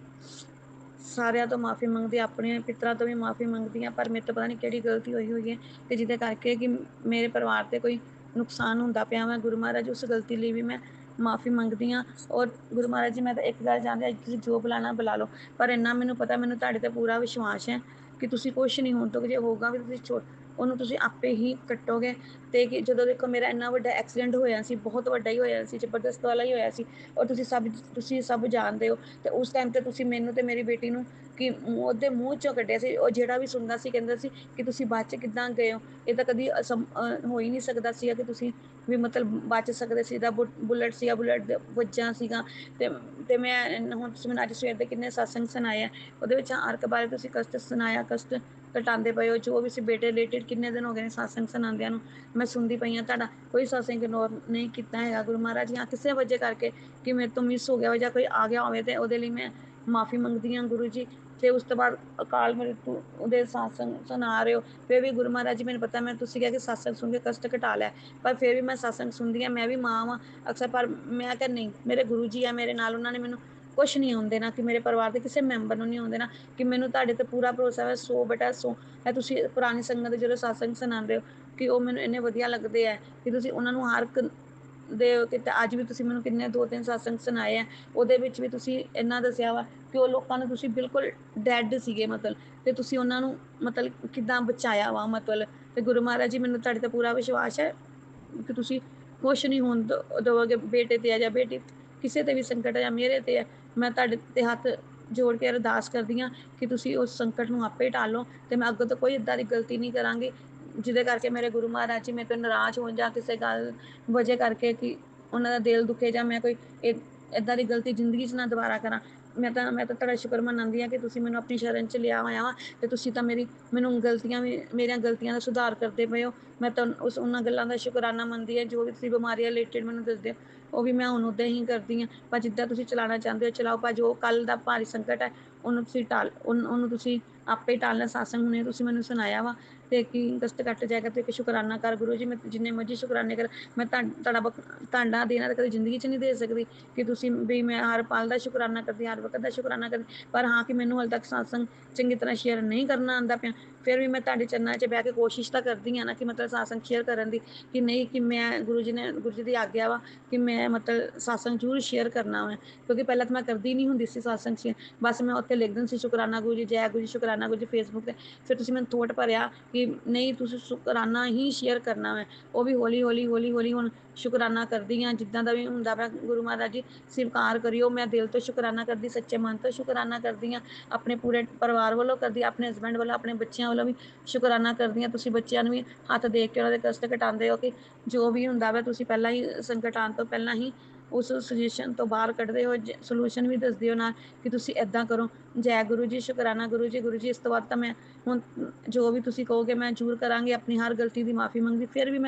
ਸਾਰਿਆਂ ਤੋਂ ਮਾਫੀ ਮੰਗਦੀ, ਆਪਣੇ ਪਿਤਰਾਂ ਤੋਂ ਵੀ ਮਾਫੀ ਮੰਗਦੀ ਹਾਂ। ਪਰ ਮੇਰੇ ਤੋਂ ਪਤਾ ਨਹੀਂ ਕਿਹੜੀ ਗਲਤੀ ਹੋਈ ਹੈ ਕਿ ਜਿਹਦੇ ਕਰਕੇ ਕਿ ਮੇਰੇ ਪਰਿਵਾਰ 'ਤੇ ਕੋਈ ਨੁਕਸਾਨ ਹੁੰਦਾ ਪਿਆ ਵਾ। ਗੁਰੂ ਮਹਾਰਾਜ, ਉਸ ਗਲਤੀ ਲਈ ਵੀ ਮੈਂ ਮਾਫੀ ਮੰਗਦੀ ਹਾਂ। ਔਰ ਗੁਰੂ ਮਹਾਰਾਜ ਜੀ, ਮੈਂ ਤਾਂ ਇੱਕ ਗੱਲ ਜਾਣਦੀ ਹਾਂ, ਤੁਸੀਂ ਜੋ ਬੁਲਾਉਣਾ ਬੁਲਾ ਲਓ, ਪਰ ਇੰਨਾ ਮੈਨੂੰ ਪਤਾ, ਮੈਨੂੰ ਤੁਹਾਡੇ 'ਤੇ ਪੂਰਾ ਵਿਸ਼ਵਾਸ ਹੈ ਕਿ ਤੁਸੀਂ ਕੁਛ ਨਹੀਂ ਹੋਣ ਤੋਂ, ਜੇ ਹੋਊਗਾ ਵੀ ਤੁਸੀਂ ਉਹਨੂੰ ਤੁਸੀਂ ਆਪੇ ਹੀ ਕੱਟੋਗੇ। ਤੇ ਕਿ ਜਦੋਂ ਦੇਖੋ ਮੇਰਾ ਇੰਨਾ ਵੱਡਾ ਐਕਸੀਡੈਂਟ ਹੋਇਆ ਸੀ, ਬਹੁਤ ਵੱਡਾ ਹੀ ਹੋਇਆ ਸੀ, ਜ਼ਬਰਦਸਤ ਵਾਲਾ ਹੀ ਹੋਇਆ ਸੀ, ਔਰ ਤੁਸੀਂ ਸਭ ਜਾਣਦੇ ਹੋ। ਤੇ ਉਸ ਟਾਈਮ ਤੇ ਤੁਸੀਂ ਮੈਨੂੰ ਤੇ ਮੇਰੀ ਬੇਟੀ ਨੂੰ ਕਿ ਉਹਦੇ ਮੂੰਹ ਚੋਂ ਕੱਢਿਆ ਸੀ, ਉਹ ਜਿਹੜਾ ਵੀ ਸੁਣਦਾ ਸੀ ਕਹਿੰਦਾ ਸੀ ਕਿ ਤੁਸੀਂ ਬਚ ਕਿੱਦਾਂ ਗਏ ਹੋ। ਇਹ ਤਾਂ ਕਦੀ ਹੋ ਹੀ ਨਹੀਂ ਸਕਦਾ ਸੀਗਾ ਕਿ ਤੁਸੀਂ ਵੀ ਮਤਲਬ ਬਚ ਸਕਦੇ ਸੀ। ਦਾ ਬੁਲਟ ਸੀਗਾ, ਬੁਲਟ ਵੱਜਾ ਸੀਗਾ। ਤੇ ਮੈਂ ਹੁਣ ਤੁਸੀਂ ਮੈਨੂੰ ਅੱਜ ਸਵੇਰ ਦੇ ਕਿੰਨੇ ਸਤਸੰਗ ਸੁਣਾਏ ਆ, ਉਹਦੇ ਵਿੱਚ ਅਰਕ ਬਾਰੇ ਤੁਸੀਂ ਕਸ਼ਟ ਸੁਣਾਇਆ, ਕਸ਼ਟ ਘਟਾਉਂਦੇ ਪਏ ਹੋ। ਜੋ ਵੀ ਸੀ ਬੇਟੇ ਰਿਲੇਟਿਡ ਕਿੰਨੇ ਦਿਨ ਹੋ ਗਏ ਨੇ ਸਤਸੰਗ ਸੁਣਾਉਂਦਿਆਂ ਨੂੰ, ਮੈਂ ਸੁਣਦੀ ਪਈ ਹਾਂ। ਤੁਹਾਡਾ ਕੋਈ ਸਤਸੰਗ ਇਗਨੋਰ ਨਹੀਂ ਕੀਤਾ ਹੈਗਾ ਗੁਰੂ ਮਹਾਰਾਜ। ਜਾਂ ਕਿਸੇ ਵਜ੍ਹਾ ਕਰਕੇ ਕਿ ਮੇਰੇ ਤੋਂ ਮਿਸ ਹੋ ਗਿਆ ਹੋਵੇ ਜਾਂ ਕੋਈ ਆ ਗਿਆ ਹੋਵੇ, ਤੇ ਉਹਦੇ ਲਈ ਮੈਂ ਮਾਫੀ ਮੰਗਦੀ ਹਾਂ ਗੁਰੂ ਜੀ। ਤੇ ਉਸ ਤੋਂ ਬਾਅਦ ਅਕਾਲ ਮ੍ਰਿਤੂ ਉਹਦੇ ਸਤਸੰਗ ਸੁਣਾ ਰਹੇ ਹੋ, ਫਿਰ ਵੀ ਗੁਰੂ ਮਹਾਰਾਜ ਜੀ, ਮੈਨੂੰ ਪਤਾ ਮੈਂ ਤੁਸੀਂ ਕਿਹਾ ਕਿ ਸਤਸੰਗ ਸੁਣ ਕੇ ਕਸ਼ਟ ਘਟਾ ਲਿਆ, ਪਰ ਫਿਰ ਵੀ ਮੈਂ ਸਤਸੰਗ ਸੁਣਦੀ ਹਾਂ। ਮੈਂ ਵੀ ਮਾਂ ਵਾਂ ਅਕਸਰ, ਪਰ ਮੈਂ ਕਿਹਾ ਨਹੀਂ, ਮੇਰੇ ਗੁਰੂ ਜੀ ਆ ਮੇਰੇ ਨਾਲ, ਉਹਨਾਂ ਨੇ ਮੈਨੂੰ ਕੁਛ ਨਹੀਂ ਆਉਣ ਦੇਣਾ, ਕਿ ਮੇਰੇ ਪਰਿਵਾਰ ਦੇ ਕਿਸੇ ਮੈਂਬਰ ਨੂੰ ਨਹੀਂ ਆਉਣ ਦੇਣਾ, ਕਿ ਮੈਨੂੰ ਤੁਹਾਡੇ 'ਤੇ ਪੂਰਾ ਭਰੋਸਾ ਹੈ। 100/100 ਹੈ। ਤੁਸੀਂ ਪੁਰਾਣੀ ਸੰਗਤ ਦੇ ਜਦੋਂ ਸਤਸੰਗ ਸੁਣਾਉਂਦੇ ਹੋ ਕਿ ਉਹ ਮੈਨੂੰ ਇੰਨੇ ਵਧੀਆ ਲੱਗਦੇ ਹੈ ਕਿ ਤੁਸੀਂ ਉਹਨਾਂ ਨੂੰ ਹਰ ਇੱਕ ਦੇ ਕਿ ਅੱਜ ਵੀ ਤੁਸੀਂ ਮੈਨੂੰ ਕਿੰਨੇ 2-3 ਸਤਸੰਗ ਸੁਣਾਏ ਆ, ਉਹਦੇ ਵਿੱਚ ਵੀ ਤੁਸੀਂ ਇੰਨਾ ਦੱਸਿਆ ਵਾ ਕਿ ਉਹ ਲੋਕਾਂ ਨੂੰ ਤੁਸੀਂ ਬਿਲਕੁਲ ਡੈਡ ਸੀਗੇ ਮਤਲਬ, ਤੇ ਤੁਸੀਂ ਉਹਨਾਂ ਨੂੰ ਮਤਲਬ ਕਿੱਦਾਂ ਬਚਾਇਆ ਵਾ ਮਤਲਬ। ਤੇ ਗੁਰੂ ਮਹਾਰਾਜ ਜੀ, ਮੈਨੂੰ ਤੁਹਾਡੇ 'ਤੇ ਪੂਰਾ ਵਿਸ਼ਵਾਸ ਹੈ ਕਿ ਤੁਸੀਂ ਕੁਛ ਨਹੀਂ ਹੋਣ ਦੇਵੋਗੇ ਬੇਟੇ 'ਤੇ ਜਾਂ ਬੇਟੀ ਕਿਸੇ 'ਤੇ ਵੀ ਸੰਕਟ ਜਾਂ ਮੇਰੇ 'ਤੇ ਹੈ। ਮੈਂ ਤੁਹਾਡੇ 'ਤੇ ਹੱਥ ਜੋੜ ਕੇ ਅਰਦਾਸ ਕਰਦੀ ਹਾਂ ਕਿ ਤੁਸੀਂ ਉਸ ਸੰਕਟ ਨੂੰ ਆਪੇ ਟਾਲੋ, ਤੇ ਮੈਂ ਅੱਗੋਂ ਤੋਂ ਕੋਈ ਇੱਦਾਂ ਦੀ ਗਲਤੀ ਨਹੀਂ ਕਰਾਂਗੀ ਜਿਹਦੇ ਕਰਕੇ ਮੇਰੇ ਗੁਰੂ ਮਹਾਰਾਜ ਜੀ ਮੇਰੇ ਤੋਂ ਨਾਰਾਜ਼ ਹੋਣ, ਜਾਂ ਕਿਸੇ ਗੱਲ ਵਜ੍ਹਾ ਕਰਕੇ ਕਿ ਉਹਨਾਂ ਦਾ ਦਿਲ ਦੁਖੇ, ਜਾਂ ਮੈਂ ਕੋਈ ਇੱਦਾਂ ਦੀ ਗਲਤੀ ਜ਼ਿੰਦਗੀ 'ਚ ਨਾ ਦੁਬਾਰਾ ਕਰਾਂ। ਮੈਂ ਤਾਂ ਤੁਹਾਡਾ ਸ਼ੁਕਰ ਮਨਾਉਂਦੀ ਹਾਂ ਕਿ ਤੁਸੀਂ ਮੈਨੂੰ ਆਪਣੀ ਸ਼ਰਨ 'ਚ ਲਿਆ ਹੋਇਆ ਵਾ, ਤੇ ਤੁਸੀਂ ਤਾਂ ਮੈਨੂੰ ਮੇਰੀਆਂ ਗਲਤੀਆਂ ਦਾ ਸੁਧਾਰ ਕਰਦੇ ਪਏ ਹੋ। ਮੈਂ ਤਾਂ ਉਹਨਾਂ ਗੱਲਾਂ ਦਾ ਸ਼ੁਕਰਾਨਾ ਮੰਨਦੀ ਹਾਂ ਜੋ ਵੀ ਤੁਸੀਂ ਬਿਮਾਰੀਆਂ ਰਿਲੇਟਿਡ ਮੈਨੂੰ ਦੱਸਦੇ ਹੋ। ਉਹ ਵੀ ਮੈਂ ਹੁਣ ਉੱਦਾਂ ਹੀ ਕਰਦੀ ਹਾਂ। ਪਰ ਜਿੱਦਾਂ ਤੁਸੀਂ ਚਲਾਉਣਾ ਚਾਹੁੰਦੇ ਹੋ ਚਲਾਓ, ਪਰ ਜੋ ਕੱਲ੍ਹ ਦਾ ਭਾਰੀ ਸੰਕਟ ਹੈ ਉਹਨੂੰ ਤੁਸੀਂ ਉਹਨੂੰ ਤੁਸੀਂ ਆਪੇ ਹੀ ਟਾਲਣਾ। ਸਤਸੰਗ ਹੁਣੇ ਤੁਸੀਂ ਮੈਨੂੰ ਸੁਣਾਇਆ ਵਾ ਤੇ ਕੀ ਕਸ਼ਟ ਕੱਟ ਜਾਏਗਾ ਤੇ ਇੱਕ ਸ਼ੁਕਰਾਨਾ ਕਰ ਗੁਰੂ ਜੀ। ਮੈਂ ਜਿੰਨੇ ਮਰਜ਼ੀ ਸ਼ੁਕਰਾਨੇ ਕਰ, ਮੈਂ ਤੁਹਾਡਾ ਦੇਣਾ ਤਾਂ ਕਦੇ ਜ਼ਿੰਦਗੀ 'ਚ ਨਹੀਂ ਦੇ ਸਕਦੀ ਕਿ ਤੁਸੀਂ ਵੀ ਮੈਂ ਹਰ ਪਲ ਦਾ ਸ਼ੁਕਰਾਨਾ ਕਰਦੀ, ਹਰ ਵਕਤ ਦਾ ਸ਼ੁਕਰਾਨਾ ਕਰਦੀ। ਪਰ ਹਾਂ ਕਿ ਮੈਨੂੰ ਹਾਲੇ ਤੱਕ ਸਤਸੰਗ ਚੰਗੀ ਤਰ੍ਹਾਂ ਸ਼ੇਅਰ ਨਹੀਂ ਕਰਨਾ ਆਉਂਦਾ ਪਿਆ। ਫਿਰ ਵੀ ਮੈਂ ਤੁਹਾਡੇ ਚਰਨਾਂ 'ਚ ਬਹਿ ਕੇ ਕੋਸ਼ਿਸ਼ ਤਾਂ ਕਰਦੀ ਹਾਂ ਨਾ ਕਿ ਮਤਲਬ ਸਤਸੰਗ ਸ਼ੇਅਰ ਕਰਨ ਦੀ, ਕਿ ਨਹੀਂ ਕਿ ਮੈਂ ਗੁਰੂ ਜੀ ਦੀ ਆਗਿਆ ਵਾ ਕਿ ਮੈਂ ਮਤਲਬ ਸਤਸੰਗ ਜ਼ਰੂਰ ਸ਼ੇਅਰ ਕਰਨਾ ਵਾ। ਕਿਉਂਕਿ ਪਹਿਲਾਂ ਤਾਂ ਮੈਂ ਕਰਦੀ ਨਹੀਂ ਹੁੰਦੀ ਸੀ ਸਤਸੰਗ ਸ਼ੇਅਰ, ਬਸ ਮੈਂ ਉੱਥੇ ਲਿਖ ਦਿੰਦੀ ਸੀ ਸ਼ੁਕਰਾਨਾ ਗੁਰੂ ਜੀ, ਜੈ ਗੁਰੂ ਜੀ, ਸ਼ੁਕਰਾਨਾ ਗੁਰੂ ਜੀ ਫੇਸਬੁੱਕ 'ਤੇ। ਫਿਰ ਤੁਸੀਂ ਮੈਨੂੰ ਥੋਟ ਭਰਿਆ ਕਿ ਨਹੀਂ ਤੁਸੀਂ ਸ਼ੁਕਰਾਨਾ ਹੀ ਸ਼ੇਅਰ ਕਰਨਾ ਵਾ। ਉਹ ਵੀ ਹੌਲੀ ਹੌਲੀ ਹੁਣ ਸ਼ੁਕਰਾਨਾ ਕਰਦੀ ਹਾਂ। ਜਿੱਦਾਂ ਦਾ ਵੀ ਹੁੰਦਾ ਵਾ ਗੁਰੂ ਮਹਾਰਾਜ ਜੀ ਸਵੀਕਾਰ ਕਰਿਓ। ਮੈਂ ਦਿਲ ਤੋਂ ਸ਼ੁਕਰਾਨਾ ਕਰਦੀ, ਸੱਚੇ ਮਨ ਤੋਂ ਸ਼ੁਕਰਾਨਾ ਕਰਦੀ ਹਾਂ। ਆਪਣੇ ਪੂਰੇ ਪਰਿਵਾਰ ਵੱਲੋਂ ਕਰਦੀ, ਆਪਣੇ ਹਸਬੈਂਡ ਵੱਲੋਂ, ਆਪਣੇ ਬੱਚਿਆਂ ਵੱਲੋਂ ਵੀ ਸ਼ੁਕਰਾਨਾ ਕਰਦੀ ਹਾਂ। ਤੁਸੀਂ ਬੱਚਿਆਂ ਨੂੰ ਵੀ ਹੱਥ ਦੇਖ ਕੇ ਉਹਨਾਂ ਦੇ ਕਸ਼ਟ ਘਟਾਉਂਦੇ ਹੋ ਕਿ ਜੋ ਵੀ ਹੁੰਦਾ ਵਾ ਤੁਸੀਂ ਪਹਿਲਾਂ ਹੀ ਸੰਕਟ ਆਉਣ ਤੋਂ ਪਹਿਲਾਂ ਹੀ ਉਸ ਸੁਜੈਸ਼ਨ ਤੋਂ ਬਾਹਰ ਕੱਢਦੇ ਹੋ, ਸੋਲੂਸ਼ਨ ਵੀ ਦੱਸਦੇ ਹੋ ਨਾਲ ਕਿ ਤੁਸੀਂ ਇੱਦਾਂ ਕਰੋ। ਜੈ ਗੁਰੂ ਜੀ, ਸ਼ੁਕਰਾਨਾ ਗੁਰੂ ਜੀ। ਗੁਰੂ ਜੀ ਇਸ ਤੋਂ ਬਾਅਦ ਤਾਂ ਮੈਂ ਹੁਣ ਜੋ ਵੀ ਤੁਸੀਂ ਕਹੋਗੇ ਮੈਂ ਜ਼ਰੂਰ ਕਰਾਂਗੀ। ਆਪਣੀ ਹਰ ਗਲਤੀ ਦੀ ਮਾफ़ੀ ਮੰਗਦੀ,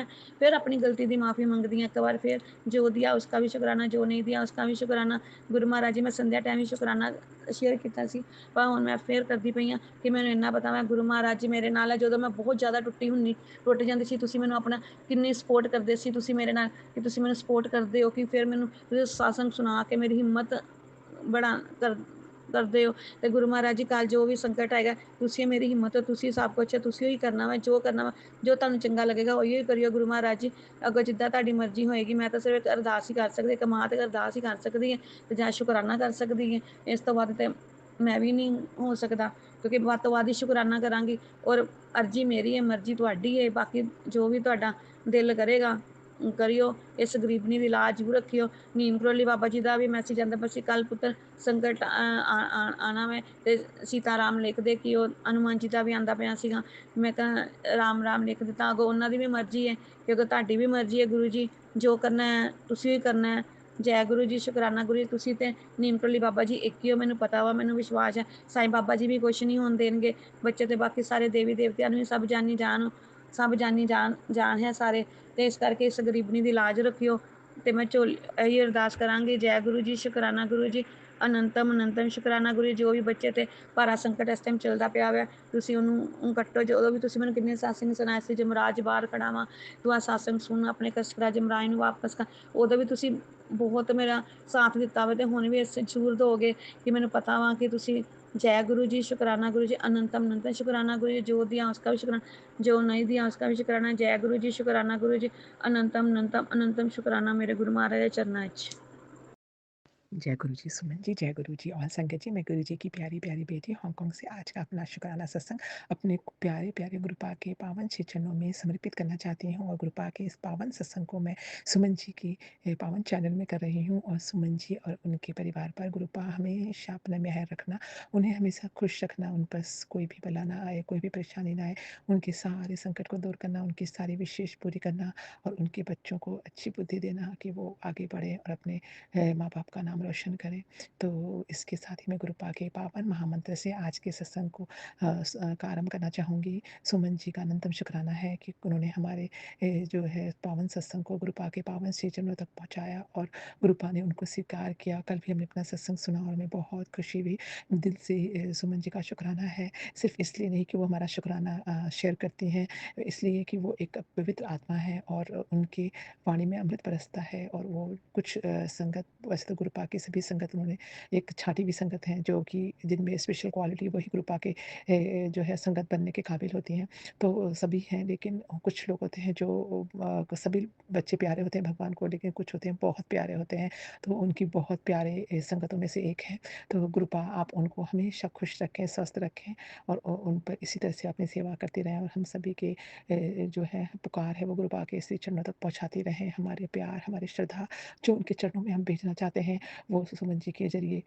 फिर अपनी गलती की माफ़ी मंगती हैं। एक बार फिर जो दिया उसका भी शुकराना, जो नहीं दिया उसका भी शुकराना। गुरु महाराज जी मैं संध्या टाइम ही शुकराना शेयर किया सी, पर हुण मैं फिर करती पई हाँ कि मैनूं इन्ना पता मैं गुरु महाराज जी मेरे नाल है। जदों मैं बहुत ज़्यादा टुट जाती सी, तुसीं मैनूं अपना किन्नी सपोर्ट करदे सी तुसीं मेरे नाल, कि तुसीं मैनूं सपोर्ट करदे हो कि फिर मैनूं सत्संग सुना के मेरी हिम्मत बढ़ा ਕਰਦੇ ਹੋ। ਤੇ ਗੁਰੂ ਮਹਾਰਾਜ ਜੀ ਕੱਲ ਜੋ ਵੀ ਸੰਕਟ ਆਏਗਾ ਤੁਸੀਂ ਮੇਰੀ ਹਿੰਮਤ ਹੋ, ਤੁਸੀਂ ਸਭ ਕੁਛ ਹੈ, ਤੁਸੀਂ ਹੀ ਕਰਨਾ ਵਾ ਜੋ ਕਰਨਾ ਵਾ, ਜੋ ਤੁਹਾਨੂੰ ਚੰਗਾ ਲੱਗੇਗਾ ਉਹੀ ਕਰਿਓ ਗੁਰੂ ਮਹਾਰਾਜ ਜੀ। ਅੱਗੋਂ ਜਿੱਦਾਂ ਤੁਹਾਡੀ ਮਰਜ਼ੀ ਹੋਏਗੀ। ਮੈਂ ਤਾਂ ਸਿਰਫ ਅਰਦਾਸ ਹੀ ਕਰ ਸਕਦੀ, ਇੱਕ ਮਾਂ ਤੇ ਅਰਦਾਸ ਹੀ ਕਰ ਸਕਦੀ ਹੈ ਤੇ ਜਾਂ ਸ਼ੁਕਰਾਨਾ ਕਰ ਸਕਦੀ ਹੈ। ਇਸ ਤੋਂ ਬਾਅਦ ਤੇ ਮੈਂ ਵੀ ਨਹੀਂ ਹੋ ਸਕਦਾ, ਕਿਉਂਕਿ ਵੱਧ ਤੋਂ ਵੱਧ ਹੀ ਸ਼ੁਕਰਾਨਾ ਕਰਾਂਗੀ। ਔਰ ਅਰਜ਼ੀ ਮੇਰੀ ਹੈ, ਮਰਜ਼ੀ ਤੁਹਾਡੀ ਹੈ। ਬਾਕੀ ਜੋ ਵੀ ਤੁਹਾਡਾ ਦਿਲ ਕਰੇਗਾ ਕਰਿਓ। ਇਸ ਗਰੀਬਨੀ ਦੀ ਲਾਜ ਜ਼ਰੂਰ ਰੱਖਿਓ। ਨੀਮ ਕਰੋਲੀ ਬਾਬਾ ਜੀ ਦਾ ਵੀ ਮੈਸੇਜ ਆਉਂਦਾ ਪਿਆ ਸੀ ਕੱਲ ਪੁੱਤਰ ਸੰਕਟ ਆਉਣਾ ਵੇ, ਤੇ ਸੀਤਾ ਰਾਮ ਲਿਖਦੇ ਕਿ ਉਹ ਹਨੂੰਮਾਨ ਜੀ ਦਾ ਵੀ ਆਉਂਦਾ ਪਿਆ ਸੀਗਾ। ਮੈਂ ਤਾਂ ਰਾਮ ਰਾਮ ਲਿਖ ਦਿੱਤਾ। ਅੱਗੋਂ ਉਹਨਾਂ ਦੀ ਵੀ ਮਰਜ਼ੀ ਹੈ, ਕਿਉਂਕਿ ਤੁਹਾਡੀ ਵੀ ਮਰਜ਼ੀ ਹੈ। ਗੁਰੂ ਜੀ ਜੋ ਕਰਨਾ ਹੈ ਤੁਸੀਂ ਵੀ ਕਰਨਾ ਹੈ। ਜੈ ਗੁਰੂ ਜੀ, ਸ਼ੁਕਰਾਨਾ ਗੁਰੂ ਜੀ। ਤੁਸੀਂ ਤੇ ਨੀਮ ਕਰੋਲੀ ਬਾਬਾ ਜੀ ਇੱਕ ਹੀ ਹੋ, ਮੈਨੂੰ ਪਤਾ ਵਾ, ਮੈਨੂੰ ਵਿਸ਼ਵਾਸ ਹੈ। ਸਾਈਂ ਬਾਬਾ ਜੀ ਵੀ ਕੁਛ ਨਹੀਂ ਹੋਣ ਦੇਣਗੇ ਬੱਚੇ ਤੇ। ਬਾਕੀ ਸਾਰੇ ਦੇਵੀ ਦੇਵਤਿਆਂ ਨੂੰ ਵੀ ਸਭ ਜਾਨੀ ਜਾਨ ਹੈ ਸਾਰੇ। ਤੇ ਇਸ ਕਰਕੇ ਇਸ ਗਰੀਬਨੀ ਦੀ ਲਾਜ ਰੱਖਿਓ। ਤੇ ਮੈਂ ਇਹੀ ਅਰਦਾਸ ਕਰਾਂਗੀ। ਜੈ ਗੁਰੂ ਜੀ, ਸ਼ੁਕਰਾਨਾ ਗੁਰੂ ਜੀ, ਅਨੰਤਮ ਸ਼ੁਕਰਾਨਾ ਗੁਰੂ ਜੀ। ਜੋ ਵੀ ਬੱਚੇ ਤੇ ਭਾਰਾ ਸੰਕਟ ਇਸ ਟਾਈਮ ਚੱਲਦਾ ਪਿਆ ਵਾ ਤੁਸੀਂ ਉਹਨੂੰ ਕੱਟੋ। ਜਦੋਂ ਵੀ ਤੁਸੀਂ ਮੈਨੂੰ ਕਿੰਨੇ ਸਤਸੰਗ ਸੁਣਾਏ ਸੀ, ਜਮਰਾਜ ਬਾਹਰ ਖੜਾ ਵਾ, ਤੂੰ ਆ ਸਤਸੰਗ ਸੁਣ, ਆਪਣੇ ਕਸਟਰਾ ਜਮਰਾਜ ਨੂੰ ਵਾਪਸ ਕਰ। ਉਦੋਂ ਵੀ ਤੁਸੀਂ ਬਹੁਤ ਮੇਰਾ ਸਾਥ ਦਿੱਤਾ ਵਾ ਤੇ ਹੁਣ ਵੀ ਇਸ ਜ਼ਰੂਰ ਦੋਗੇ ਕਿ ਮੈਨੂੰ ਪਤਾ ਵਾ ਕਿ ਤੁਸੀਂ। ਜੈ ਗੁਰੂ ਜੀ, ਸ਼ੁਕਰਾਨਾ ਗੁਰੂ ਜੀ, ਅਨੰਤਮ ਸ਼ੁਕਰਾਨਾ ਗੁਰੂ ਜੀ। ਜੋ ਦਿया उसका भी शुक्राना, जो नहीं दिया उसका भी शुक्राना। जय गुरु जी, शुकराना गुरु जी, अनंतम शुकराना मेरे गुरु महाराज के चरणों च। जय गुरु जी, सुमन जी, जय गुरु जी और संगत जी। मैं गुरु जी की प्यारी प्यारी बेटी हांगकांग से आज का अपना शुक्राना सत्संग अपने प्यारे प्यारे गुरुपा के पावन श्री चरणों में समर्पित करना चाहती हूँ। और गुरुपा के इस पावन सत्संग को मैं सुमन जी की पावन चैनल में कर रही हूँ। और सुमन जी और उनके परिवार पर गुरुपा हमेशा अपना मेहर रखना, उन्हें हमेशा खुश रखना, उन पर कोई भी बला ना आए, कोई भी परेशानी ना आए, उनके सारे संकट को दूर करना, उनकी सारी विशेष पूरी करना और उनके बच्चों को अच्छी बुद्धि देना कि वो आगे बढ़े और अपने माँ बाप का नाम रोशन करें। तो इसके साथ ही मैं गुरुपा के पावन महामंत्र से आज के सत्संग को का आरंभ करना चाहूँगी। सुमन जी का अनंतम शुक्राना है कि उन्होंने हमारे जो है पावन सत्संग को गुरुपा के पावन श्री चरणों तक पहुँचाया और गुरुपा ने उनको स्वीकार किया। कल भी हमने अपना सत्संग सुना और हमें बहुत खुशी हुई। दिल से सुमन जी का शुक्राना है, सिर्फ इसलिए नहीं कि वो हमारा शुक्राना शेयर करती हैं, इसलिए कि वो एक पवित्र आत्मा है और उनकी वाणी में अमृत बरसता है। और वो कुछ संगत, वैसे तो गुरुपा की सभी संगत उन्होंने एक छाँटी हुई संगत हैं जो कि जिनमें स्पेशल क्वालिटी वही गुरुपा के जो है संगत बनने के काबिल होती हैं, तो सभी हैं। लेकिन कुछ लोग होते हैं जो सभी बच्चे प्यारे होते हैं भगवान को, लेकिन कुछ होते हैं बहुत प्यारे होते हैं, तो उनकी बहुत प्यारे संगतों में से एक है। तो गुरुपा आप उनको हमेशा खुश रखें, स्वस्थ रखें और उन पर इसी तरह से अपनी सेवा करती रहें। और हम सभी के जो है पुकार है वो गुरुपा के श्री चरणों तक पहुँचाती रहें। हमारे प्यार, हमारी श्रद्धा जो उनके चरणों में हम भेजना चाहते हैं वो सुमन जी के ज़रिए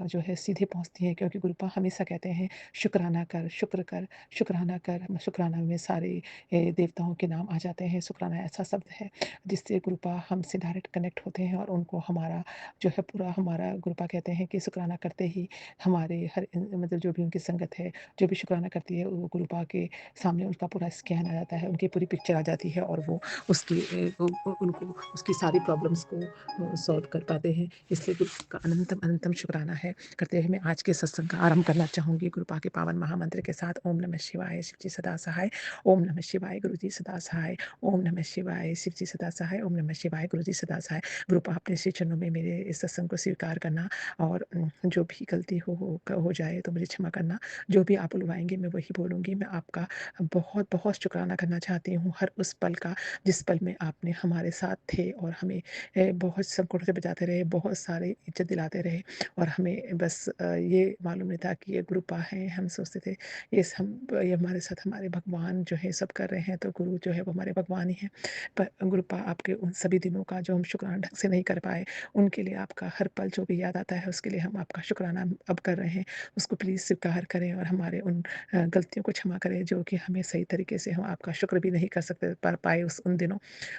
जो है सीधे पहुँचती हैं, क्योंकि गुरुपा हमेशा कहते हैं शुक्राना कर, शुक्र कर, शुक्राना कर। शुक्राना में सारे देवताओं के नाम आ जाते हैं। शुक्राना ऐसा शब्द है जिससे गुरुपा हमसे डायरेक्ट कनेक्ट होते हैं और उनको हमारा जो है पूरा हमारा गुरुपा कहते हैं कि शुक्राना करते ही हमारे हर मतलब जो भी उनकी संगत है, जो भी शुक्राना करती है, वो गुरुपा के सामने उनका पूरा स्कैन आ जाता है, उनकी पूरी पिक्चर आ जाती है और वो उसकी उनको उसकी सारी प्रॉब्लम्स को सॉल्व कर पाते हैं। इसलिए गुरु का अनंतम अनंतम शुक्राना है करते हुए मैं आज के सत्संग का आरंभ करना चाहूँगी गुरुपा के पावन महामंत्र के साथ। ओम नमः शिवाय, शिव जी सदा सहाय। ओम नमः शिवाय, गुरु जी सदा सहाय। ओम नमः शिवाय, शिव जी सदा सहाय। ओम नमः शिवाय, गुरु जी सदा सहाय। गुरुपा अपने श्री चरणों में मेरे इस सत्संग को स्वीकार करना और जो भी गलती हो जाए तो मुझे क्षमा करना। जो भी आप बुलवाएंगे मैं वही बोलूँगी। मैं आपका बहुत बहुत शुक्राना करना चाहती हूँ हर उस पल का जिस पल में आपने हमारे साथ थे और हमें बहुत संकटों से बचाते रहे, बहुत सारे इज्जत दिलाते रहे और हमें बस ये मालूम नहीं था कि ये गुरुपा है। हम सोचते थे ये हमारे साथ हमारे भगवान जो है सब कर रहे हैं, तो गुरु जो है वो हमारे भगवान ही हैं। पर गुरुपा आपके उन सभी दिनों का जो हम शुक्राना ढंग से नहीं कर पाए, उनके लिए आपका हर पल जो भी याद आता है उसके लिए हम आपका शुक्राना अब कर रहे हैं। उसको प्लीज़ स्वीकार करें और हमारे उन गलतियों को क्षमा करें जो कि हमें सही तरीके से हम आपका शुक्र भी नहीं कर पाए उन दिनों।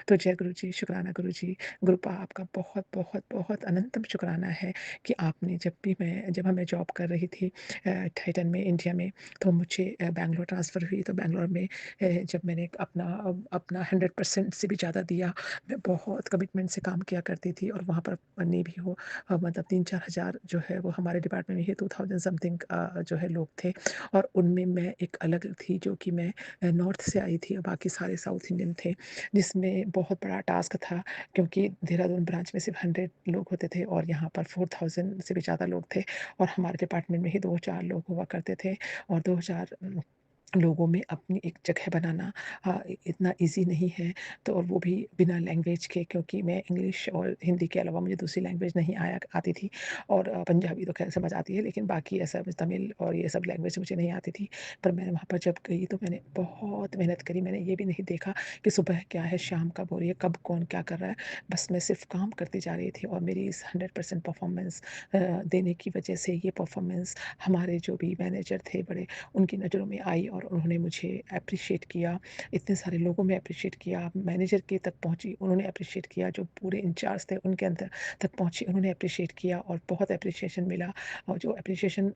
तो जय गुरु जी, शुक्राना गुरु जी। गुरुपा आपका बहुत बहुत बहुत अनंतम शुक्राना है कि आपने जब हमें जॉब कर रही थी टाइटन में इंडिया में, तो मुझे बैंगलोर ट्रांसफ़र हुई। तो बैंगलोर में जब मैंने अपना 100% से भी ज़्यादा दिया, मैं बहुत कमिटमेंट से काम किया करती थी और वहाँ पर बने भी हो मतलब 3-4 हज़ार जो है वो हमारे डिपार्टमेंट में ही 2000 समथिंग जो है लोग थे और उनमें मैं एक अलग थी जो कि मैं नॉर्थ से आई थी और बाकी सारे साउथ इंडियन थे, जिसमें बहुत बड़ा टास्क था क्योंकि देहरादून ब्रांच में सिर्फ 100 लोग होते थे और यहाँ पर 4000 से भी ज़्यादा लोग थे और हमारे डिपार्टमेंट में ही 2-4 लोग हुआ करते थे और 2000 लोगों में अपनी एक जगह बनाना इतना ईज़ी नहीं है। तो और वो भी बिना लैंग्वेज के, क्योंकि मैं इंग्लिश और हिंदी के अलावा मुझे दूसरी लैंग्वेज नहीं आती थी और पंजाबी तो खैर समझ आती है, लेकिन बाकी ऐसा तमिल और ये सब लैंग्वेज मुझे नहीं आती थी। पर मैं वहाँ पर जब गई तो मैंने बहुत मेहनत करी। मैंने ये भी नहीं देखा कि सुबह क्या है, शाम कब हो रही है, कब कौन क्या कर रहा है। बस मैं सिर्फ काम करती जा रही थी और मेरी इस 100% परफॉर्मेंस देने की वजह से ये परफॉर्मेंस हमारे जो भी मैनेजर थे बड़े, उनकी नज़रों में आई और उन्होंने मुझे एप्रिशिएट किया। इतने सारे लोगों में एप्रिशिएट किया, मैनेजर के तक पहुँची, उन्होंने एप्रिशिएट किया, जो पूरे इंचार्ज थे उनके अंदर तक पहुँची, उन्होंने एप्रिशिएट किया और बहुत एप्रिशिएशन मिला। और जो एप्रिशिएशन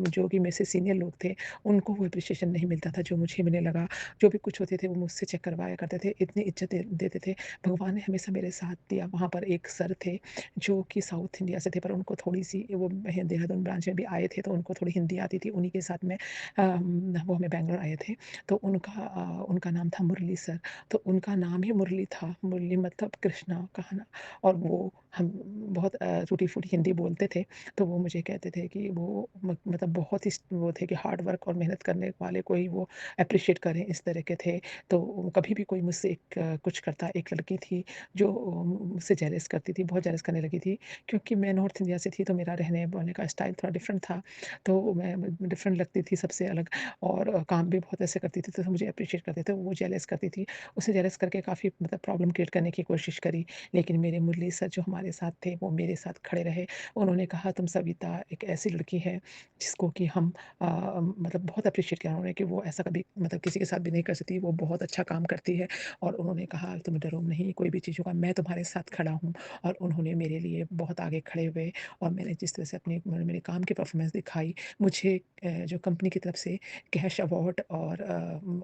जो भी मेरे से सीनियर लोग थे, उनको वो एप्रिशिएशन नहीं मिलता था जो मुझे मिलने लगा। जो भी कुछ होते थे वो मुझसे चेक करवाया करते थे, इतनी इज्जत देते थे। भगवान ने हमेशा मेरे साथ दिया। वहाँ पर एक सर थे जो कि साउथ इंडिया से थे, पर उनको थोड़ी-सी वो देहरादून ब्रांच में भी आए थे, तो उनको थोड़ी हिंदी आती थी। उन्हीं के साथ में वो हमें बैंगलोर आए थे। तो उनका नाम था मुरली सर। तो उनका नाम ही मुरली था। मुरली मतलब कृष्णा कहना। और वो हम बहुत टूटी-फूटी हिंदी बोलते थे। तो वो मुझे कहते थे कि वो मतलब बहुत ही वो थे कि हार्ड वर्क और मेहनत करने वाले को ही वो एप्रिशिएट करें, इस तरह के थे। तो कभी भी कोई मुझसे कुछ करता, एक लड़की थी जो मुझसे जेलस करती थी, बहुत जेलस करने लगी थी, क्योंकि मैं नॉर्थ इंडिया से थी तो मेरा रहने-बोलने का स्टाइल थोड़ा डिफरेंट था। तो मैं डिफरेंट लगती थी सबसे अलग और काम भी बहुत ऐसे करती थी, तो मुझे एप्रिशिएट करते थे। वो जेलस करती थी। उससे जेलस करके काफ़ी मतलब प्रॉब्लम क्रिएट करने की कोशिश करी, लेकिन मेरे मुरली सर जो हमारे साथ थे, वो मेरे साथ खड़े रहे। उन्होंने कहा, "तुम सविता एक ऐसी लड़की है जिसको कि हम मतलब बहुत एप्रिशिएट किया उन्होंने कि वो ऐसा कभी मतलब किसी के साथ भी नहीं कर सकती, वो बहुत अच्छा काम करती है।" और उन्होंने कहा, "तुम डरो नहीं, कोई भी चीज़ होगा, मैं तुम्हारे साथ खड़ा हूँ।" और उन्होंने मेरे लिए बहुत आगे खड़े हुए और मैंने जिस तरह से मेरे काम की परफॉर्मेंस दिखाई, मुझे जो कंपनी की तरफ से कैश अवार्ड और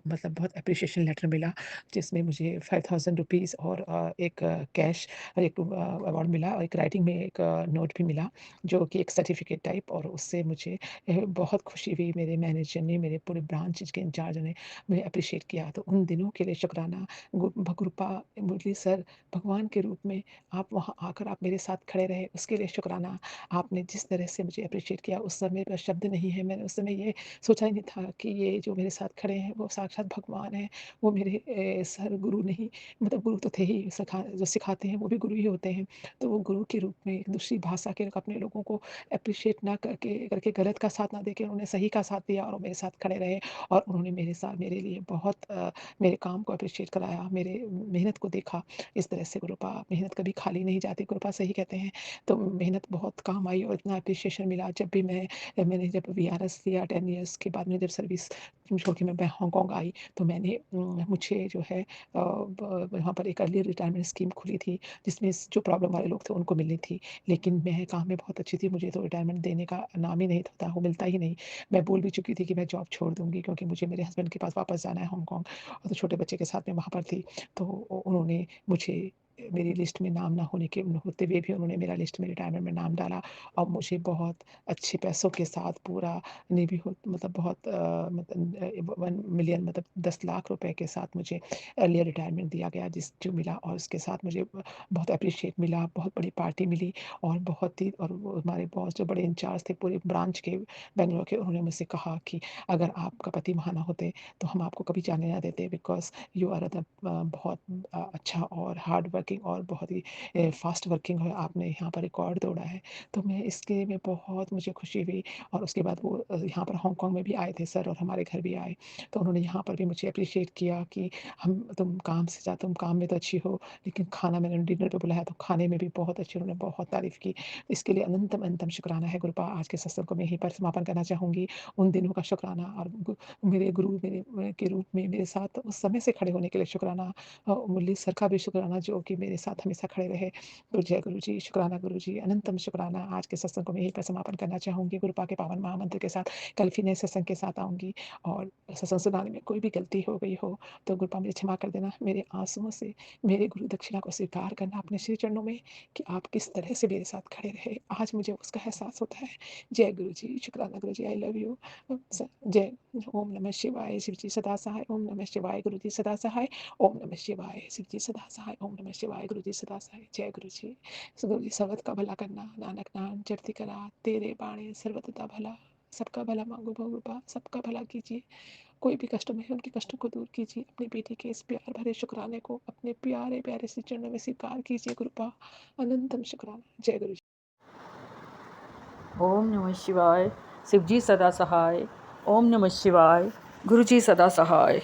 मतलब बहुत एप्रिशिएशन लेटर मिला, जिसमें मुझे 5000 रुपीज़ और एक कैश और एक अवार्ड मिला और एक राइटिंग में एक नोट भी मिला, जो कि एक सर्टिफिकेट टाइप। और उससे मुझे बहुत खुशी हुई। मेरे मैनेजर ने, मेरे पूरे ब्रांच के इंचार्ज ने मुझे एप्रिशिएट किया। तो उन दिनों के लिए शुक्राना। भगरूपा मुरली सर भगवान के रूप में आप वहाँ आकर आप मेरे साथ खड़े रहे, उसके लिए शुक्राना। आपने जिस तरह से मुझे एप्रिशिएट किया, उस समय मेरे पास शब्द नहीं है। मैंने उस समय ये सोचा ही नहीं था कि ये ये जो मेरे साथ खड़े हैं वो साक्षात भगवान हैं। वो मेरे सर गुरु नहीं, मतलब गुरु तो थे ही, जो सिखाते हैं वो भी गुरु ही होते हैं। तो वो गुरु के रूप में दूसरी भाषा के अपने लोगों को एप्रिशिएट ना करके गलत का साथ ना देके उन्होंने सही का साथ दिया और वो मेरे साथ खड़े रहे। और उन्होंने मेरे लिए बहुत मेरे काम को एप्रिशिएट कराया, मेरे मेहनत को देखा। इस तरह से गुरुपा, मेहनत कभी खाली नहीं जाती, गुरुपा सही कहते हैं। तो मेहनत बहुत काम आई और इतना एप्रिशिएशन मिला। जब भी मैंने जब वीआरएस दिया 10 इयर्स के बाद, मैंने जब सर्विस छोड़ के मैं हांगकांग आई, तो मुझे जो है वहाँ पर एक अर्ली रिटायरमेंट स्कीम खुली थी, जिसमें जो प्रॉब्लम वाले लोग थे उनको मिलनी थी। लेकिन मैं काम में बहुत अच्छी थी, मुझे तो रिटायरमेंट देने का नाम ही नहीं था, वो मिलता ही नहीं। मैं बोल भी चुकी थी कि मैं जॉब छोड़ दूँगी, क्योंकि मुझे मेरे हस्बैंड के पास वापस जाना है हांगकांग, और तो छोटे बच्चे के साथ मैं वहाँ पर थी। तो उन्होंने मुझे मेरी लिस्ट में नाम ना होते हुए भी उन्होंने मेरा लिस्ट में रिटायरमेंट में नाम डाला, और मुझे बहुत अच्छे पैसों के साथ पूरा नेवी हो, मतलब बहुत मतलब 1 मिलियन, मतलब 10 लाख रुपए के साथ मुझे अर्ली रिटायरमेंट दिया गया, जो मिला। और उसके साथ मुझे बहुत अप्रिशिएट मिला, बहुत बड़ी पार्टी मिली, और बहुत ही, और वो हमारे बॉस जो बड़े इंचार्ज थे पूरे ब्रांच के बेंगलोर के, उन्होंने मुझसे कहा कि अगर आपका पति वहाँ ना होते तो हम आपको कभी जाने ना देते, बिकॉज़ यू आर बहुत अच्छा और हार्ड वर्किंग और बहुत ही फास्ट वर्किंग है, आपने यहाँ पर रिकॉर्ड तोड़ा है। तो मैं इसके लिए बहुत मुझे खुशी हुई। और उसके बाद वो यहाँ पर हांगकांग में भी आए थे सर, और हमारे घर भी आए। तो उन्होंने यहाँ पर भी मुझे एप्रिशिएट किया कि तुम तुम काम में तो अच्छी हो, लेकिन खाना, मैंने डिनर पे बुलाया तो खाने में भी बहुत अच्छी, उन्होंने बहुत तारीफ़ की। इसके लिए अनंतम अनंतम शुक्राना है गुरुपा। आज के सत्संग को मैं यहीं पर समापन करना चाहूँगी। उन दिनों का शुक्राना, और मेरे गुरु मेरे के रूप में मेरे साथ उस समय से खड़े होने के लिए शुक्राना। मुरली सर का भी शुक्राना, जो कि मेरे साथ हमेशा खड़े रहे। तो जय गुरु जी, शुक्राना गुरु जी, अनंतम शुक्राना। आज के सत्संग को मैं यहीं पर समापन करना चाहूँगी गुरुपा के पावन महामंत्र के साथ। कल फिर नए सत्संग के साथ आऊँगी, और सत्संग सुनाने में कोई भी गलती हो गई हो तो गुरुपा मुझे क्षमा कर देना। मेरे आंसुओं से मेरे गुरु दक्षिणा को स्वीकार करना अपने श्री चरणों में, कि आप किस तरह से मेरे साथ खड़े रहे। आज मुझे उसका एहसास होता है। जय गुरु जी, शुक्राना गुरु जी, आई लव यू। जय ओम नमः शिवाय, शिव जी सदा सहाय। ओम नमः शिवाय, गुरु जी सदा सहाय। ओम नमः शिवाय, शिव जी सदा सहाय। ओम नमः शिवाय, गुरु जी सदा सहाय। जय गुरु जी। गुरु जी सबद का भला करना, नानक नाम जपती करा, तेरे बाणे सर्वदा भला। सबका भला मांगो भगवान, सबका भला कीजिए। कोई भी कष्ट में है उनके कष्टों को दूर कीजिए। अपनी बेटी के इस प्यार भरे शुक्राने को अपने प्यारे प्यारे से चरणों में स्वीकार कीजिए गुरुपा। अनंतम शुक्राना। जय गुरु जी। ओम नमः शिवाय, शिवजी सदा सहाय। ओम नमः शिवाय, गुरुजी सदा सहाय।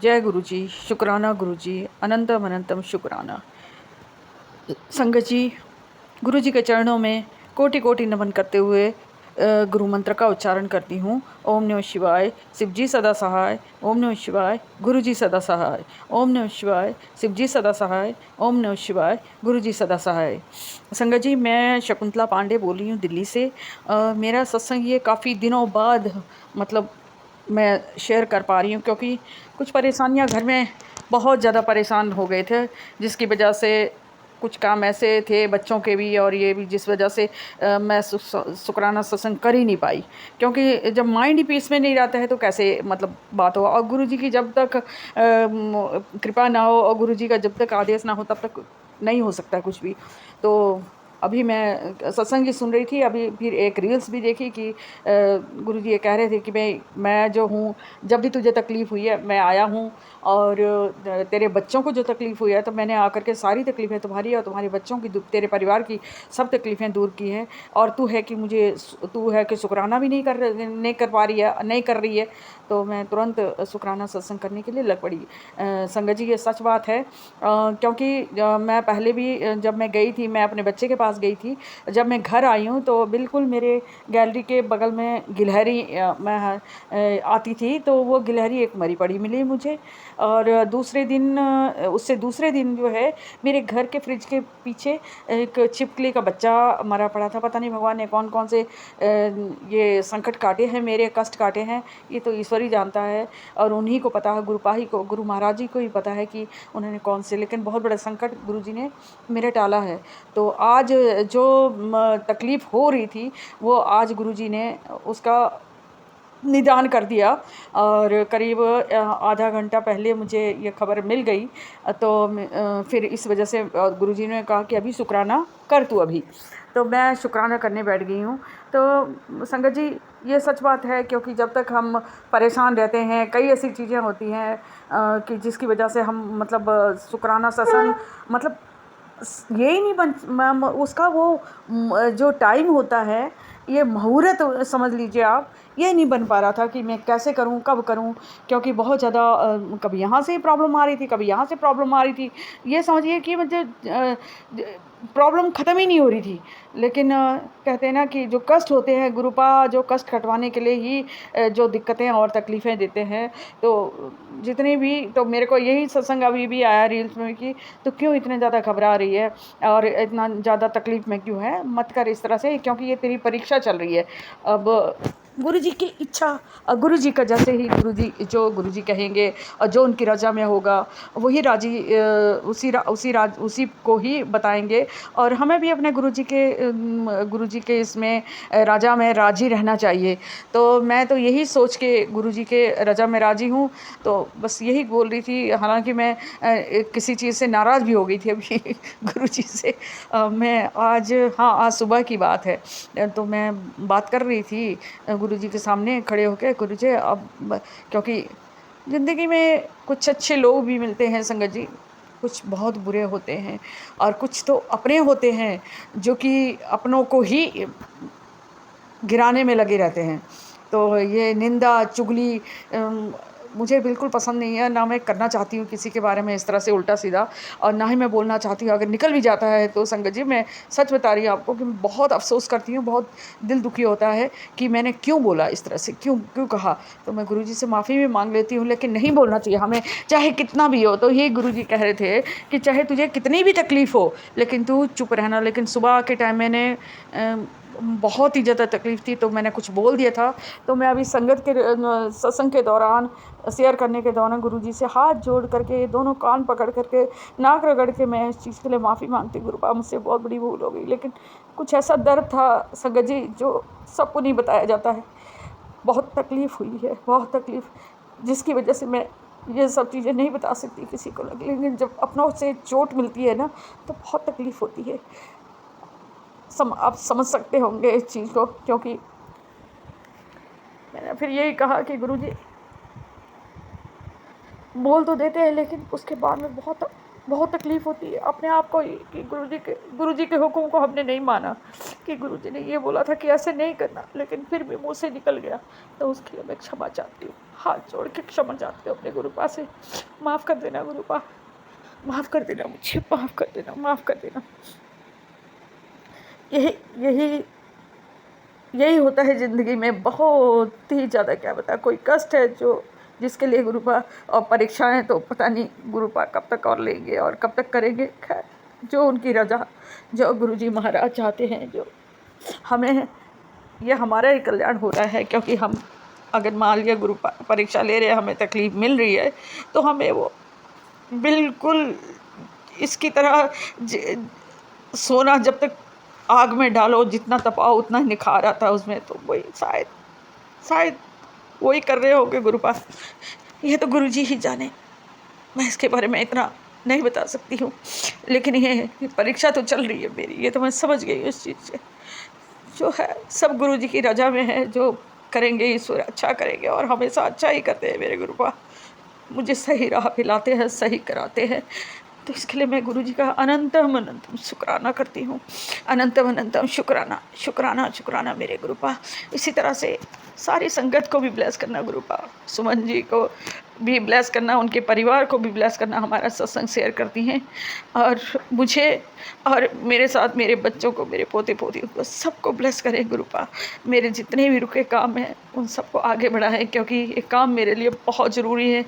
जय गुरुजी, शुक्राना गुरुजी, अनंतम अनंतम शुक्राना। संगत जी, गुरुजी के चरणों में कोटि कोटि नमन करते हुए गुरु मंत्र का उच्चारण करती हूँ। ओम नमः शिवाय, शिवजी सदा सहाय। ओम नमः शिवाय, गुरुजी सदा सहाय। ओम नमः शिवाय, शिवजी सदा सहाय। ओम नमः शिवाय, गुरुजी सदा सहाय। संगत जी, मैं शकुंतला पांडे बोल रही हूँ दिल्ली से। मेरा सत्संग ये काफ़ी दिनों बाद मतलब मैं शेयर कर पा रही हूँ, क्योंकि कुछ परेशानियाँ घर में, बहुत ज़्यादा परेशान हो गए थे, जिसकी वजह से कुछ काम ऐसे थे बच्चों के भी और ये भी, जिस वजह से मैं शुक्राना सत्संग कर ही नहीं पाई। क्योंकि जब माइंड ही पीस में नहीं रहता है तो कैसे मतलब बात हो। और गुरुजी की जब तक कृपा ना हो और गुरुजी का जब तक आदेश ना हो तब तक नहीं हो सकता कुछ भी। तो अभी मैं सत्संग ही सुन रही थी, अभी फिर एक रील्स भी देखी कि गुरुजी ये कह रहे थे कि मैं जो हूँ, जब भी तुझे तकलीफ़ हुई है मैं आया हूँ, और तेरे बच्चों को जो तकलीफ़ हुई है तो मैंने आकर के सारी तकलीफ़ें तुम्हारी और तुम्हारे बच्चों की, तेरे परिवार की सब तकलीफ़ें दूर की हैं। और तू है कि शुक्राना भी नहीं कर पा रही है, नहीं कर रही है। तो मैं तुरंत शुक्राना सत्संग करने के लिए लग पड़ी। संगत जी, ये सच बात है, क्योंकि मैं पहले भी जब मैं गई थी, मैं अपने बच्चे के पास गई थी, जब मैं घर आई हूँ तो बिल्कुल मेरे गैलरी के बगल में गिलहरी मैं आती थी, तो वो गिलहरी एक मरी पड़ी मिली मुझे। और उससे दूसरे दिन जो है मेरे घर के फ्रिज के पीछे एक छिपकली का बच्चा मरा पड़ा था। पता नहीं भगवान ने कौन कौन से ये संकट काटे हैं, मेरे कष्ट काटे हैं, ये तो ईश्वर ही जानता है और उन्हीं को पता है, गुरु महाराज जी को ही पता है कि उन्होंने कौन से, लेकिन बहुत बड़ा संकट गुरु जी ने मेरे टाला है। तो आज जो तकलीफ़ हो रही थी वो आज गुरु जी ने उसका निदान कर दिया। और करीब आधा घंटा पहले मुझे ये खबर मिल गई, तो फिर इस वजह से गुरुजी ने कहा कि अभी शुक्राना कर तू अभी। तो तो मैं शुक्राना करने बैठ गई हूँ। तो संगत जी ये सच बात है, क्योंकि जब तक हम परेशान रहते हैं, कई ऐसी चीज़ें होती हैं कि जिसकी वजह से हम मतलब शुक्राना सत्संग मतलब यही नहीं बन उसका वो जो टाइम होता है, ये मुहूर्त समझ लीजिए आप, ये नहीं बन पा रहा था कि मैं कैसे करूं, कब करूं, क्योंकि बहुत ज़्यादा कभी यहाँ से प्रॉब्लम आ रही थी, कभी यहाँ से प्रॉब्लम आ रही थी। ये समझिए कि मुझे प्रॉब्लम ख़त्म ही नहीं हो रही थी। लेकिन कहते हैं ना कि जो कष्ट होते हैं, गुरुपा जो कष्ट कटवाने के लिए ही जो दिक्कतें और तकलीफ़ें देते हैं, तो जितनी भी, तो मेरे को यही सत्संग अभी भी आया रील्स में कि तो क्यों इतने ज़्यादा घबरा रही है और इतना ज़्यादा तकलीफ़ में क्यों है, मत कर इस तरह से, क्योंकि ये तेरी परीक्षा चल रही है। अब गुरुजी की इच्छा, गुरुजी का जैसे ही गुरुजी जो गुरुजी कहेंगे और जो उनकी रज़ा में होगा वही उसी को ही बताएंगे। और हमें भी अपने गुरुजी के इसमें रज़ा में राज़ी रहना चाहिए। तो मैं तो यही सोच के गुरुजी के रज़ा में राज़ी हूँ। तो बस यही बोल रही थी, हालांकि मैं किसी चीज़ से नाराज़ भी हो गई थी अभी गुरुजी से। मैं आज सुबह की बात है, तो मैं बात कर रही थी गुरुजी के सामने खड़े होकर, गुरुजी अब क्योंकि ज़िंदगी में कुछ अच्छे लोग भी मिलते हैं संगत जी, कुछ बहुत बुरे होते हैं, और कुछ तो अपने होते हैं जो कि अपनों को ही गिराने में लगे रहते हैं। तो ये निंदा चुगली मुझे बिल्कुल पसंद नहीं है, ना मैं करना चाहती हूँ किसी के बारे में इस तरह से उल्टा सीधा, और ना ही मैं बोलना चाहती हूँ। अगर निकल भी जाता है तो संगत जी मैं सच बता रही हूँ आपको कि मैं बहुत अफसोस करती हूँ, बहुत दिल दुखी होता है कि मैंने क्यों बोला इस तरह से, क्यों कहा। तो मैं गुरुजी से माफ़ी भी मांग लेती हूँ, लेकिन नहीं बोलना चाहिए हमें, चाहे कितना भी हो। तो ये गुरुजी कह रहे थे कि चाहे तुझे कितनी भी तकलीफ़ हो लेकिन तू चुप रहना। लेकिन सुबह के टाइम मैंने बहुत ही ज़्यादा तकलीफ़ थी, तो मैंने कुछ बोल दिया था। तो मैं अभी संगत के सत्संग के दौरान, शेयर करने के दौरान गुरुजी से हाथ जोड़ करके, दोनों कान पकड़ करके, नाक रगड़ के मैं इस चीज़ के लिए माफ़ी मांगती, गुरुपा मुझसे बहुत बड़ी भूल हो गई। लेकिन कुछ ऐसा दर्द था संगत जी जो सबको नहीं बताया जाता है। बहुत तकलीफ़ हुई है, बहुत तकलीफ़, जिसकी वजह से मैं ये सब चीज़ें नहीं बता सकती किसी को। लेकिन जब अपनों से चोट मिलती है ना, तो बहुत तकलीफ़ होती है। आप समझ सकते होंगे इस चीज़ को, क्योंकि मैंने फिर यही कहा कि गुरुजी बोल तो देते हैं, लेकिन उसके बाद में बहुत तकलीफ़ होती है अपने आप को कि गुरुजी के हुक्म को हमने नहीं माना, कि गुरुजी ने ये बोला था कि ऐसे नहीं करना, लेकिन फिर भी मुँह से निकल गया। तो उसके लिए मैं क्षमा चाहती हूँ, हाथ जोड़ के क्षमा चाहती हूँ अपने गुरुपा से। माफ़ कर देना गुरुपा, माफ़ कर देना मुझे, माफ़ कर देना, माफ़ कर देना। यही होता है ज़िंदगी में, बहुत ही ज़्यादा, क्या बता, कोई कष्ट है जिसके लिए गुरुपा, और परीक्षाएं तो पता नहीं गुरुपा कब तक और लेंगे और कब तक करेंगे। खैर, जो उनकी रजा, जो गुरुजी महाराज चाहते हैं, जो हमें, ये हमारा ही कल्याण हो रहा है। क्योंकि हम अगर मान लिया गुरुपा परीक्षा ले रहे हैं, हमें तकलीफ़ मिल रही है, तो हमें वो बिल्कुल इसकी तरह सोना जब तक आग में डालो, जितना तपाओ उतना निखार आता है उसमें। तो वही शायद वही कर रहे होंगे गुरुपा, ये तो गुरुजी ही जाने, मैं इसके बारे में इतना नहीं बता सकती हूँ। लेकिन ये परीक्षा तो चल रही है मेरी, ये तो मैं समझ गई इस चीज़ से। जो है सब गुरुजी की रजा में है, जो करेंगे ईश्वर अच्छा करेंगे, और हमेशा अच्छा ही करते हैं मेरे गुरुपा। मुझे सही राह पे लाते हैं, सही कराते हैं। तो इसके लिए मैं गुरुजी का अनंतम अनंतम शुक्राना करती हूँ, अनंतम अनंतम शुक्राना, शुक्राना, शुक्राना मेरे गुरुपा। इसी तरह से सारी संगत को भी ब्लेस करना गुरुपा, सुमन जी को भी ब्लेस करना, उनके परिवार को भी ब्लेस करना, हमारा सत्संग शेयर करती हैं, और मुझे और मेरे साथ मेरे बच्चों को, मेरे पोते पोतियों को, सबको ब्लेस करें गुरुपा। मेरे जितने भी रुके काम हैं उन सबको आगे बढ़ाएं, क्योंकि ये काम मेरे लिए बहुत ज़रूरी है।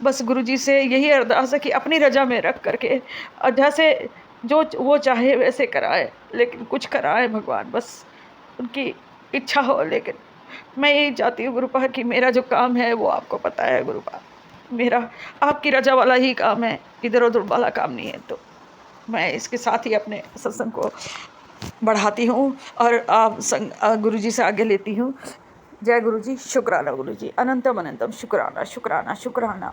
बस गुरुजी से यही अरदास है कि अपनी रजा में रख करके, और जैसे जो वो चाहे वैसे कराए, लेकिन कुछ कराए भगवान, बस उनकी इच्छा हो। लेकिन मैं यही चाहती हूँ गुरुपा कि मेरा जो काम है वो आपको पता है गुरुपा, मेरा आपकी रजा वाला ही काम है, इधर उधर वाला काम नहीं है। तो मैं इसके साथ ही अपने सत्संग को बढ़ाती हूँ और गुरुजी से आगे लेती हूँ। जय गुरुजी, शुक्राना गुरुजी, अनंतम अनंतम शुक्राना, शुक्राना, शुक्राना।